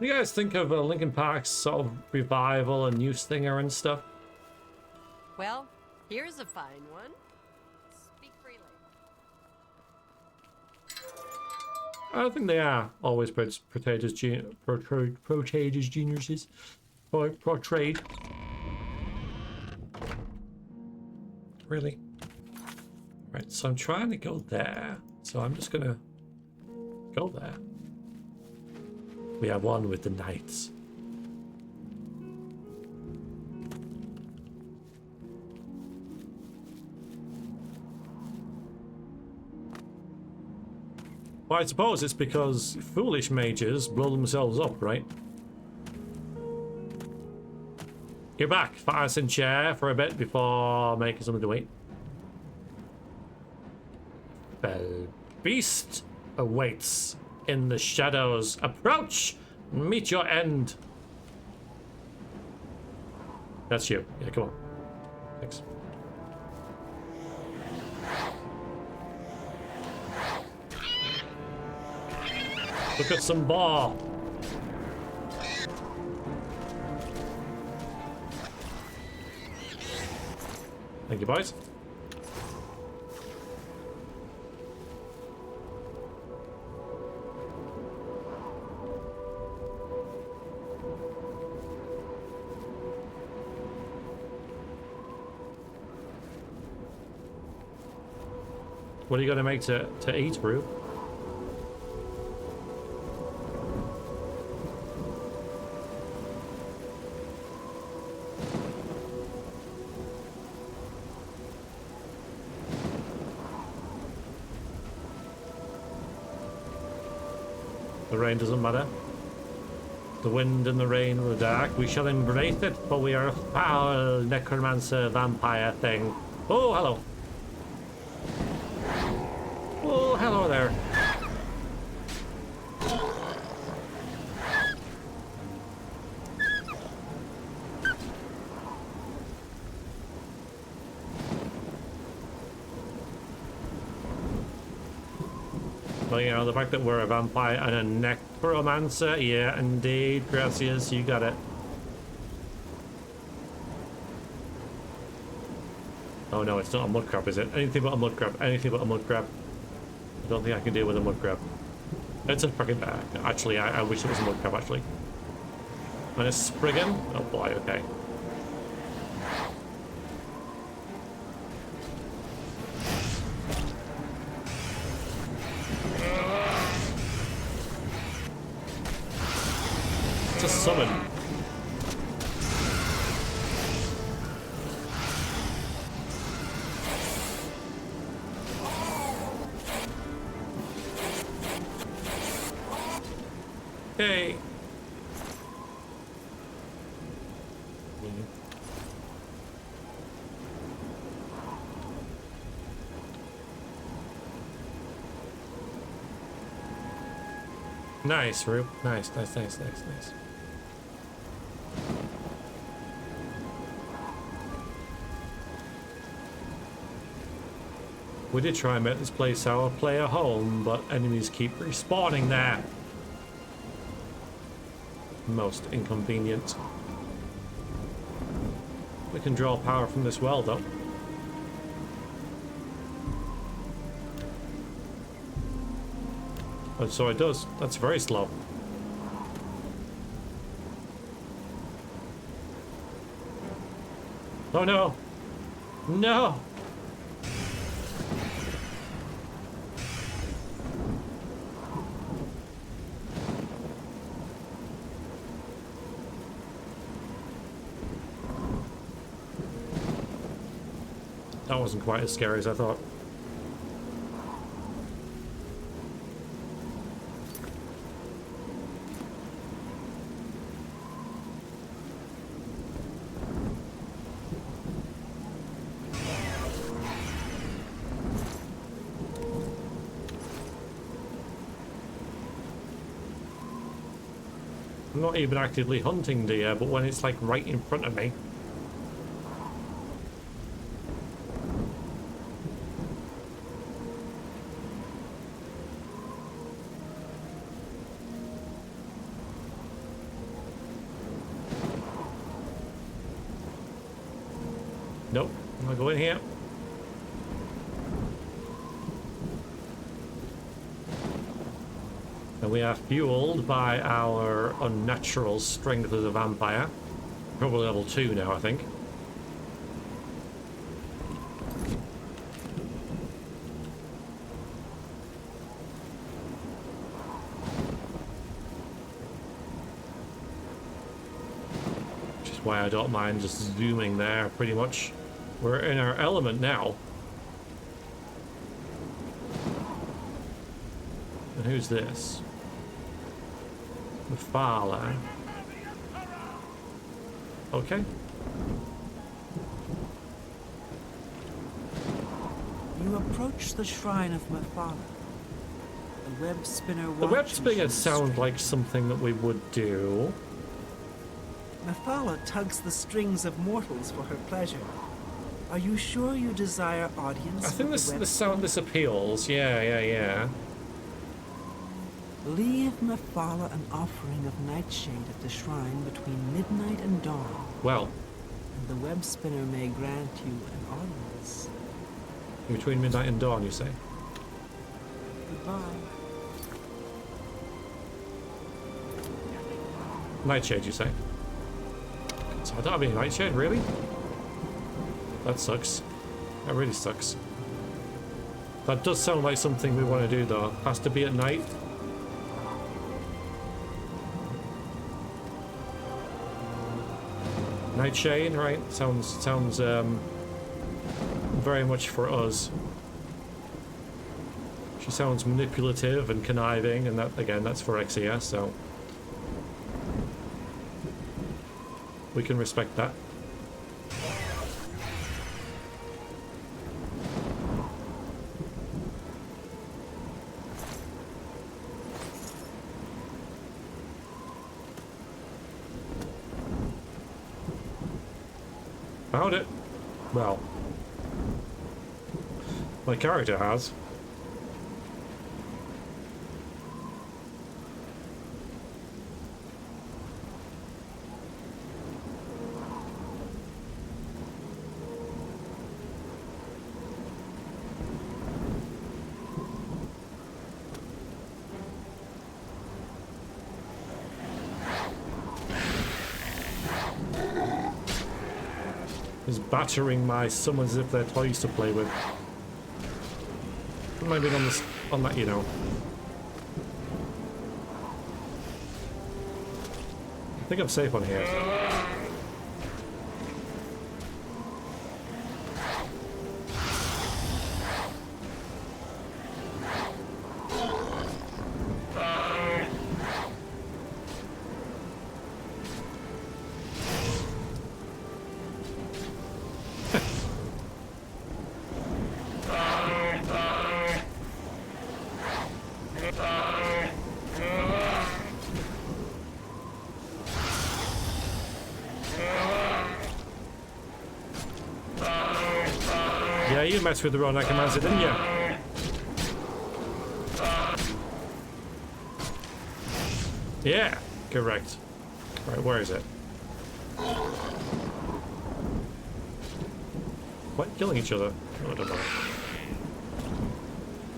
A: do you guys think of Linkin Park's sort of revival and new stinger and stuff?
B: Well, here's a fine one. Speak freely.
A: I think they are always portrayed as geniuses. Portrayed. Really? Right, so I'm trying to go there. So I'm just gonna go there. We have one with the knights. Well, I suppose it's because foolish mages blow themselves up, right? You're back. Fire in chair for a bit before making something to eat. The beast awaits in the shadows. Approach! Meet your end. That's you. Yeah, come on. Thanks. Look at some ball. Thank you, boys. What are you going to make to eat, Brew? The rain doesn't matter. The wind and the rain or the dark, we shall embrace it, for we are a foul necromancer vampire thing. Oh, hello. Oh, hello there. Well, you know, the fact that we're a vampire and a necromancer, yeah, indeed, gracias, you got it. Oh no, it's not a mud crab, is it? Anything but a mud crab, anything but a mud crab. I don't think I can deal with a mud crab. It's a freaking actually, I wish it was a mud crab, actually. And a Spriggan? Oh boy, okay. It's a summon. Hey. Nice, Rube. Nice. We did try and make this place our player home, but enemies keep respawning there. Most inconvenient. We can draw power from this well, though. And so it does. That's very slow. Oh no! No! That wasn't quite as scary as I thought. I'm not even actively hunting deer, but when it's like right in front of me. Nope, I'm gonna go in here. And we are fueled by our unnatural strength as a vampire. Probably level 2 now, I think. Which is why I don't mind just zooming there, pretty much. We're in our element now. And who's this? The Fowler. Okay.
O: You approach the shrine of Mephala. The web spinner
A: The web
O: watches
A: spinner
O: you
A: sounds like something that we would do.
O: Mephala tugs the strings of mortals for her pleasure. Are you sure you desire audience?
A: I think
O: with the web
A: this appeals. Yeah.
O: Leave Mephala an offering of nightshade at the shrine between midnight and dawn.
A: Well,
O: And the web spinner may grant you an audience.
A: between midnight and dawn, you say?
O: Goodbye.
A: Nightshade, you say? So I don't have any nightshade, really? That sucks. That really sucks. That does sound like something we want to do, though. Has to be at night. Nightshade, right? Sounds very much for us. She sounds manipulative and conniving, and that again, that's for Vrexia, so we can respect that. Found it. Well, my character has. Is battering my summons as if they're toys to play with. Maybe on that, you know. I think I'm safe on here. Yeah, you messed with the wrong Necromancer, didn't you? Yeah, correct. Right, where is it? What? Killing each other? Oh, I don't know.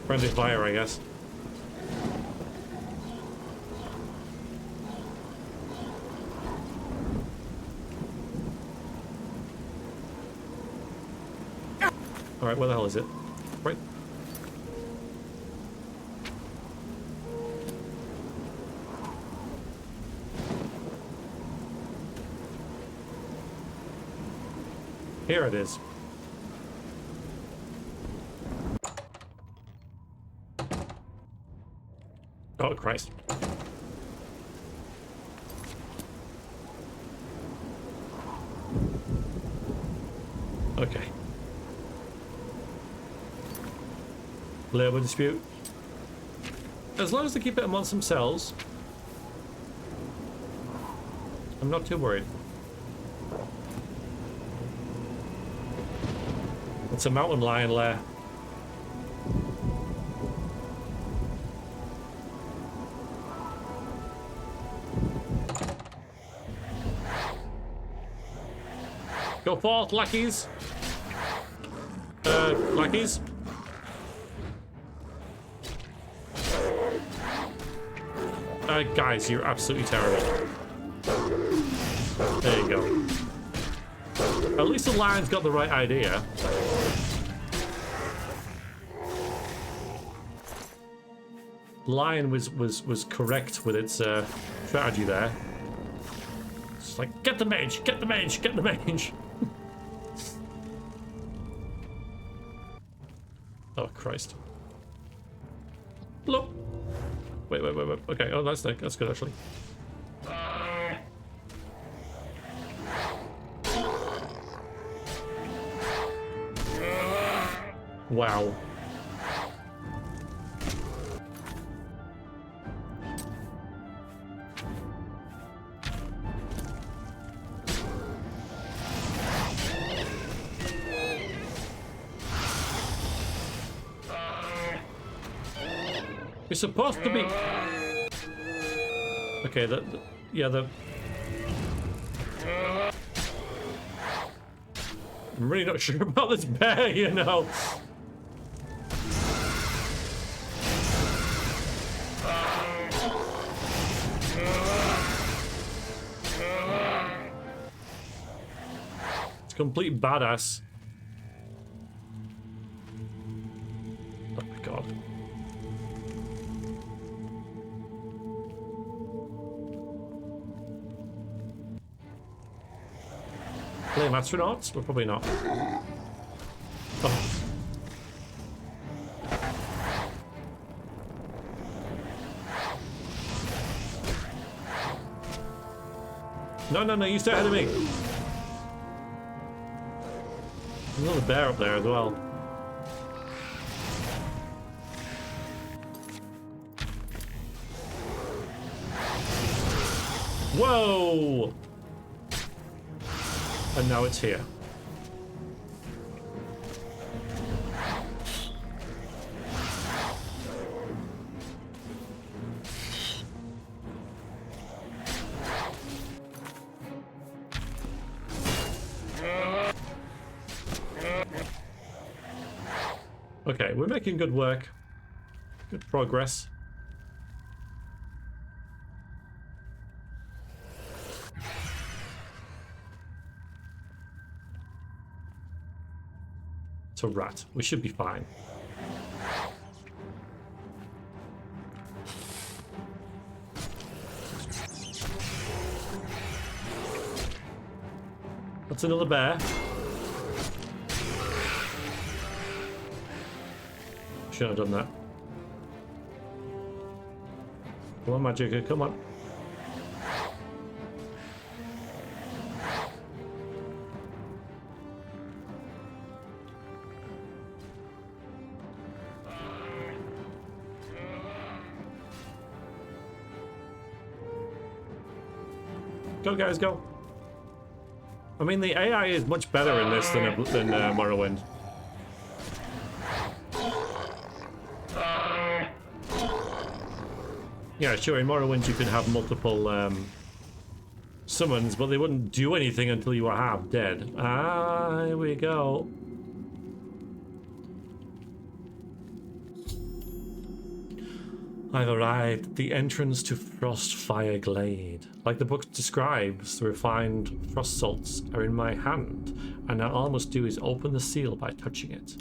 A: Friendly fire, I guess. Alright, where the hell is it? Right. Here it is. Oh, Christ. Okay. Labor dispute. As long as they keep it amongst themselves, I'm not too worried. It's a mountain lion lair. Go forth, lackeys. Lackeys. Guys, you're absolutely terrible. There you go. At least the lion's got the right idea. Lion was correct with its strategy there. It's like, get the mage, get the mage, get the mage. Oh, Christ. Look. Wait. Okay, oh, that's good, actually. Wow. It's supposed to be... Okay, yeah, I'm really not sure about this bear, you know. It's complete badass. Oh my god. Flame astronauts? Well, probably not. Oh. No, you stay ahead of me. There's another bear up there as well. Whoa! And now it's here. Okay, we're making good work. Good progress. It's a rat. We should be fine. That's another bear. Shouldn't have done that. Come on, Magica, come on. Go, guys, go. I mean, the AI is much better in this than Morrowind. Yeah, sure, in Morrowind you could have multiple summons, but they wouldn't do anything until you were half dead. Ah, here we go. I've arrived at the entrance to Frostfire Glade. Like the book describes, the refined frost salts are in my hand, and now all I must do is open the seal by touching it.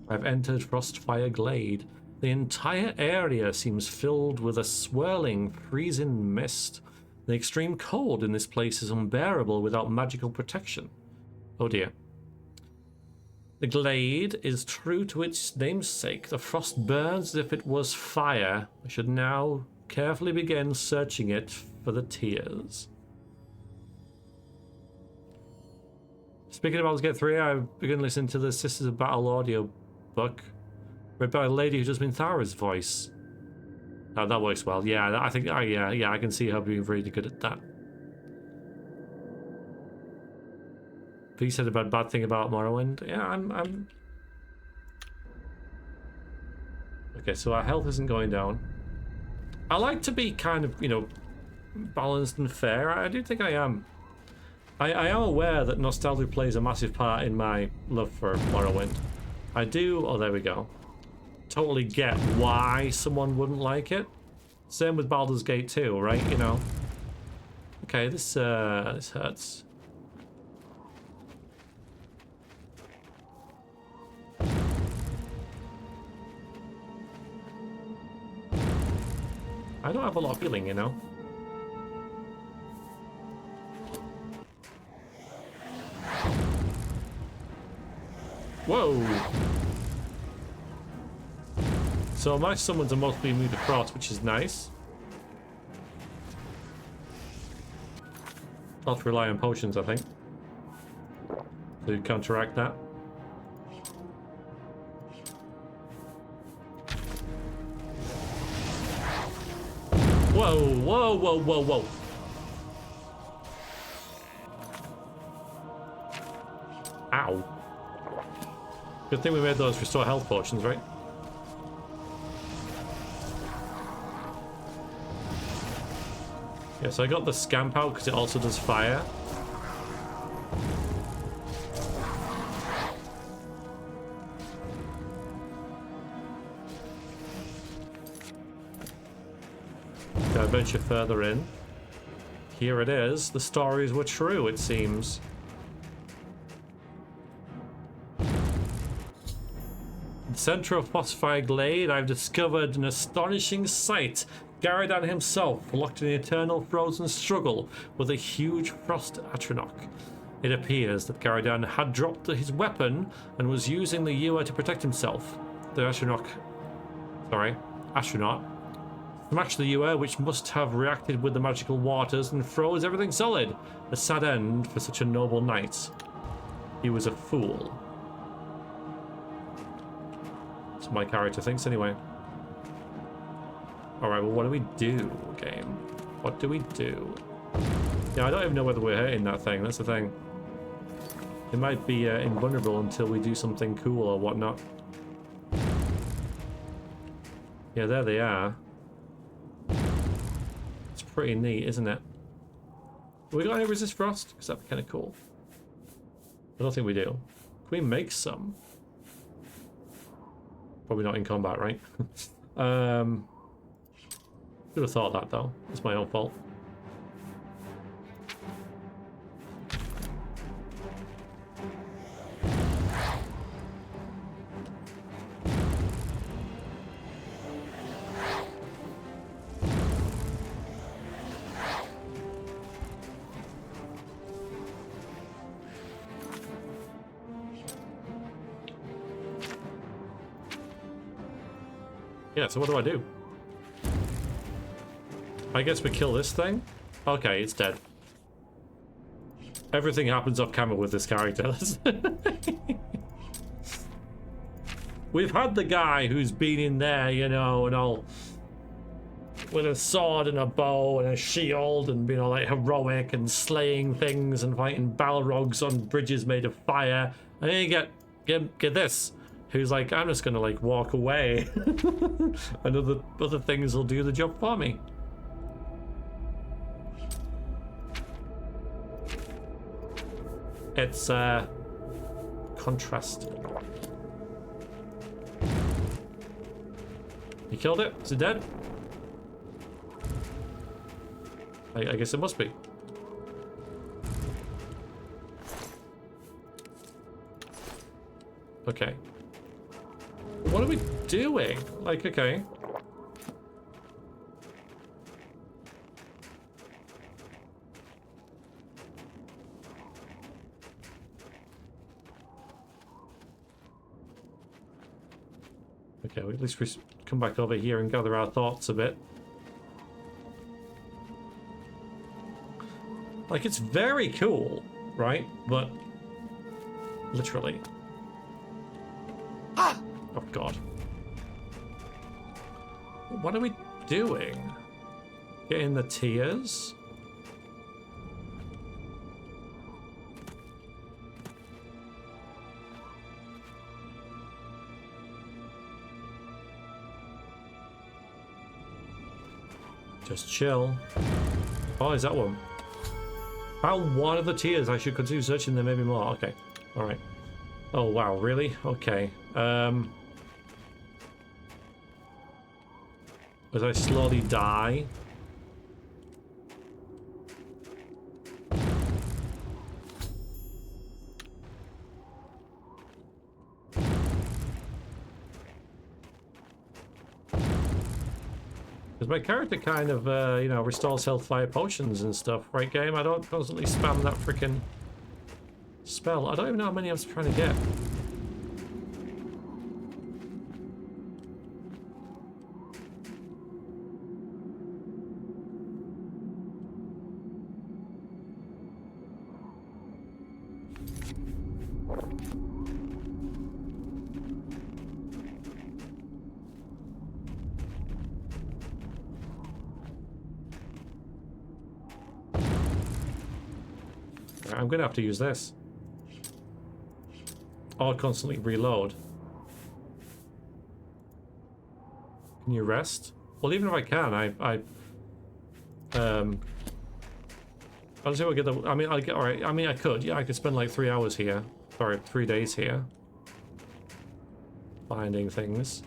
A: I've entered Frostfire Glade. The entire area seems filled with a swirling, freezing mist. The extreme cold in this place is unbearable without magical protection. Oh dear. The glade is true to its namesake. The frost burns as if it was fire. I should now carefully begin searching it for the tears. Speaking of Baldur's Gate 3, I've begun listening to the Sisters of Battle audio book, read by a lady who does Minthara's voice. Oh, that works well. Yeah, I think. Yeah, I can see her being really good at that. You said a bad thing about Morrowind. Yeah, I'm... Okay, so our health isn't going down. I like to be kind of, you know, balanced and fair. I do think I am. I am aware that nostalgia plays a massive part in my love for Morrowind. I do... Oh, there we go. Totally get why someone wouldn't like it. Same with Baldur's Gate 2, right? You know. Okay, this hurts. I don't have a lot of healing, you know. Whoa! So my summons are mostly immune to frost, which is nice. I'll have to rely on potions, I think, to counteract that. Whoa, whoa, whoa, whoa, whoa. Ow. Good thing we made those restore health potions, right? Yeah, so I got the scamp out because it also does fire. So I venture further in. Here it is. The stories were true, it seems. In the center of Frostfire Glade, I've discovered an astonishing sight. Garridan himself, locked in the eternal frozen struggle with a huge frost atronach. It appears that Garridan had dropped his weapon and was using the Ewer to protect himself. The astronaut smashed the Ewer, which must have reacted with the magical waters and froze everything solid. A sad end for such a noble knight. He was a fool. That's what my character thinks anyway. Alright, well, what do we do, game? What do we do? Yeah, I don't even know whether we're hitting that thing. That's the thing. It might be invulnerable until we do something cool or whatnot. Yeah, there they are. It's pretty neat, isn't it? Have we got any resist frost? Because that'd be kind of cool. I don't think we do. Can we make some? Probably not in combat, right? Should have thought that though. It's my own fault. Yeah, so what do I do? I guess we kill this thing? Okay, it's dead. Everything happens off camera with this character. We've had the guy who's been in there, you know, and all with a sword and a bow and a shield and, you know, like heroic and slaying things and fighting balrogs on bridges made of fire. And then you get this, who's like, I'm just gonna like walk away and other things will do the job for me. It's contrast. You killed it? Is it dead? I guess it must be. Okay. What are we doing? Like, okay. Okay, well, at least we come back over here and gather our thoughts a bit. Like, it's very cool, right? But literally. Ah! Oh god. What are we doing? Getting the tears? Just chill. Oh, is that one? Found one of the tiers. I should continue searching. There may be more. Okay. Alright. Oh, wow. Really? Okay. As I slowly die. Because my character kind of, you know, restores health via potions and stuff, right, game? I don't constantly spam that freaking spell. I don't even know how many I was trying to get. I'm gonna have to use this. Or constantly reload. Can you rest? Well, even if I can, I'll see what I get the. I mean, I'll get. All right. I mean, I could. Yeah, I could spend like 3 hours here. Sorry, 3 days here. Finding things.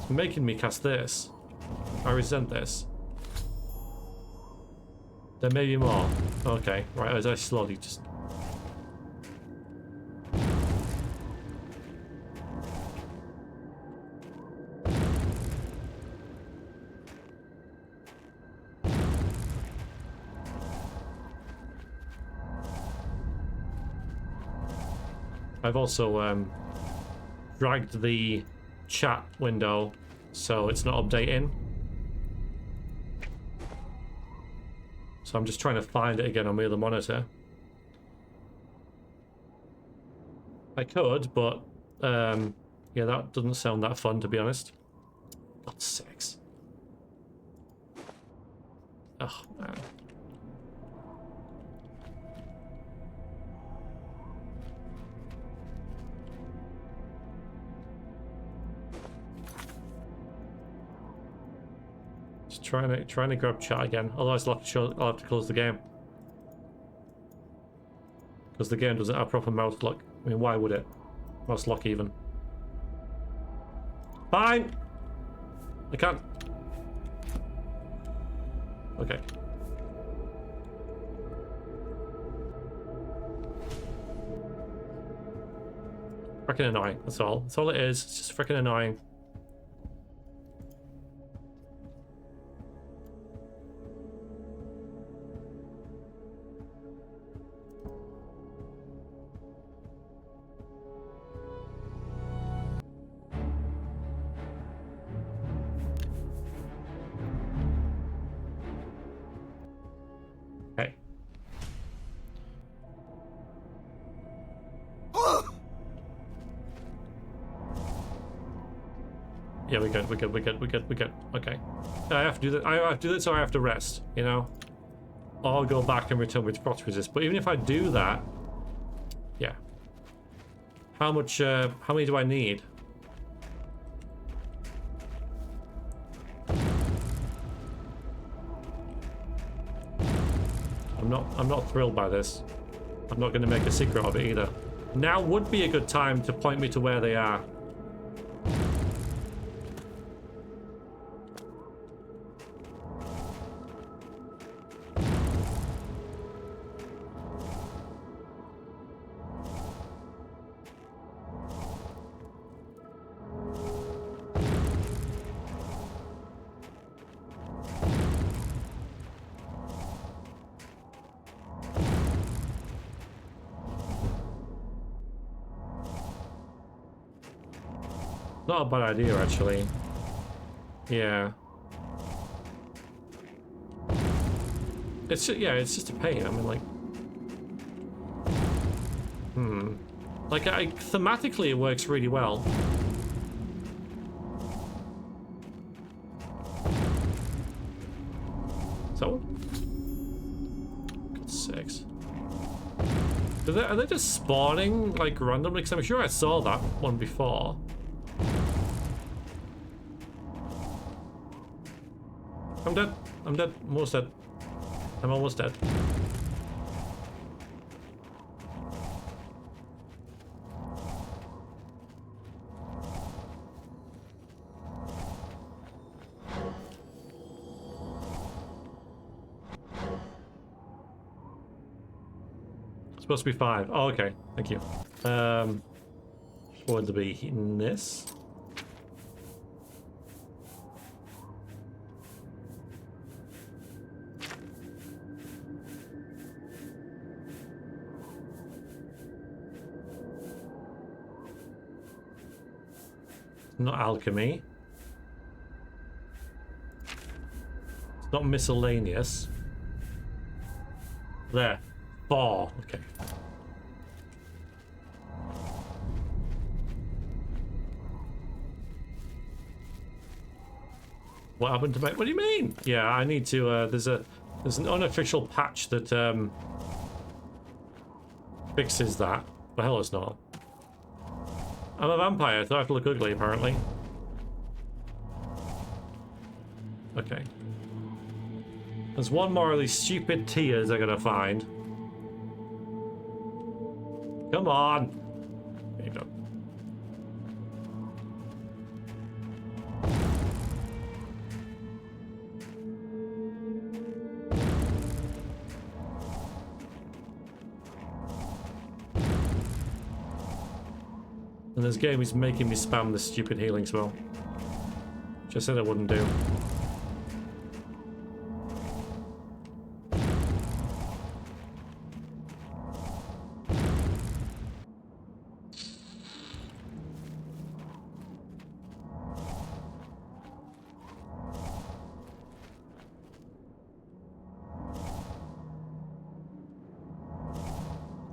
A: It's making me cast this. I resent this. There may be more. Okay, right. As I slowly just. I've also dragged the chat window so it's not updating. So I'm just trying to find it again on my other monitor. I could, but yeah, that doesn't sound that fun, to be honest. God's sakes. Oh, man. Just trying to grab chat again. Otherwise, I'll have to close the game. Because the game doesn't have proper mouse lock. I mean, why would it? Mouse lock even. Fine! I can't. Okay. Freaking annoying, that's all. That's all it is. It's just freaking annoying. Yeah, we're good. Okay. I have to do that. I have to do this, or I have to rest, you know? Or I'll go back and return with frost resist. But even if I do that, yeah. How many do I need? I'm not thrilled by this. I'm not gonna make a secret of it either. Now would be a good time to point me to where they are. Not a bad idea, actually. Yeah. It's just, yeah, it's just a pain. I mean, like, like, thematically it works really well. So, God's sakes. Are they just spawning like randomly? Because I'm sure I saw that one before. I'm dead. I'm dead. I'm almost dead. I'm almost dead. It's supposed to be 5. Oh, okay. Thank you. Would there be in this? Not alchemy. It's not miscellaneous. There. 4. Okay. What happened to my... What do you mean? Yeah, I need to... there's There's an unofficial patch that fixes that. The hell it's not. I'm a vampire, so I have to look ugly apparently. Okay. There's one more of these stupid tears I gotta find. Come on! There you go. And this game is making me spam this stupid healing spell. Which I said I wouldn't do.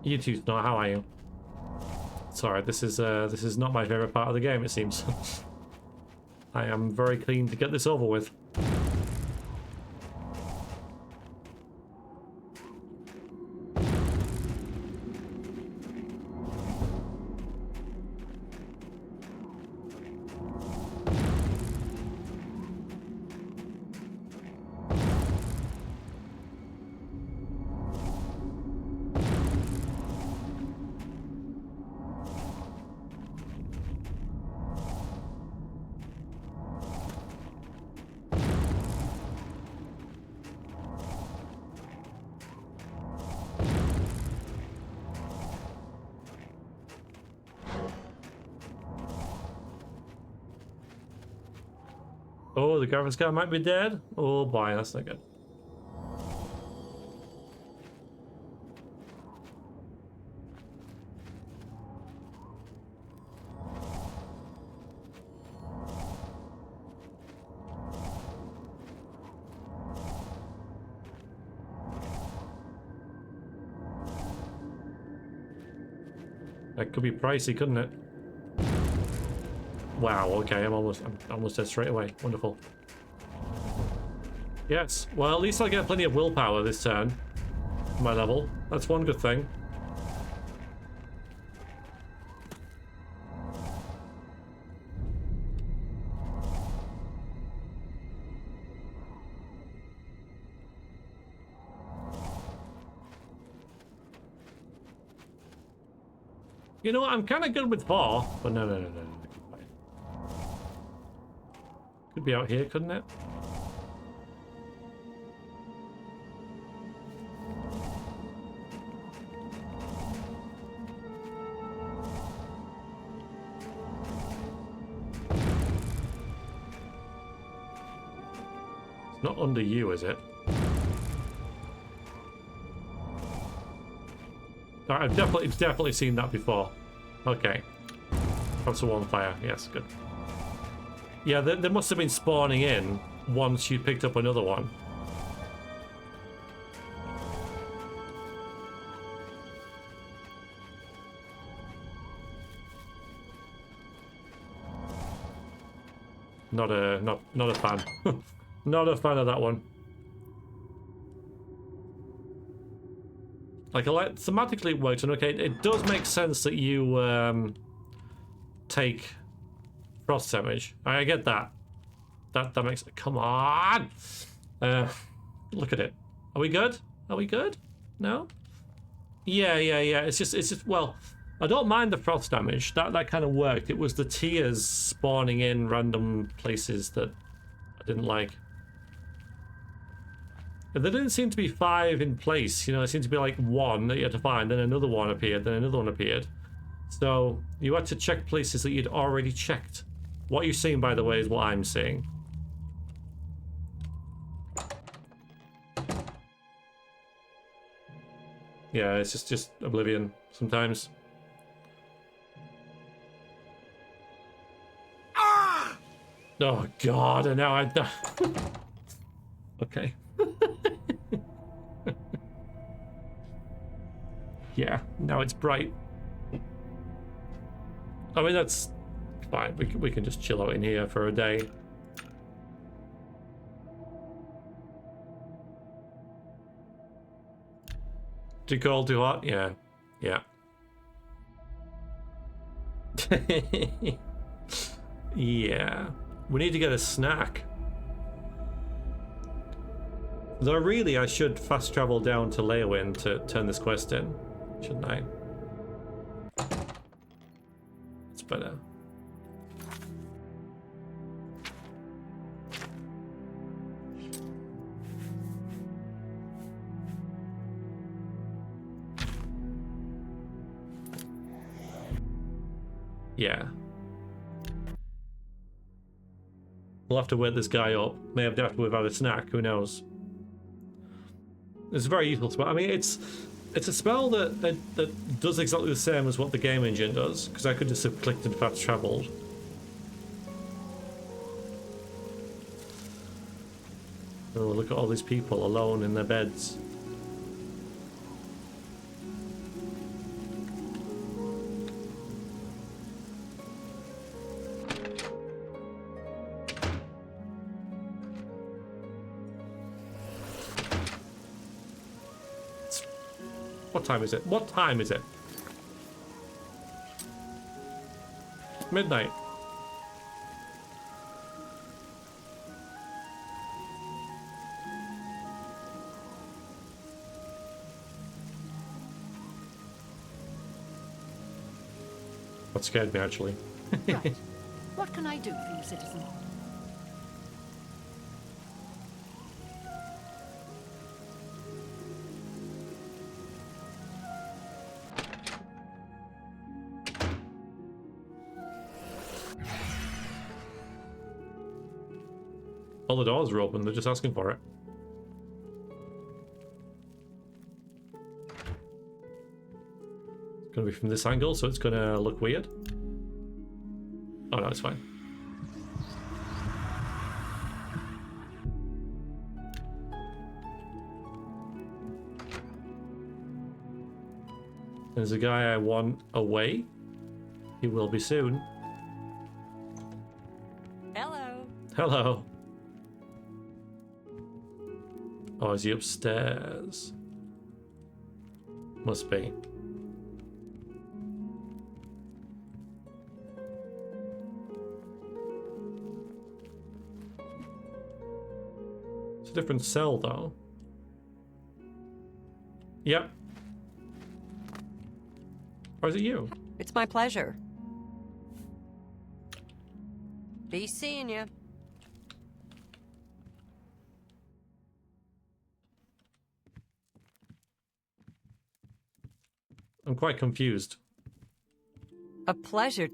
A: You too, not how are you? Sorry, this is not my favorite part of the game, it seems. I am very keen to get this over with. Oh, the graphics guy might be dead. Oh boy, that's not good. That could be pricey, couldn't it? Wow, okay, I'm almost dead straight away. Wonderful. Yes, well, at least I get plenty of willpower this turn. My level. That's one good thing. You know what, I'm kind of good with 4, but no. Could be out here, couldn't it? It's not under you, is it? I've definitely seen that before. Okay. That's a one fire. Yes, good. Yeah, they must have been spawning in once you picked up another one. Not a fan. Not a fan of that one. Like thematically it works, and okay, it does make sense that you take frost damage. I get that. That makes it. Come on. Look at it. Are we good? Are we good? No. Yeah. It's just. Well, I don't mind the frost damage. That kind of worked. It was the tears spawning in random places that I didn't like. But there didn't seem to be 5 in place. You know, there seemed to be like 1 that you had to find, then another one appeared, then another one appeared. So you had to check places that you'd already checked. What you're seeing, by the way, is what I'm seeing. Yeah, it's just Oblivion sometimes. Ah! Oh God! And now I. Okay. Yeah, now it's bright. I mean, that's fine. We can just chill out in here for a day. Too cold, too hot? Yeah. Yeah. Yeah. We need to get a snack. Though really, I should fast travel down to Leowin to turn this quest in, shouldn't I? It's better. Yeah. We'll have to wake this guy up. May have to without a snack, who knows? It's a very useful spell. I mean, it's a spell that does exactly the same as what the game engine does, because I could just have clicked and fast traveled. Oh, look at all these people alone in their beds. What time is it? What time is it? Midnight. That scared me, actually.
C: Right. What can I do for you, citizen?
A: All the doors are open, they're just asking for it. It's gonna be from this angle, so it's gonna look weird. Oh no, it's fine. There's a guy I want away. He will be soon.
B: Hello.
A: Hello. Oh, is he upstairs? Must be. It's a different cell, though. Yep. Or is it you?
B: It's my pleasure. Be seeing you.
A: I'm quite confused.
B: A pleasure.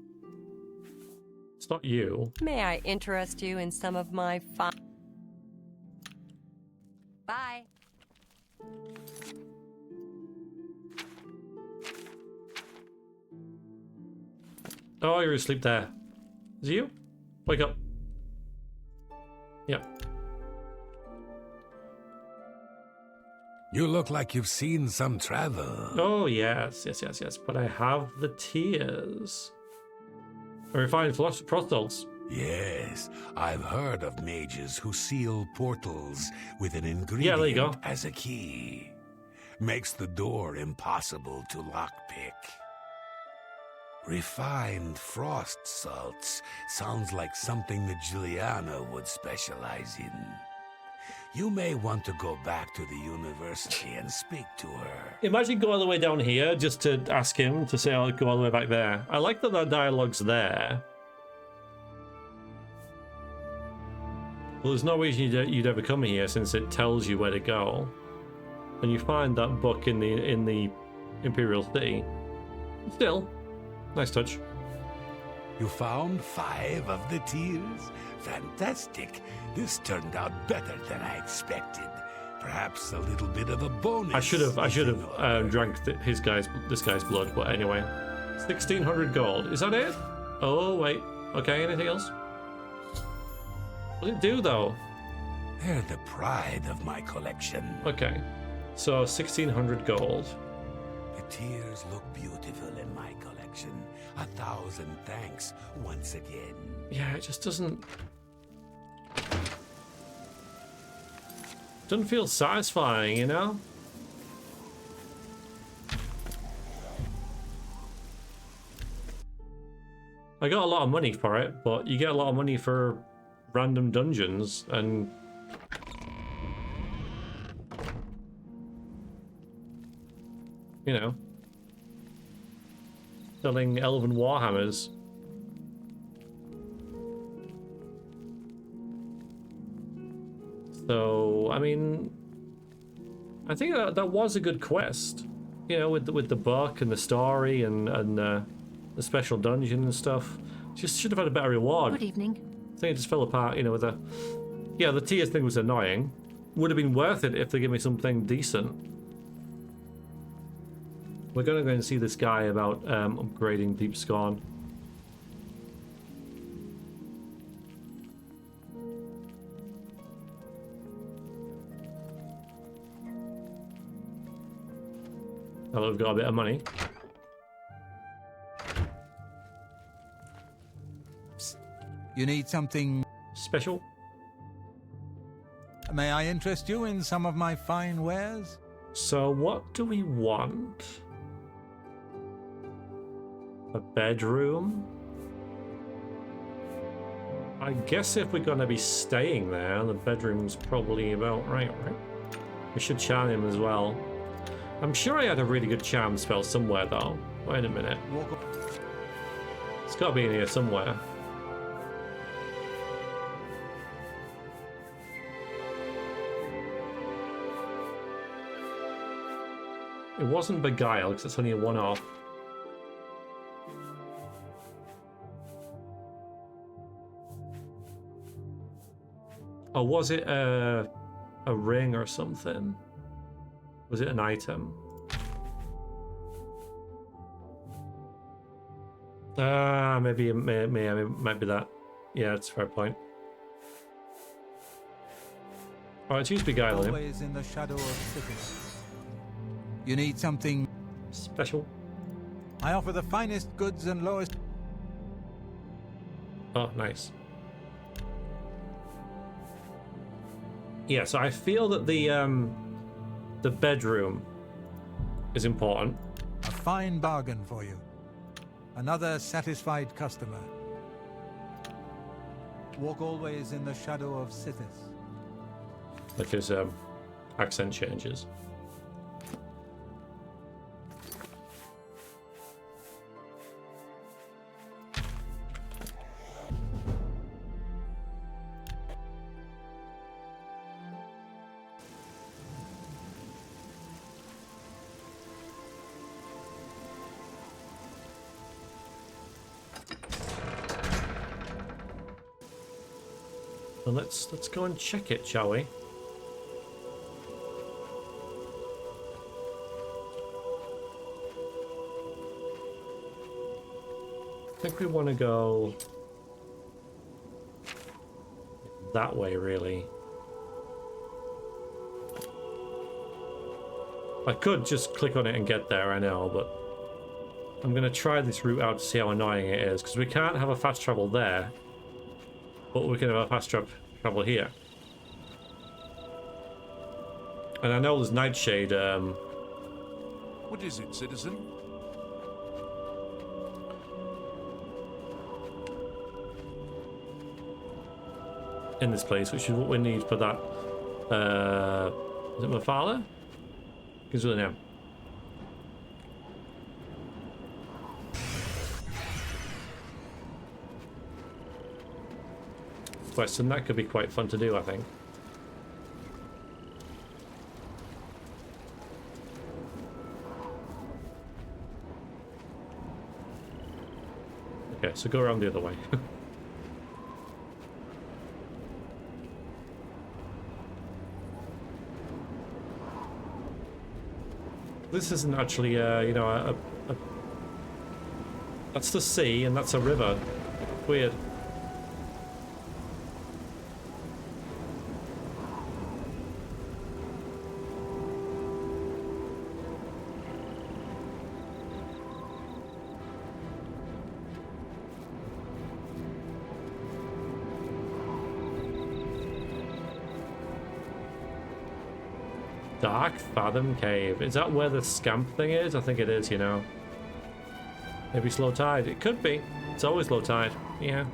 A: It's not you.
B: May I interest you in some of my fun? Bye.
A: Oh, you're asleep there. Is it you? Wake up. Yep.
E: You look like you've seen some travel.
A: Oh, yes. But I have the tears. A refined frostals.
E: Yes, I've heard of mages who seal portals with an ingredient
A: Yeah, there you go.
E: as a key. Makes the door impossible to lockpick. Refined frost salts sounds like something that Juliana would specialize in. You may want to go back to the university and speak to her.
A: Imagine go all the way down here just to ask him to say, I'll go all the way back there. I like that that dialogue's there. Well, there's no reason you'd ever come here since it tells you where to go. And you find that book in the Imperial city. Still, nice touch.
E: You found 5 of the tears? Fantastic. This turned out better than I expected. Perhaps a little bit of a bonus.
A: I should have drank this guy's blood, but anyway. 1,600 gold. Is that it? Oh wait. Okay. Anything else? What did it do though?
E: They're the pride of my collection.
A: Okay. So 1,600 gold.
E: The tears look beautiful in my collection. 1,000 thanks once again.
A: Yeah, it just doesn't feel satisfying, you know? I got a lot of money for it, but you get a lot of money for random dungeons and you know, selling elven warhammers. So, I mean, I think that was a good quest, you know, with the book and the story and the special dungeon and stuff. Just should have had a better reward.
C: Good evening.
A: I think it just fell apart, you know, with the... Yeah, the tears thing was annoying. Would have been worth it if they give me something decent. We're going to go and see this guy about upgrading Deepscorn. Now that we've got a bit of money.
F: You need something
A: special?
F: May I interest you in some of my fine wares?
A: So what do we want? A bedroom? I guess if we're going to be staying there, the bedroom's probably about right? We should charm him as well. I'm sure I had a really good charm spell somewhere though. Wait a minute. It's got to be in here somewhere. It wasn't Beguile, because it's only a one-off. Or was it a ring or something? Was it an item? Maybe it might be that. Yeah, that's a fair point. Alright, choose Beguile.
F: Always in the shadow of cities. You need something
A: special?
F: I offer the finest goods and lowest...
A: Oh, nice. Yeah, so I feel that the bedroom is important.
F: A fine bargain for you. Another satisfied customer. Walk always in the shadow of Sithis.
A: Like his accent changes. Well, let's go and check it, shall we? I think we want to go that way, really. I could just click on it and get there, I know, but I'm going to try this route out to see how annoying it is, because we can't have a fast travel there. But we can have a fast travel here. And I know there's Nightshade.
D: What is it, citizen?
A: In this place, which is what we need for that. Is it my father? Gives me the name. Quest, and that could be quite fun to do, I think. Okay, so go around the other way. This isn't actually, you know, that's the sea and that's a river. Weird. Dark Fathom Cave. Is that where the scamp thing is? I think it is, you know. Maybe slow tide. It could be. It's always low tide. Yeah.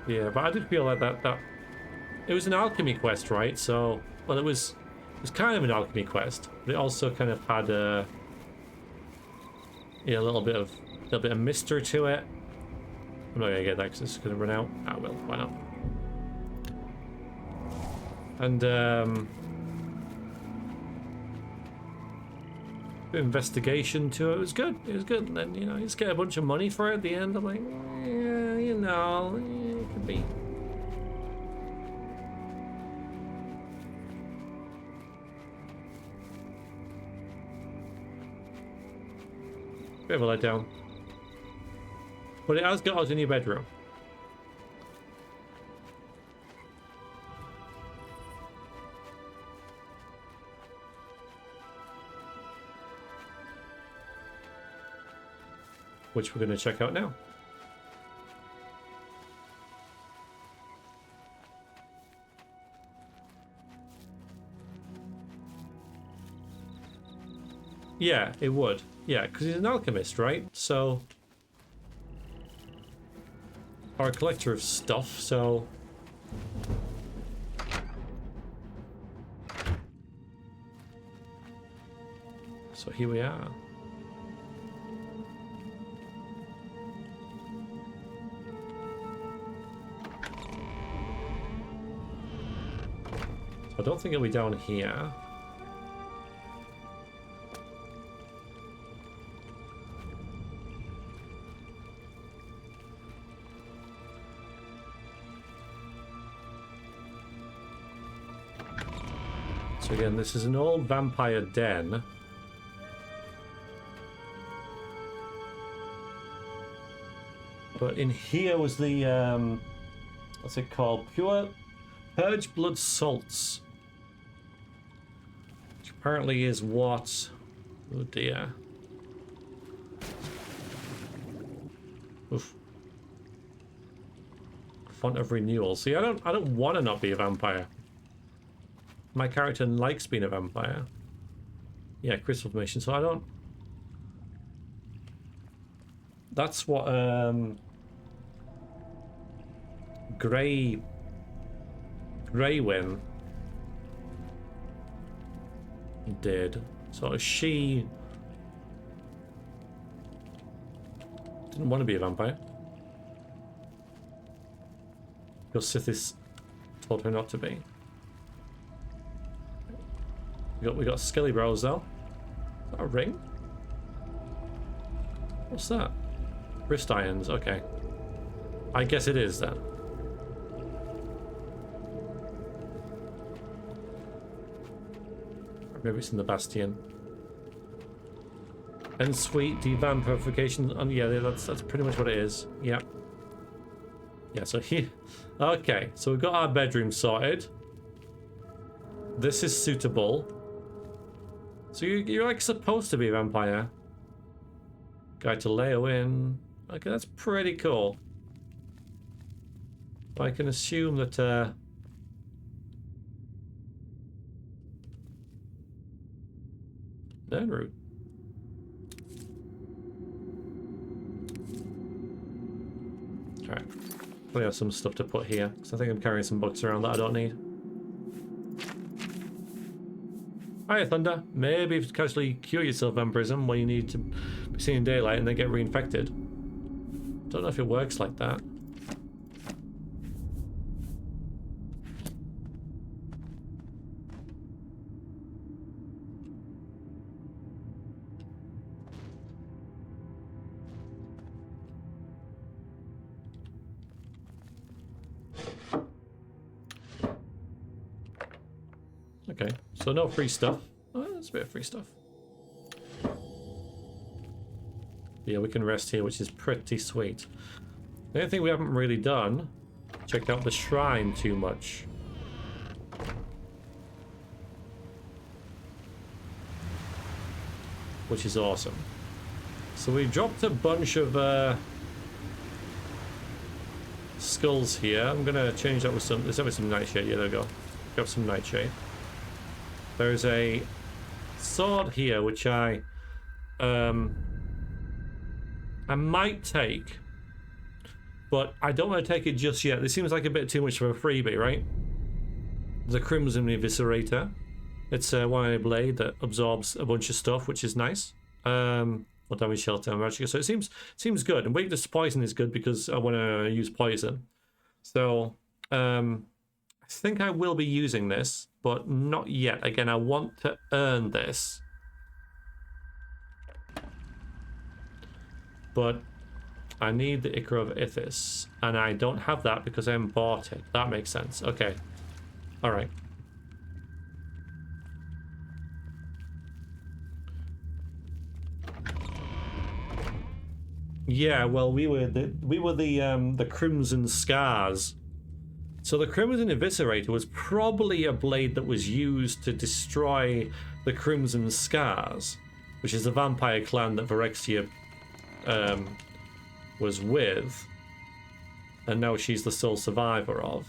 A: Yeah, but I did feel like that it was an alchemy quest, right? So, well, it was kind of an alchemy quest, but it also kind of had a a little bit of mystery to it. I'm not gonna get that because it's gonna run out. I will. Why not? And bit of investigation to it. It was good. It was good. And then you just get a bunch of money for it at the end. I'm like, yeah, it could be. Bit of a letdown. But it has got us a new bedroom. Which we're going to check out now. Yeah, it would. Yeah, because he's an alchemist, right? So, or a collector of stuff, so... So here we are. I don't think it'll be down here. So again, this is an old vampire den. But in here was the, what's it called? Pure Purge Blood Salts. Which apparently is what... Oh dear. Oof. Font of renewal. See, I don't want to not be a vampire. My character likes being a vampire. Yeah, crystal formation. So I don't... That's what Greywin did. So she didn't want to be a vampire. Your Sithis told her not to be. We got Skelly Bros though. Is that a ring? What's that? Wrist irons, okay. I guess it is then. Or maybe it's in the Bastion. And sweet devampirification. Yeah, that's pretty much what it is. Yeah. Yeah, so here. Okay, so we've got our bedroom sorted. This is suitable. So you're like supposed to be a vampire. Guide to Leo in. Okay, that's pretty cool. I can assume that Nerd route. Alright. Probably have some stuff to put here, because I think I'm carrying some books around that I don't need. Hiya, Thunder. Maybe if you casually cure yourself vampirism when you need to be seen in daylight and then get reinfected. Don't know if it works like that. Okay, so no free stuff. Oh, that's a bit of free stuff. Yeah, we can rest here, which is pretty sweet. The only thing we haven't really done, checked out the shrine too much. which is awesome. So we dropped a bunch of skulls here. I'm gonna change that with some. Let's have some nightshade. Yeah, there we go. Grab some nightshade. There's a sword here which I might take, but I don't want to take it just yet. This seems like a bit too much of a freebie, right? The Crimson Eviscerator. It's a one-handed blade that absorbs a bunch of stuff, which is nice. Or damage shelter and magic. So it seems good. And weakness to poison is good because I want to use poison. So I think I will be using this, but not yet. Again, I want to earn this. But I need the Ichor of Ithis, and I don't have that because I haven't bought it. That makes sense. Okay. All right. Yeah, well, we were the Crimson Scars. So the Crimson Eviscerator was probably a blade that was used to destroy the Crimson Scars, which is the vampire clan that Vrexia was with, and now she's the sole survivor of.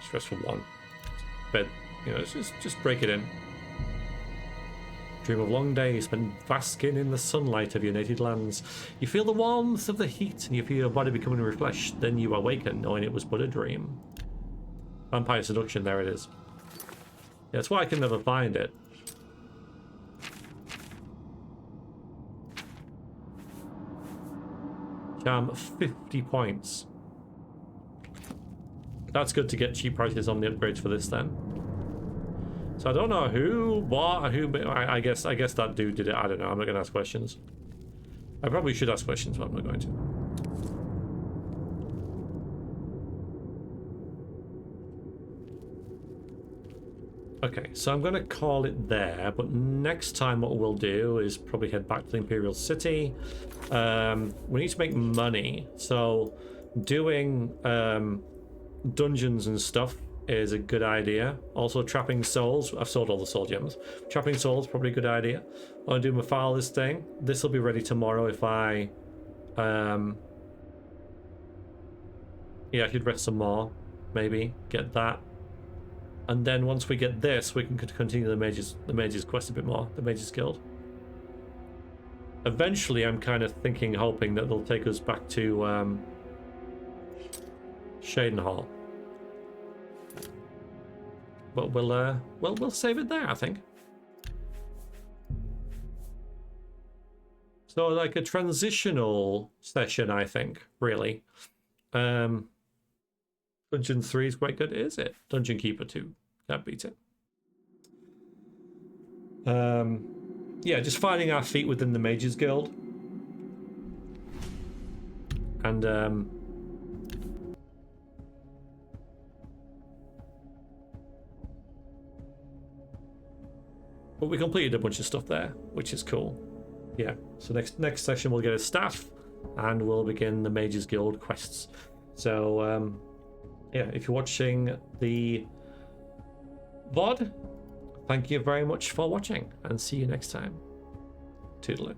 A: Stress for one, but you know, just break it in. Dream of long days spent basking in the sunlight of your native lands. You feel the warmth of the heat and you feel your body becoming refreshed. Then you awaken knowing it was but a dream. Vampire Seduction, there it is. Yeah, that's why I can never find it. Charm 50 points. That's good to get cheap prices on the upgrades for this then. So I don't know who, what, who. I guess that dude did it. I don't know. I'm not gonna ask questions. I probably should ask questions, but I'm not going to. Okay, so I'm gonna call it there. But next time, what we'll do is probably head back to the Imperial City. We need to make money, so doing dungeons and stuff is a good idea. Also, trapping souls. I've sold all the soul gems. Trapping souls, probably a good idea. I'll do my father's thing. This will be ready tomorrow if I... yeah, I could rest some more. Maybe. Get that. And then once we get this, we can continue the mage's quest a bit more. The Mage's Guild. Eventually, I'm kind of thinking, hoping that they'll take us back to Shadenhall. But we'll save it there, I think. So like a transitional session, I think, really. Dungeon 3 is quite good, is it? Dungeon Keeper 2, can't beat it. Yeah, just finding our feet within the Mage's Guild. And but we completed a bunch of stuff there, which is cool. Yeah, so next session we'll get a staff and we'll begin the Mage's Guild quests. So yeah, if you're watching the VOD, thank you very much for watching and see you next time. Toodaloo.